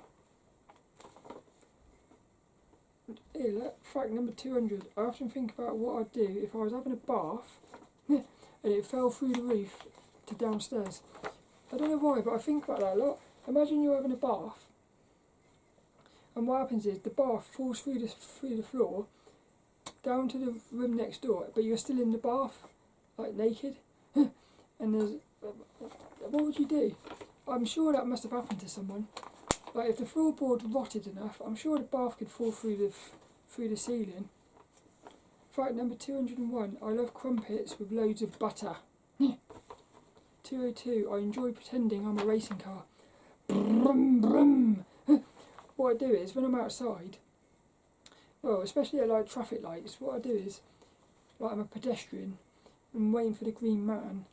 Here, look, fact number 200. I often think about what I'd do if I was having a bath and it fell through the roof to downstairs. I don't know why, but I think about that a lot. Imagine you're having a bath and what happens is the bath falls through the floor down to the room next door, but you're still in the bath, like naked. And there's, what would you do? I'm sure that must have happened to someone. Like if the floorboard rotted enough, I'm sure the bath could fall through the ceiling. Fact number 201, I love crumpets with loads of butter. 202, I enjoy pretending I'm a racing car. Brum, brum. What I do is, when I'm outside, well, especially at like traffic lights, what I do is, like I'm a pedestrian, I'm waiting for the green man.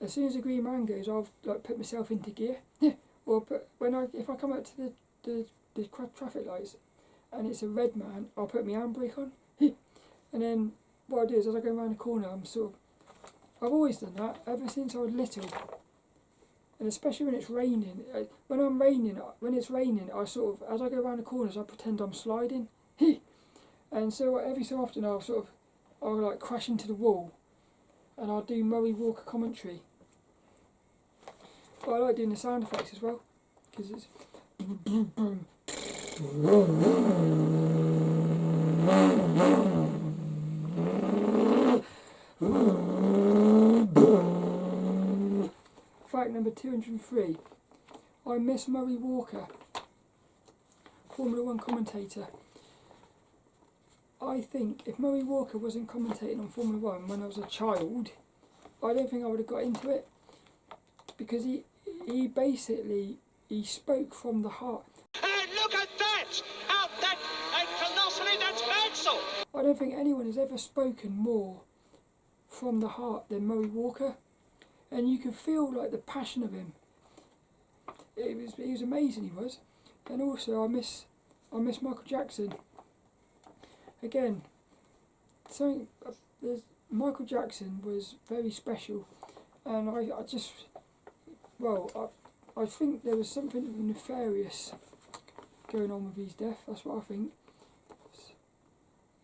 As soon as the green man goes, I'll like put myself into gear. Or if I come up to the traffic lights and it's a red man, I'll put my handbrake on. And then what I do is, as I go around the corner, I've always done that ever since I was little. And especially when it's raining. When it's raining, I as I go around the corners, I pretend I'm sliding. And so every so often I'll like crash into the wall, and I'll do Murray Walker commentary. But I like doing the sound effects as well, because it's Fact number 203. I miss Murray Walker, Formula 1 commentator. I think if Murray Walker wasn't commentating on Formula 1 when I was a child, I don't think I would have got into it, because he spoke from the heart. And look at that! That's colossally, that's pencil! I don't think anyone has ever spoken more from the heart than Murray Walker, and you could feel like the passion of him. He was amazing, he was. And also I miss Michael Jackson. Again, Michael Jackson was very special, and I think there was something nefarious going on with his death. That's what I think.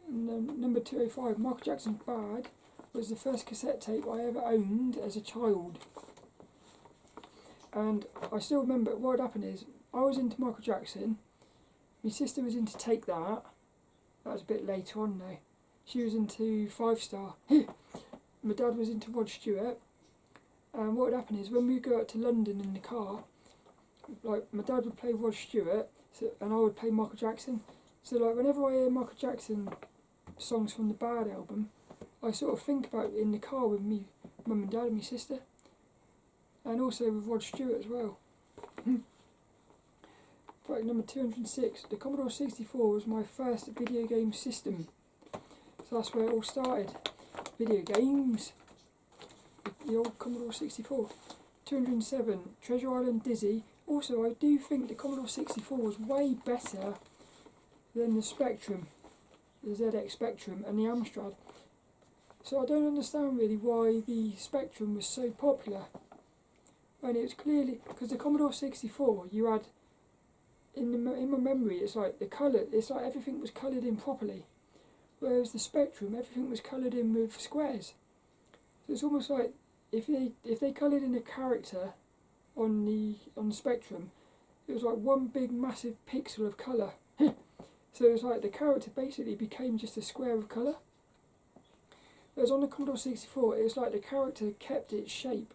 And number 205, Michael Jackson's Bad was the first cassette tape I ever owned as a child. And I still remember what had happened is, I was into Michael Jackson, my sister was into Take That. That was a bit later on now. She was into 5 Star. My dad was into Rod Stewart. And what would happen is, when we would go out to London in the car, like my dad would play Rod Stewart, and I would play Michael Jackson. So like whenever I hear Michael Jackson songs from the Bad album, I sort of think about it in the car with me, mum and dad and my sister. And also with Rod Stewart as well. Fact number 206, the Commodore 64 was my first video game system. So that's where it all started. Video games. The old Commodore 64. 207, Treasure Island Dizzy. Also, I do think the Commodore 64 was way better than the Spectrum, the ZX Spectrum and the Amstrad. So I don't understand really why the Spectrum was so popular. And it was clearly, because the Commodore 64, you had, in my memory, it's like the colour, it's like everything was coloured in properly. Whereas the Spectrum, everything was coloured in with squares. So it's almost like, if they coloured in a character on the Spectrum, it was like one big massive pixel of colour. So it was like the character basically became just a square of colour. Whereas on the Commodore 64, it was like the character kept its shape.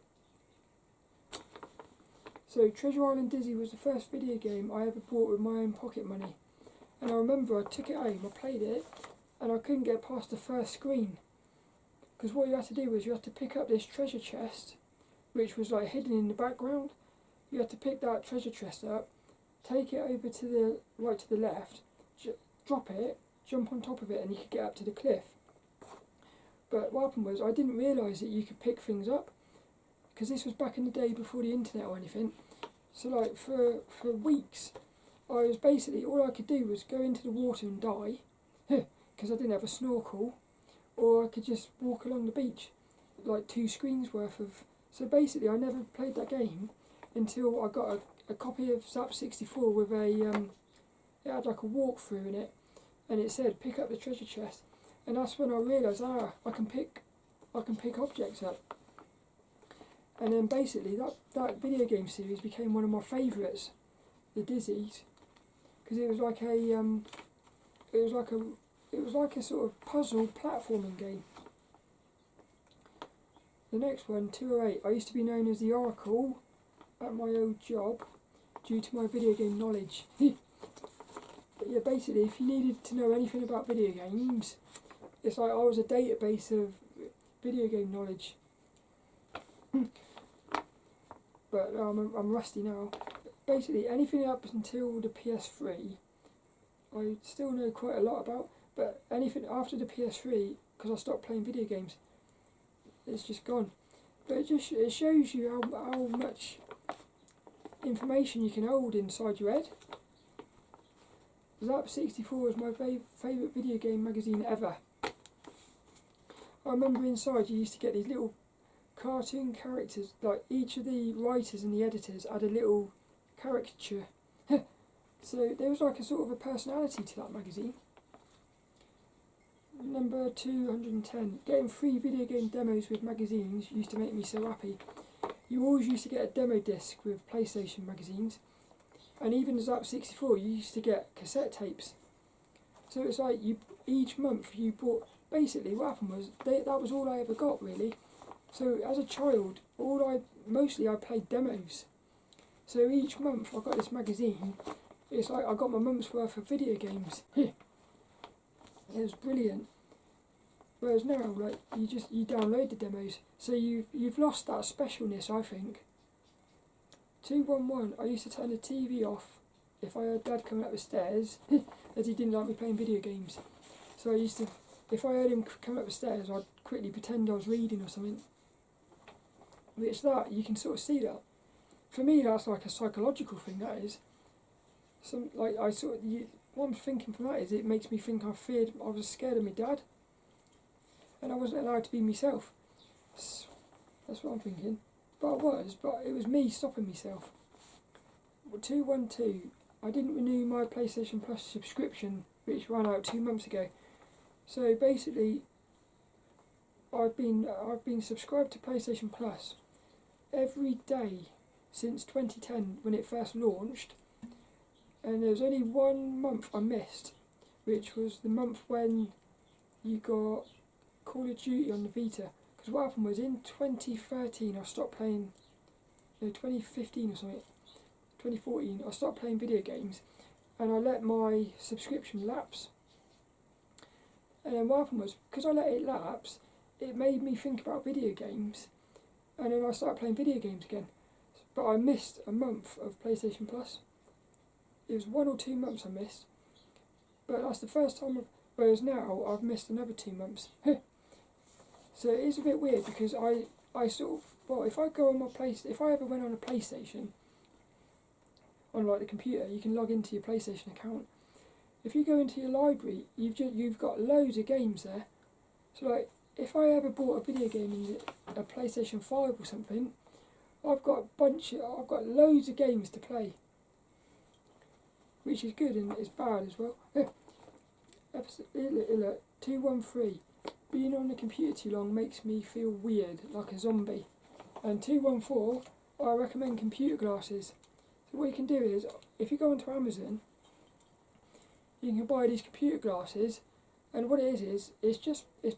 So Treasure Island Dizzy was the first video game I ever bought with my own pocket money. And I remember I took it home, I played it, and I couldn't get past the first screen. Because what you had to do was you had to pick up this treasure chest, which was like hidden in the background. You had to pick that treasure chest up, take it over to the right to the left, drop it, jump on top of it, and you could get up to the cliff. But what happened was, I didn't realise that you could pick things up, because this was back in the day before the internet or anything. So like for weeks, I was basically, all I could do was go into the water and die, because I didn't have a snorkel, or I could just walk along the beach, like 2 screens worth of. So basically, I never played that game until I got a copy of Zap 64 with it had like a walkthrough in it, and it said pick up the treasure chest, and that's when I realised, I can pick objects up. And then basically that video game series became one of my favourites, the Dizzies. because it was like a sort of puzzle platforming game. The next one, 208. I used to be known as the Oracle at my old job due to my video game knowledge. But yeah, basically, if you needed to know anything about video games, it's like I was a database of video game knowledge. But I'm rusty now. Basically, anything up until the PS3, I still know quite a lot about. But anything after the PS3, because I stopped playing video games, it's just gone. But it shows you how much information you can hold inside your head. Zap 64 was my favourite video game magazine ever. I remember inside you used to get these little cartoon characters, like each of the writers and the editors had a little caricature. So there was like a sort of a personality to that magazine. Number 210. Getting free video game demos with magazines used to make me so happy. You always used to get a demo disc with PlayStation magazines, and even as Zap 64 you used to get cassette tapes. So it's like each month you bought, basically what happened was that was all I ever got really. So as a child mostly I played demos. So each month I got this magazine. It's like I got my month's worth of video games. It was brilliant. Whereas now, like you download the demos, so you've lost that specialness, I think. 211. I used to turn the TV off if I heard Dad coming up the stairs, as he didn't like me playing video games. So I used to, if I heard him come up the stairs, I'd quickly pretend I was reading or something. Which that you can sort of see that. For me, that's like a psychological thing. That is. What I'm thinking from that is it makes me think I was scared of my dad, and I wasn't allowed to be myself. That's what I'm thinking. But it was me stopping myself. 212. I didn't renew my PlayStation Plus subscription, which ran out 2 months ago. So basically, I've been subscribed to PlayStation Plus every day since 2010 when it first launched. And there was only 1 month I missed, which was the month when you got Call of Duty on the Vita. Because what happened was in 2013 I stopped playing, 2015 or something, 2014 I stopped playing video games, and I let my subscription lapse. And then what happened was, because I let it lapse, it made me think about video games, and then I started playing video games again. But I missed a month of PlayStation Plus. It was 1 or 2 months I missed, but that's the first time. Whereas now I've missed another 2 months. So it is a bit weird because I sort of, if I go on if I ever went on a PlayStation, on like the computer, you can log into your PlayStation account. If you go into your library, you've got loads of games there. So like, if I ever bought a video game in a PlayStation 5 or something, I've got loads of games to play. Which is good and it's bad as well. Episode 213. Being on the computer too long makes me feel weird, like a zombie. And 214, I recommend computer glasses. So what you can do is, if you go onto Amazon, you can buy these computer glasses, and what it is it's just a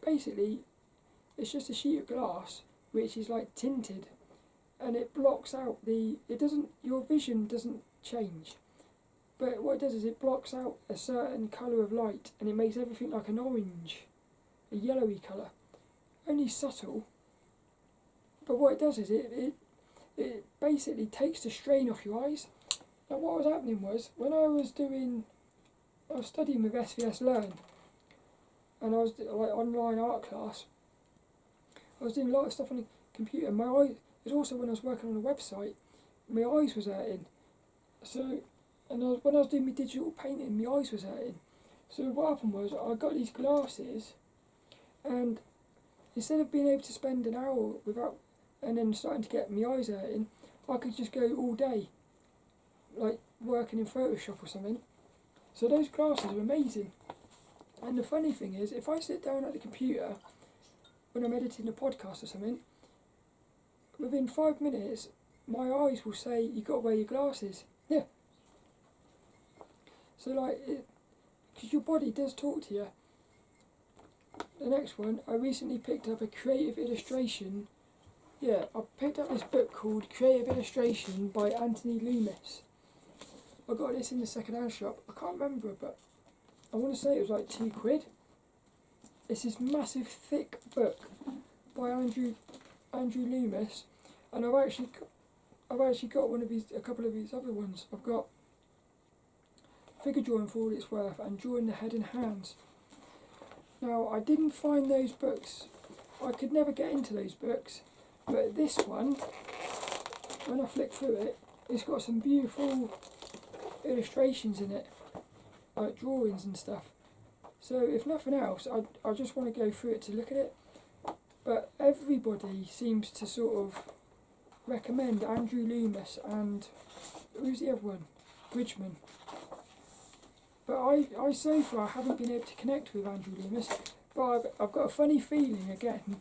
sheet of glass which is like tinted, and it blocks out your vision doesn't change. But what it does is it blocks out a certain colour of light, and it makes everything like an orange, a yellowy colour. Only subtle. But what it does is it basically takes the strain off your eyes. Now what was happening was, when I was studying with SVS Learn, and I was like online art class, I was doing a lot of stuff on the computer. My eyes, it was also when I was working on a website, my eyes was hurting. So, when I was doing my digital painting, my eyes was hurting. So what happened was, I got these glasses, and instead of being able to spend an hour without, and then starting to get my eyes hurting, I could just go all day, like working in Photoshop or something. So those glasses are amazing. And the funny thing is, if I sit down at the computer when I'm editing a podcast or something, within 5 minutes, my eyes will say, "You've got to wear your glasses." Yeah. So like, because your body does talk to you. The next one, I recently picked up a creative illustration. Yeah, I picked up this book called Creative Illustration by Anthony Loomis. I got this in the second-hand shop. I can't remember, but I want to say it was like £2. It's this massive, thick book by Andrew Loomis, and I've actually got a couple of his other ones. I've got Figure Drawing for All It's Worth and Drawing the Head and Hands. Now, I didn't find those books. I could never get into those books, but this one, when I flick through it, it's got some beautiful illustrations in it, like drawings and stuff. So if nothing else, I just want to go through it to look at it. But everybody seems to sort of recommend Andrew Loomis and who's the other one? Bridgman. But I so far haven't been able to connect with Andrew Loomis. But I've got a funny feeling again.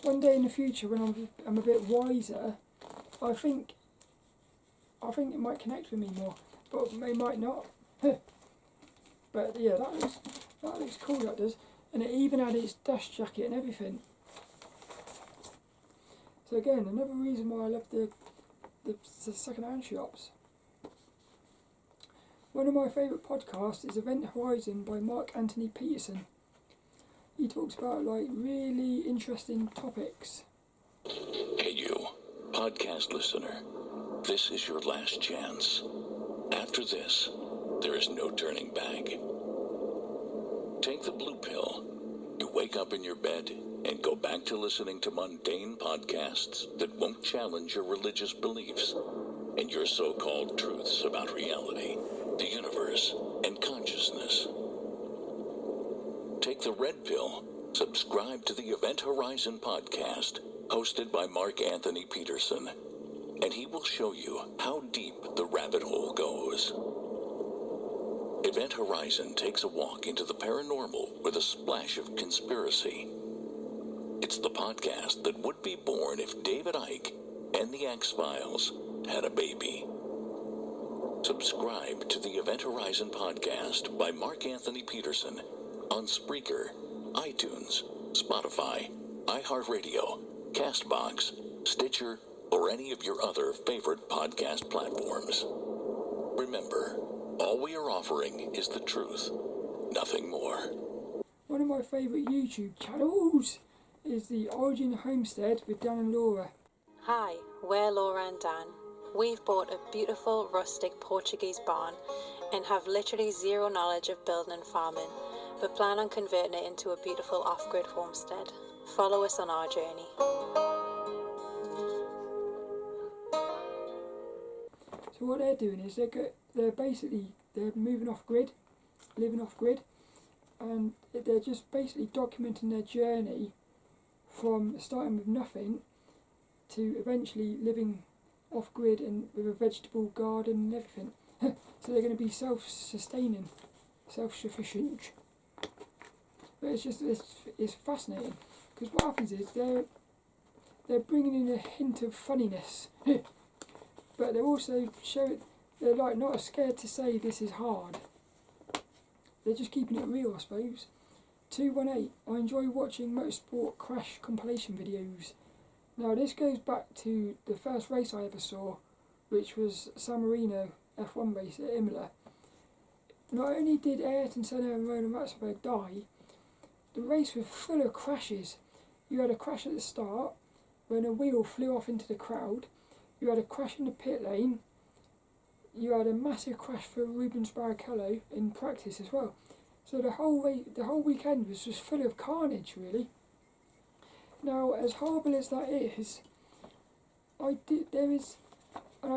One day in the future, when I'm a bit wiser, I think it might connect with me more, but it might not. But yeah, that looks cool. That does, and it even had its dust jacket and everything. So again, another reason why I love the second-hand shops. One of my favourite podcasts is Event Horizon by Mark Anthony Peterson. He talks about like really interesting topics. Hey you, podcast listener. This is your last chance. After this, there is no turning back. Take the blue pill. You wake up in your bed and go back to listening to mundane podcasts that won't challenge your religious beliefs and your so-called truths about reality, the universe, and consciousness. Take the red pill. Subscribe to the Event Horizon podcast, hosted by Mark Anthony Peterson, and he will show you how deep the rabbit hole goes. Event Horizon takes a walk into the paranormal with a splash of conspiracy. It's the podcast that would be born if David Icke and the X-Files had a baby. Subscribe to the Event Horizon podcast by Mark Anthony Peterson on Spreaker, iTunes, Spotify, iHeartRadio, CastBox, Stitcher, or any of your other favorite podcast platforms. Remember, all we are offering is the truth, nothing more. One of my favourite YouTube channels is the Origin Homestead with Dan and Laura. Hi, we're Laura and Dan. We've bought a beautiful rustic Portuguese barn and have literally zero knowledge of building and farming, but plan on converting it into a beautiful off-grid homestead. Follow us on our journey. So what they're doing is they're moving off grid, living off grid, and they're just basically documenting their journey from starting with nothing to eventually living off grid and with a vegetable garden and everything. So they're going to be self-sustaining, self-sufficient. But it's fascinating because what happens is they're bringing in a hint of funniness. But they're also they're like not scared to say this is hard. They're just keeping it real, I suppose. 218, I enjoy watching motorsport crash compilation videos. Now this goes back to the first race I ever saw, which was San Marino F1 race at Imola. Not only did Ayrton Senna and Roland Ratzenberg die, the race was full of crashes. You had a crash at the start, when a wheel flew off into the crowd. You had a crash in the pit lane. You had a massive crash for Rubens Barrichello in practice as well. So the whole weekend was just full of carnage, really. Now, as horrible as that is, I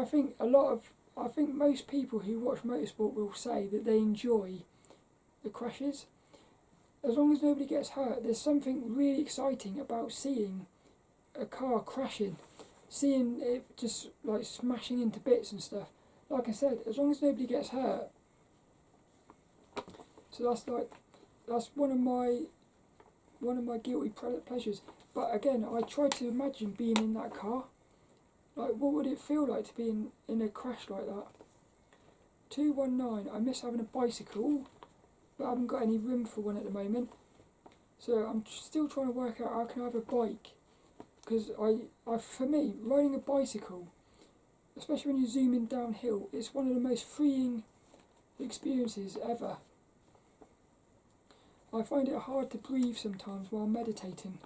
think most people who watch motorsport will say that they enjoy the crashes. As long as nobody gets hurt, there's something really exciting about seeing a car crashing. Seeing it just like smashing into bits and stuff. Like I said, as long as nobody gets hurt. So that's one of my guilty pleasures. But again, I try to imagine being in that car. Like, what would it feel like to be in a crash like that? 219, I miss having a bicycle, but I haven't got any room for one at the moment. So I'm still trying to work out how can I have a bike. Because for me, riding a bicycle, especially when you're zooming downhill, it's one of the most freeing experiences ever. I find it hard to breathe sometimes while meditating.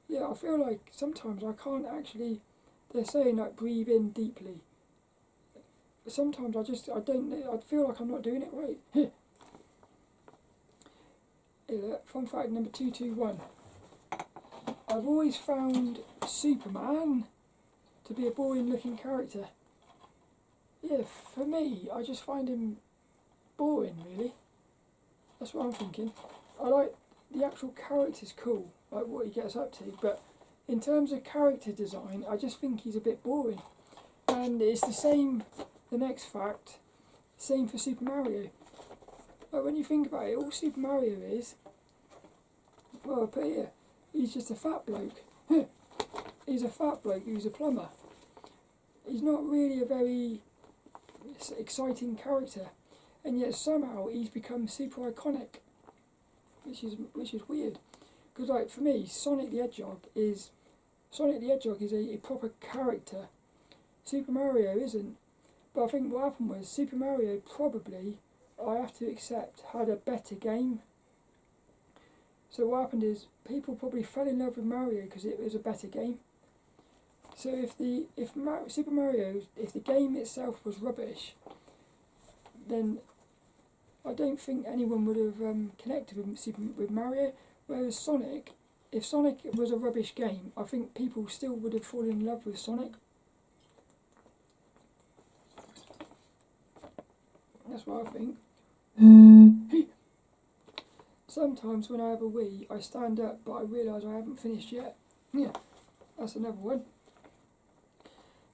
Yeah, I feel like sometimes I can't actually, they're saying like breathe in deeply. But sometimes I feel like I'm not doing it right. Hey, look, fun fact number 221. I've always found Superman to be a boring looking character. Yeah, for me, I just find him boring, really. That's what I'm thinking. I like the actual character's cool, like what he gets up to, but in terms of character design, I just think he's a bit boring. And it's the same, the next fact, same for Super Mario. Like when you think about it, all Super Mario is, well, I put here, he's just a fat bloke. He's a fat bloke who's a plumber. He's not really a very exciting character, and yet somehow he's become super iconic, which is weird. Because like for me, Sonic the Hedgehog is a proper character. Super Mario isn't. But I think what happened was Super Mario probably, I have to accept, had a better game. So what happened is people probably fell in love with Mario because it was a better game. So if the game itself was rubbish, then I don't think anyone would have connected with Mario. Whereas Sonic, if Sonic was a rubbish game, I think people still would have fallen in love with Sonic. That's what I think. Sometimes when I have a wee, I stand up, but I realise I haven't finished yet. Yeah, that's another one.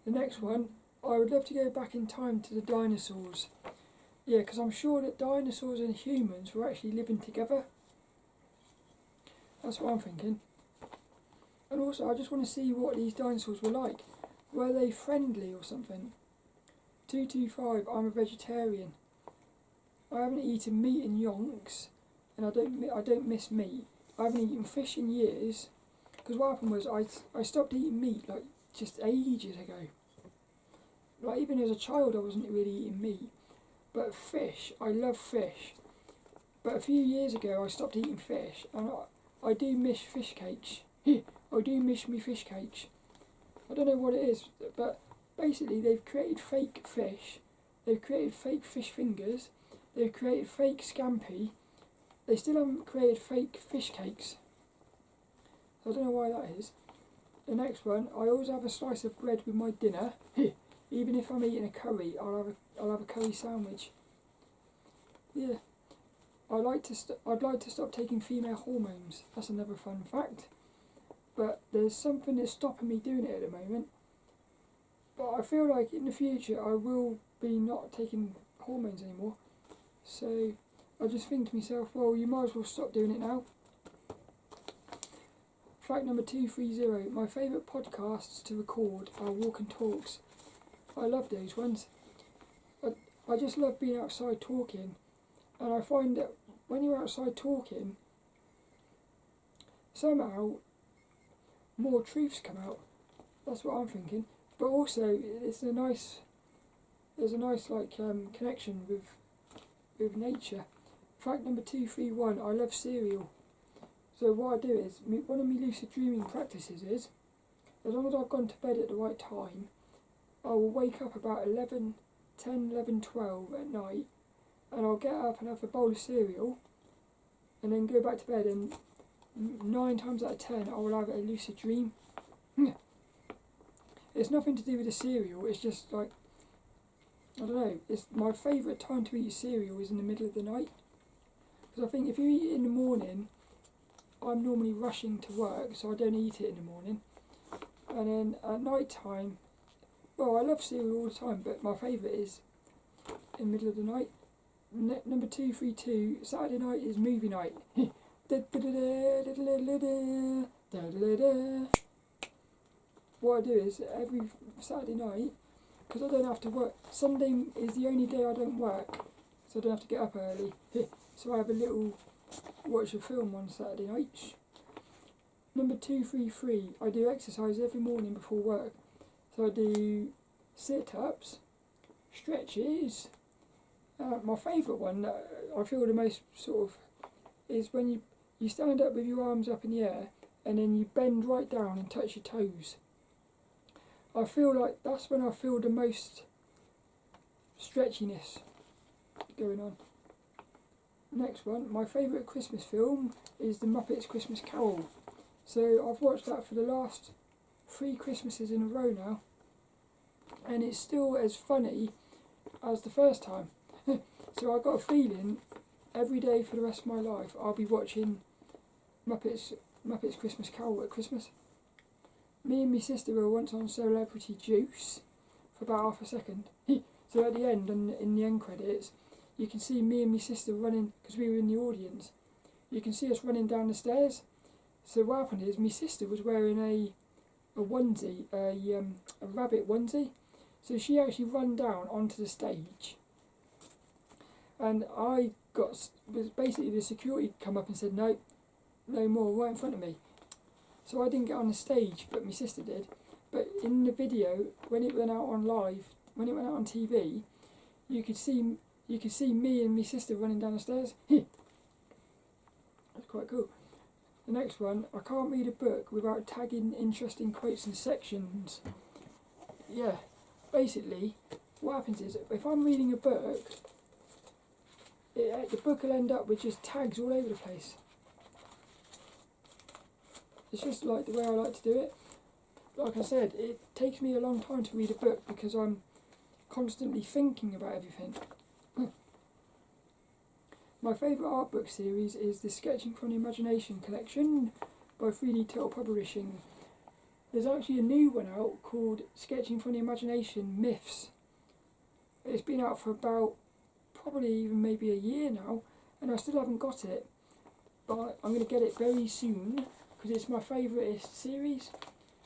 The next one, I would love to go back in time to the dinosaurs. Yeah, because I'm sure that dinosaurs and humans were actually living together. That's what I'm thinking. And also, I just want to see what these dinosaurs were like. Were they friendly or something? 225, I'm a vegetarian. I haven't eaten meat in yonks, and I don't miss meat. I haven't eaten fish in years, because what happened was I stopped eating meat like just ages ago. Like even as a child I wasn't really eating meat. But fish, I love fish. But a few years ago I stopped eating fish, and I do miss fish cakes. I do miss me fish cakes. I don't know what it is, but basically they've created fake fish. They've created fake fish fingers. They've created fake scampi. They still haven't created fake fish cakes. I don't know why that is. The next one, I always have a slice of bread with my dinner. Even if I'm eating a curry, I'll have a curry sandwich. Yeah. I'd like to stop taking female hormones. That's another fun fact. But there's something that's stopping me doing it at the moment. But I feel like in the future I will be not taking hormones anymore. So I just think to myself, well, you might as well stop doing it now. Fact number 230, my favourite podcasts to record are walk and talks. I love those ones. I just love being outside talking, and I find that when you're outside talking, somehow more truths come out. That's what I'm thinking. But also, there's a nice connection with nature. Fact number 231, I love cereal. So what I do is, one of my lucid dreaming practices is, as long as I've gone to bed at the right time, I will wake up about 10, 11, 12 at night, and I'll get up and have a bowl of cereal, and then go back to bed, and 9 times out of 10 I will have a lucid dream. It's nothing to do with the cereal, it's just like, I don't know, it's my favourite time to eat cereal is in the middle of the night. Because I think if you eat it in the morning, I'm normally rushing to work, so I don't eat it in the morning. And then at night time, well, I love cereal all the time, but my favourite is in the middle of the night. Number 232, Saturday night is movie night. What I do is, every Saturday night, because I don't have to work. Sunday is the only day I don't work, so I don't have to get up early. So I have a little watch a film on Saturday nights. Number 233, I do exercise every morning before work. So I do sit-ups, stretches. My favourite one, I feel the most sort of, is when you stand up with your arms up in the air and then you bend right down and touch your toes. I feel like that's when I feel the most stretchiness going on. Next one, my favourite Christmas film is The Muppets Christmas Carol. So I've watched that for the last 3 Christmases in a row now, and it's still as funny as the first time. So I've got a feeling every day for the rest of my life I'll be watching Muppets Christmas Carol at Christmas. Me and my sister were once on Celebrity Juice for about half a second. So at the end, in the end credits, you can see me and my sister running, because we were in the audience. You can see us running down the stairs. So what happened is my sister was wearing a onesie, a rabbit onesie. So she actually ran down onto the stage. And basically the security come up and said, no more, right in front of me. So I didn't get on the stage, but my sister did. But in the video, when it went out on when it went out on TV, you could see me and my sister running down the stairs. That's quite cool. The next one, I can't read a book without tagging interesting quotes and sections. Yeah, basically, what happens is, if I'm reading a book, the book will end up with just tags all over the place. It's just like the way I like to do it. Like I said, it takes me a long time to read a book because I'm constantly thinking about everything. My favourite art book series is the Sketching from the Imagination collection by 3D Turtle Publishing. There's actually a new one out called Sketching from the Imagination Myths. It's been out for about probably even maybe a year now, and I still haven't got it. But I'm going to get it very soon because it's my favourite series.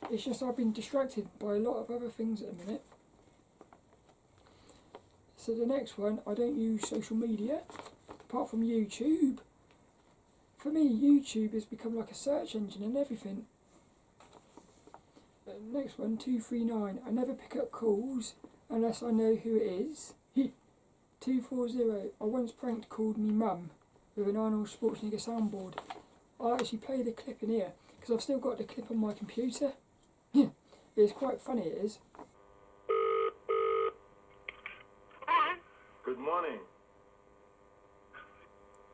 It's just I've been distracted by a lot of other things at the minute. So the next one, I don't use social media apart from YouTube. For me, YouTube has become like a search engine and everything. Next one, 239, I never pick up calls unless I know who it is. 240, I once prank called me mum with an Arnold Schwarzenegger soundboard. I'll actually play the clip in here because I've still got the clip on my computer. It's quite funny, it is. Good morning.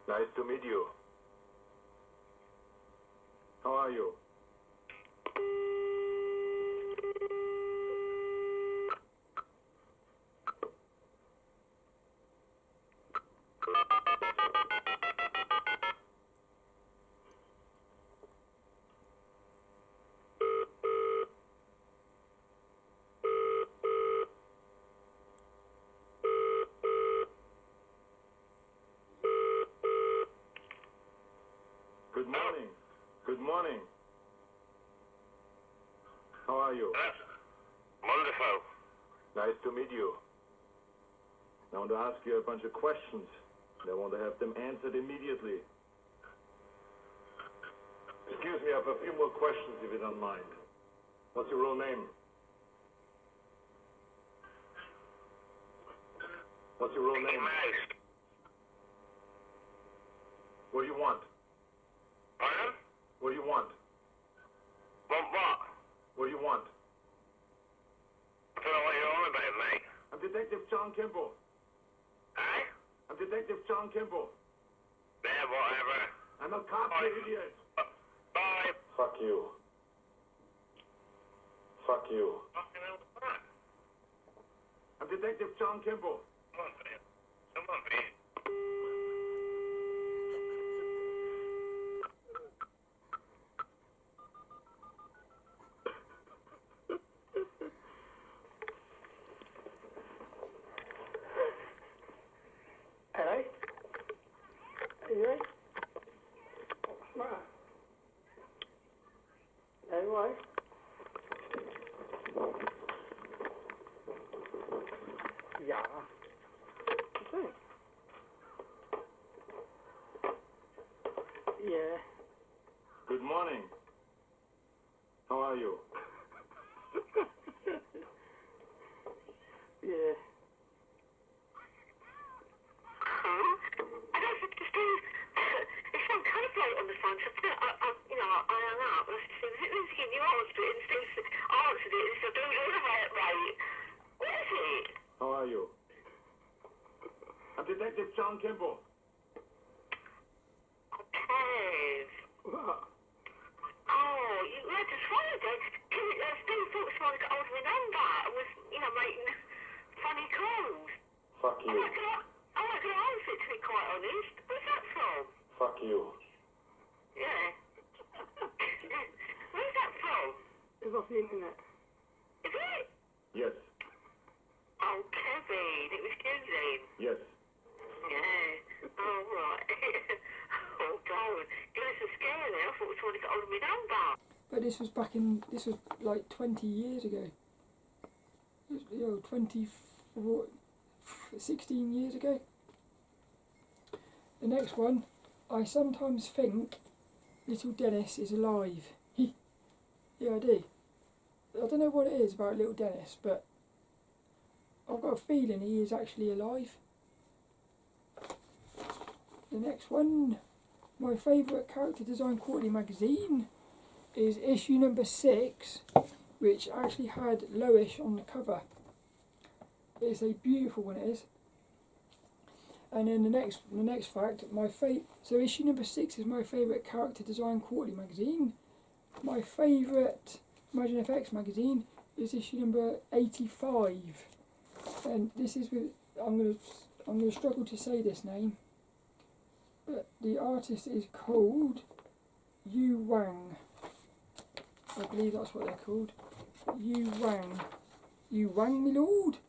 Nice to meet you. How are you? Good morning. Good morning. How are you? Wonderful. Nice to meet you. I want to ask you a bunch of questions. I want to have them answered immediately. Excuse me, I have a few more questions if you don't mind. What's your real name? What's your real name? What do you want? Pardon? What do you want? Want what? What do you want? I don't know what you're on about, mate. I'm Detective John Kimball. Eh? I'm Detective John Kimball. Yeah, whatever. I'm a cop, Bye. you idiot. Bye. Fuck you. Fuck you. Fucking hell, what's that? I'm Detective John Kimball. Come on, man. Come on, man. Hello? Are you right? What's the matter? Are you right? are you? I'm Detective John Kimball. Kev. What? Oh, you had to swallow that. Steve thought someone got hold of my number and was, making funny calls. Fuck I you. reckon I was it, to be quite honest. Where's that from? Fuck you. Yeah. Where's that from? It's off the internet. Is it? Yes. Oh, Kevin, it was you then. Yes. Yeah. Oh, right. Oh, darling. Give us a scare there. I thought someone got hold of my number. But this was like 20 years ago. It was, 16 years ago. The next one, I sometimes think lilDENNiS is alive. Yeah, I do. I don't know what it is about lilDENNiS, but I've got a feeling he is actually alive. The next one, my favourite character design quarterly magazine is issue number 6, which actually had Lois on the cover. It's a beautiful one, it is. And then the next fact, so issue number 6 is my favourite character design quarterly magazine. My favourite Imagine FX magazine is issue number 85, and this is with I'm gonna struggle to say this name, but the artist is called Yu Wang. I believe that's what they're called. Yu Wang. Yu Wang, my lord.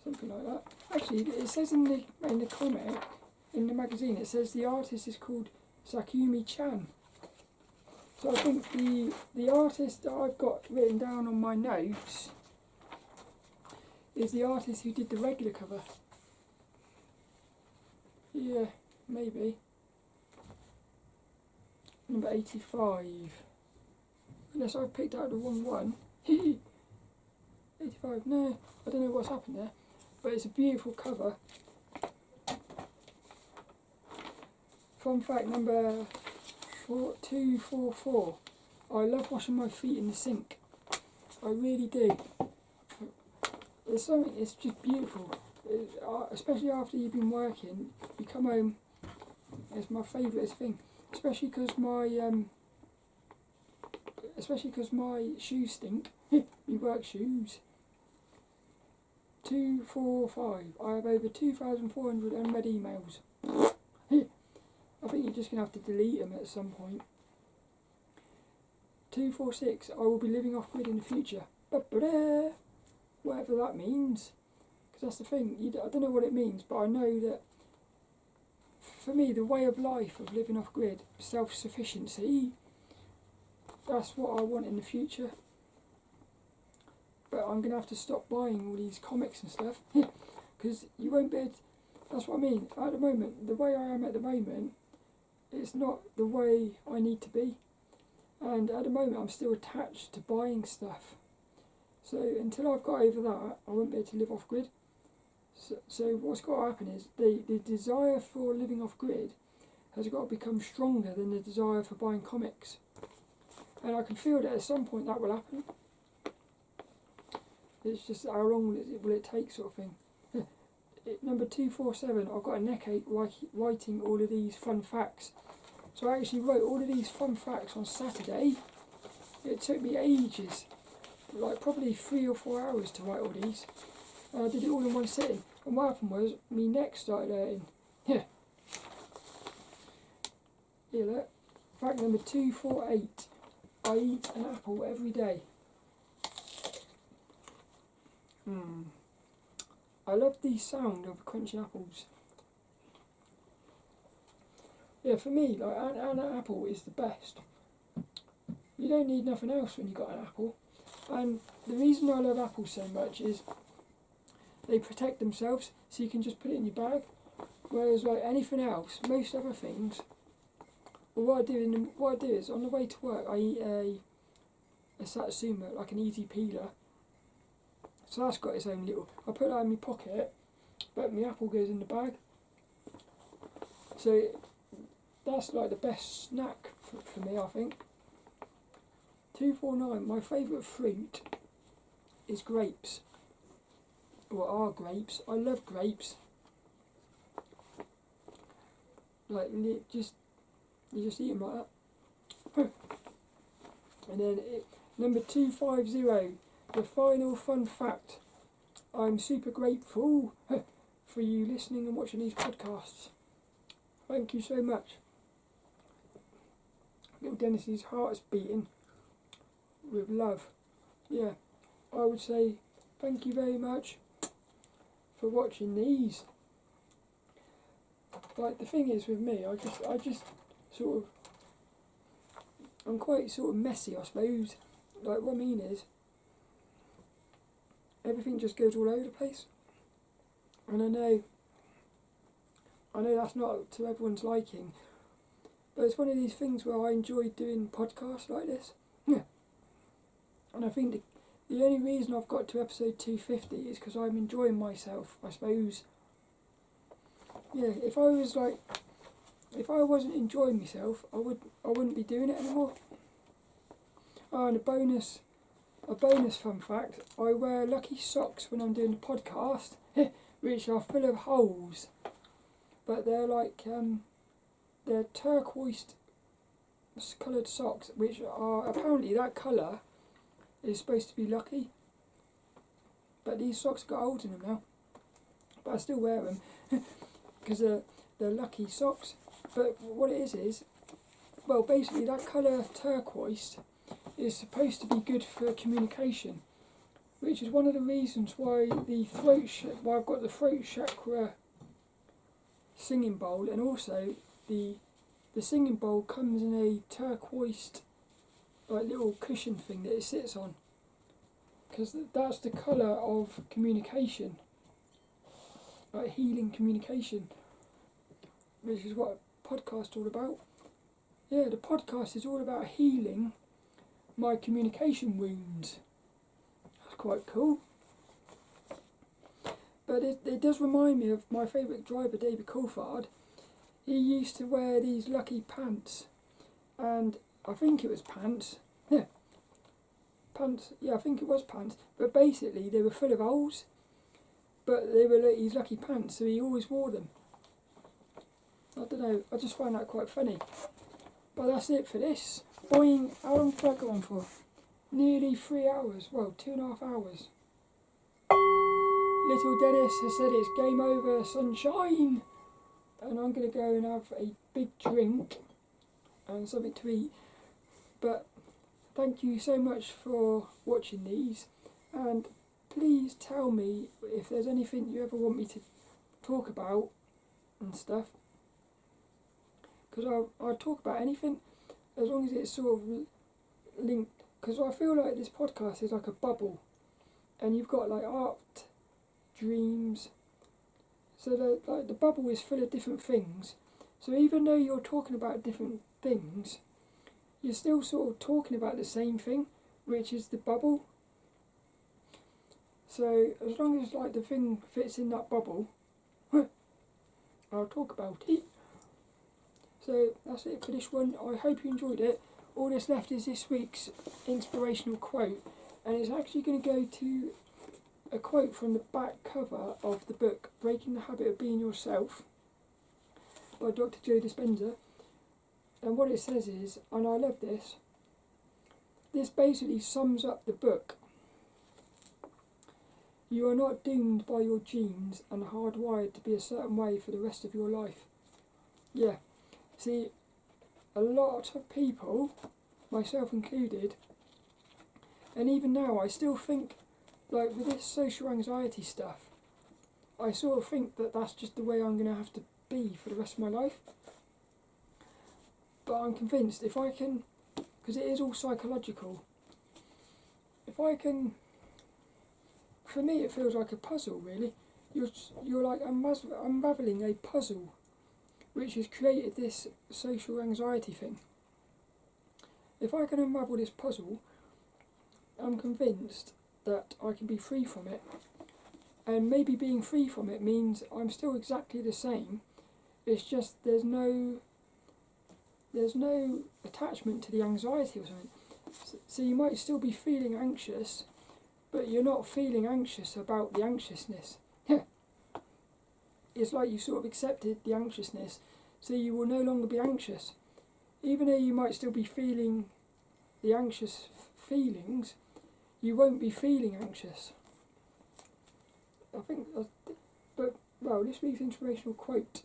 Something like that. Actually, it says in the comic, in the magazine, it says the artist is called Sakumi Chan. So I think the artist that I've got written down on my notes is the artist who did the regular cover. Yeah, maybe. Number 85. Unless I've picked out the wrong one. 85, no, I don't know what's happened there. But it's a beautiful cover. Fun fact number 244. I love washing my feet in the sink. I really do. It's something, it's just beautiful. Especially after you've been working, you come home, it's my favourite thing. Especially because my shoes stink. My work shoes. 245. I have over 2,400 unread emails. I think you're just going to have to delete them at some point. 246. I will be living off grid in the future. Ba-ba-da! Whatever that means. Because that's the thing. I don't know what it means, but I know that for me, the way of life of living off grid, self-sufficiency, that's what I want in the future. But I'm going to have to stop buying all these comics and stuff. Because you won't be able to, that's what I mean. At the moment, the way I am at the moment, it's not the way I need to be. And at the moment, I'm still attached to buying stuff. So until I've got over that, I won't be able to live off grid. So what's got to happen is the desire for living off grid has got to become stronger than the desire for buying comics. And I can feel that at some point that will happen. It's just how long will it take, sort of thing. Number 247, I've got a neck ache writing all of these fun facts. So I actually wrote all of these fun facts on Saturday. It took me ages, like probably 3 or 4 hours to write all these. And I did it all in one sitting. And what happened was, my neck started hurting. Yeah. Here, look. Fact number 248. I eat an apple every day. I love the sound of crunchy apples. Yeah, for me, like an apple is the best. You don't need nothing else when you got an apple. And the reason I love apples so much is they protect themselves, so you can just put it in your bag. Whereas like anything else, most other things, well, what I do is on the way to work I eat a satsuma, like an easy peeler. So that's got its own little, I put that in my pocket, but my apple goes in the bag. So that's like the best snack for me, I think. 249, my favourite fruit is grapes. or are grapes. I love grapes. Like, you just eat them like that. And then number 250, the final fun fact. I'm super grateful for you listening and watching these podcasts. Thank you so much. Little Dennis's heart is beating with love. Yeah, I would say thank you very much for watching these. Like, the thing is with me, I just sort of, I'm quite sort of messy, I suppose. Like, what I mean is, everything just goes all over the place. And I know that's not to everyone's liking, but it's one of these things where I enjoy doing podcasts like this. Yeah. And I think the only reason I've got to episode 250 is because I'm enjoying myself, I suppose. Yeah, if I wasn't enjoying myself, I wouldn't be doing it anymore. Oh, and a bonus fun fact, I wear lucky socks when I'm doing the podcast, which are full of holes, but they're like, they're turquoise coloured socks, which are, apparently that colour is supposed to be lucky, but these socks have got holes in them now, but I still wear them, because they're lucky socks. But what it is, well, basically that colour turquoise is supposed to be good for communication, which is one of the reasons why why I've got the throat chakra singing bowl, and also the singing bowl comes in a turquoise like little cushion thing that it sits on, because that's the colour of communication, like healing communication, which is what a podcast is all about. Yeah, the podcast is all about healing my communication wounds. That's quite cool. But it does remind me of my favourite driver, David Coulthard. He used to wear these lucky pants, and I think it was pants. Yeah, pants. Yeah, I think it was pants. But basically, they were full of holes. But they were his lucky pants, so he always wore them. I don't know. I just find that quite funny. But that's it for this. Boing, how long did I go on for? Nearly 3 hours. Well, 2.5 hours. Little Dennis has said it's game over, sunshine. And I'm going to go and have a big drink and something to eat. But thank you so much for watching these. And please tell me if there's anything you ever want me to talk about and stuff. Because I'll talk about anything as long as it's sort of linked. Because I feel like this podcast is like a bubble, and you've got like art, dreams. So the bubble is full of different things. So even though you're talking about different things, you're still sort of talking about the same thing, which is the bubble. So as long as like the thing fits in that bubble, I'll talk about it. So that's it for this one. I hope you enjoyed it. All that's left is this week's inspirational quote, and it's actually going to go to a quote from the back cover of the book Breaking the Habit of Being Yourself by Dr. Joe Dispenza. And what it says is, and I love this basically sums up the book. You are not doomed by your genes and hardwired to be a certain way for the rest of your life. Yeah. See, a lot of people, myself included, and even now I still think, like with this social anxiety stuff, I sort of think that that's just the way I'm going to have to be for the rest of my life. But I'm convinced if I can, because it is all psychological, if I can, for me it feels like a puzzle really. You're like unravelling a puzzle which has created this social anxiety thing. If I can unravel this puzzle, I'm convinced that I can be free from it. And maybe being free from it means I'm still exactly the same. It's just there's no attachment to the anxiety or something. So you might still be feeling anxious, but you're not feeling anxious about the anxiousness. It's like you sort of accepted the anxiousness, so you will no longer be anxious. Even though you might still be feeling the anxious feelings, you won't be feeling anxious. I think, but, well, this week's inspirational quote: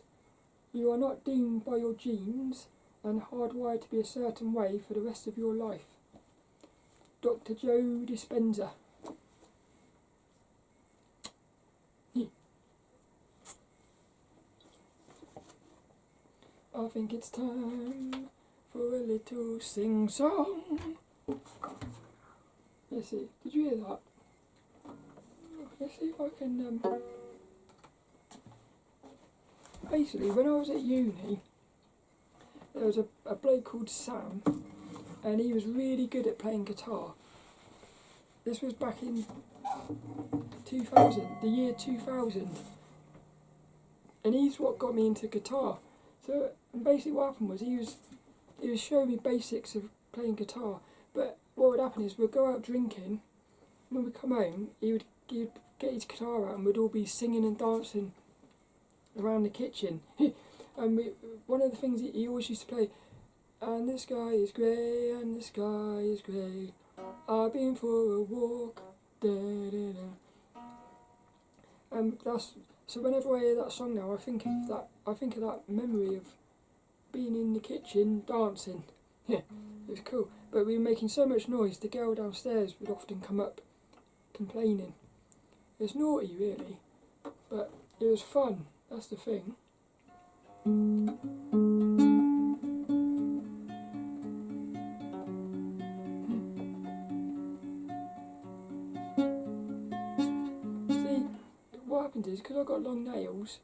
"You are not doomed by your genes and hardwired to be a certain way for the rest of your life." Dr. Joe Dispenza. I think it's time for a little sing-song. Let's see, did you hear that? Let's see if I can... Basically, when I was at uni, there was a bloke called Sam, and he was really good at playing guitar. This was back in 2000, the year 2000. And he's what got me into guitar. So basically what happened was he was showing me basics of playing guitar, but what would happen is we'd go out drinking, when we'd come home he'd get his guitar out and we'd all be singing and dancing around the kitchen. And one of the things he always used to play, "And the sky is grey, and the sky is grey, I've been for a walk, da da da." So whenever I hear that song now, I think of that memory of being in the kitchen dancing. Yeah, it was cool. But we were making so much noise, the girl downstairs would often come up complaining. It's naughty really, but it was fun, that's the thing. See, what happened is, because I've got long nails,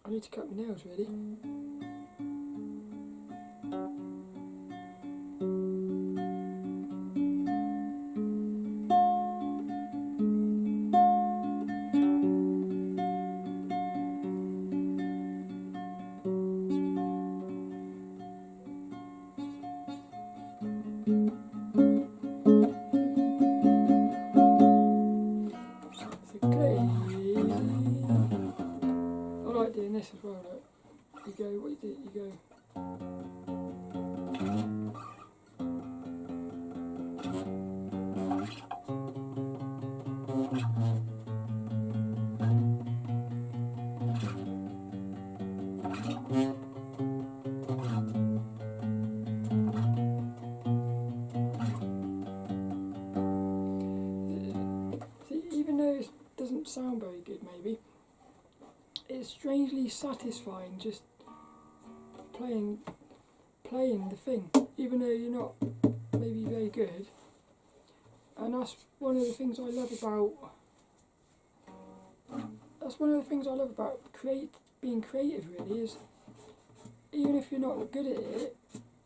I need to cut my nails really. I like doing this as well, look. You go, what you do, you go. See, even though it doesn't sound very good maybe, it's strangely satisfying just playing the thing, even though you're not maybe very good. And that's one of the things I love about being creative really, is even if you're not good at it,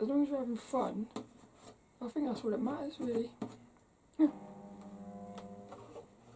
as long as you're having fun, I think that's what it matters really. Yeah.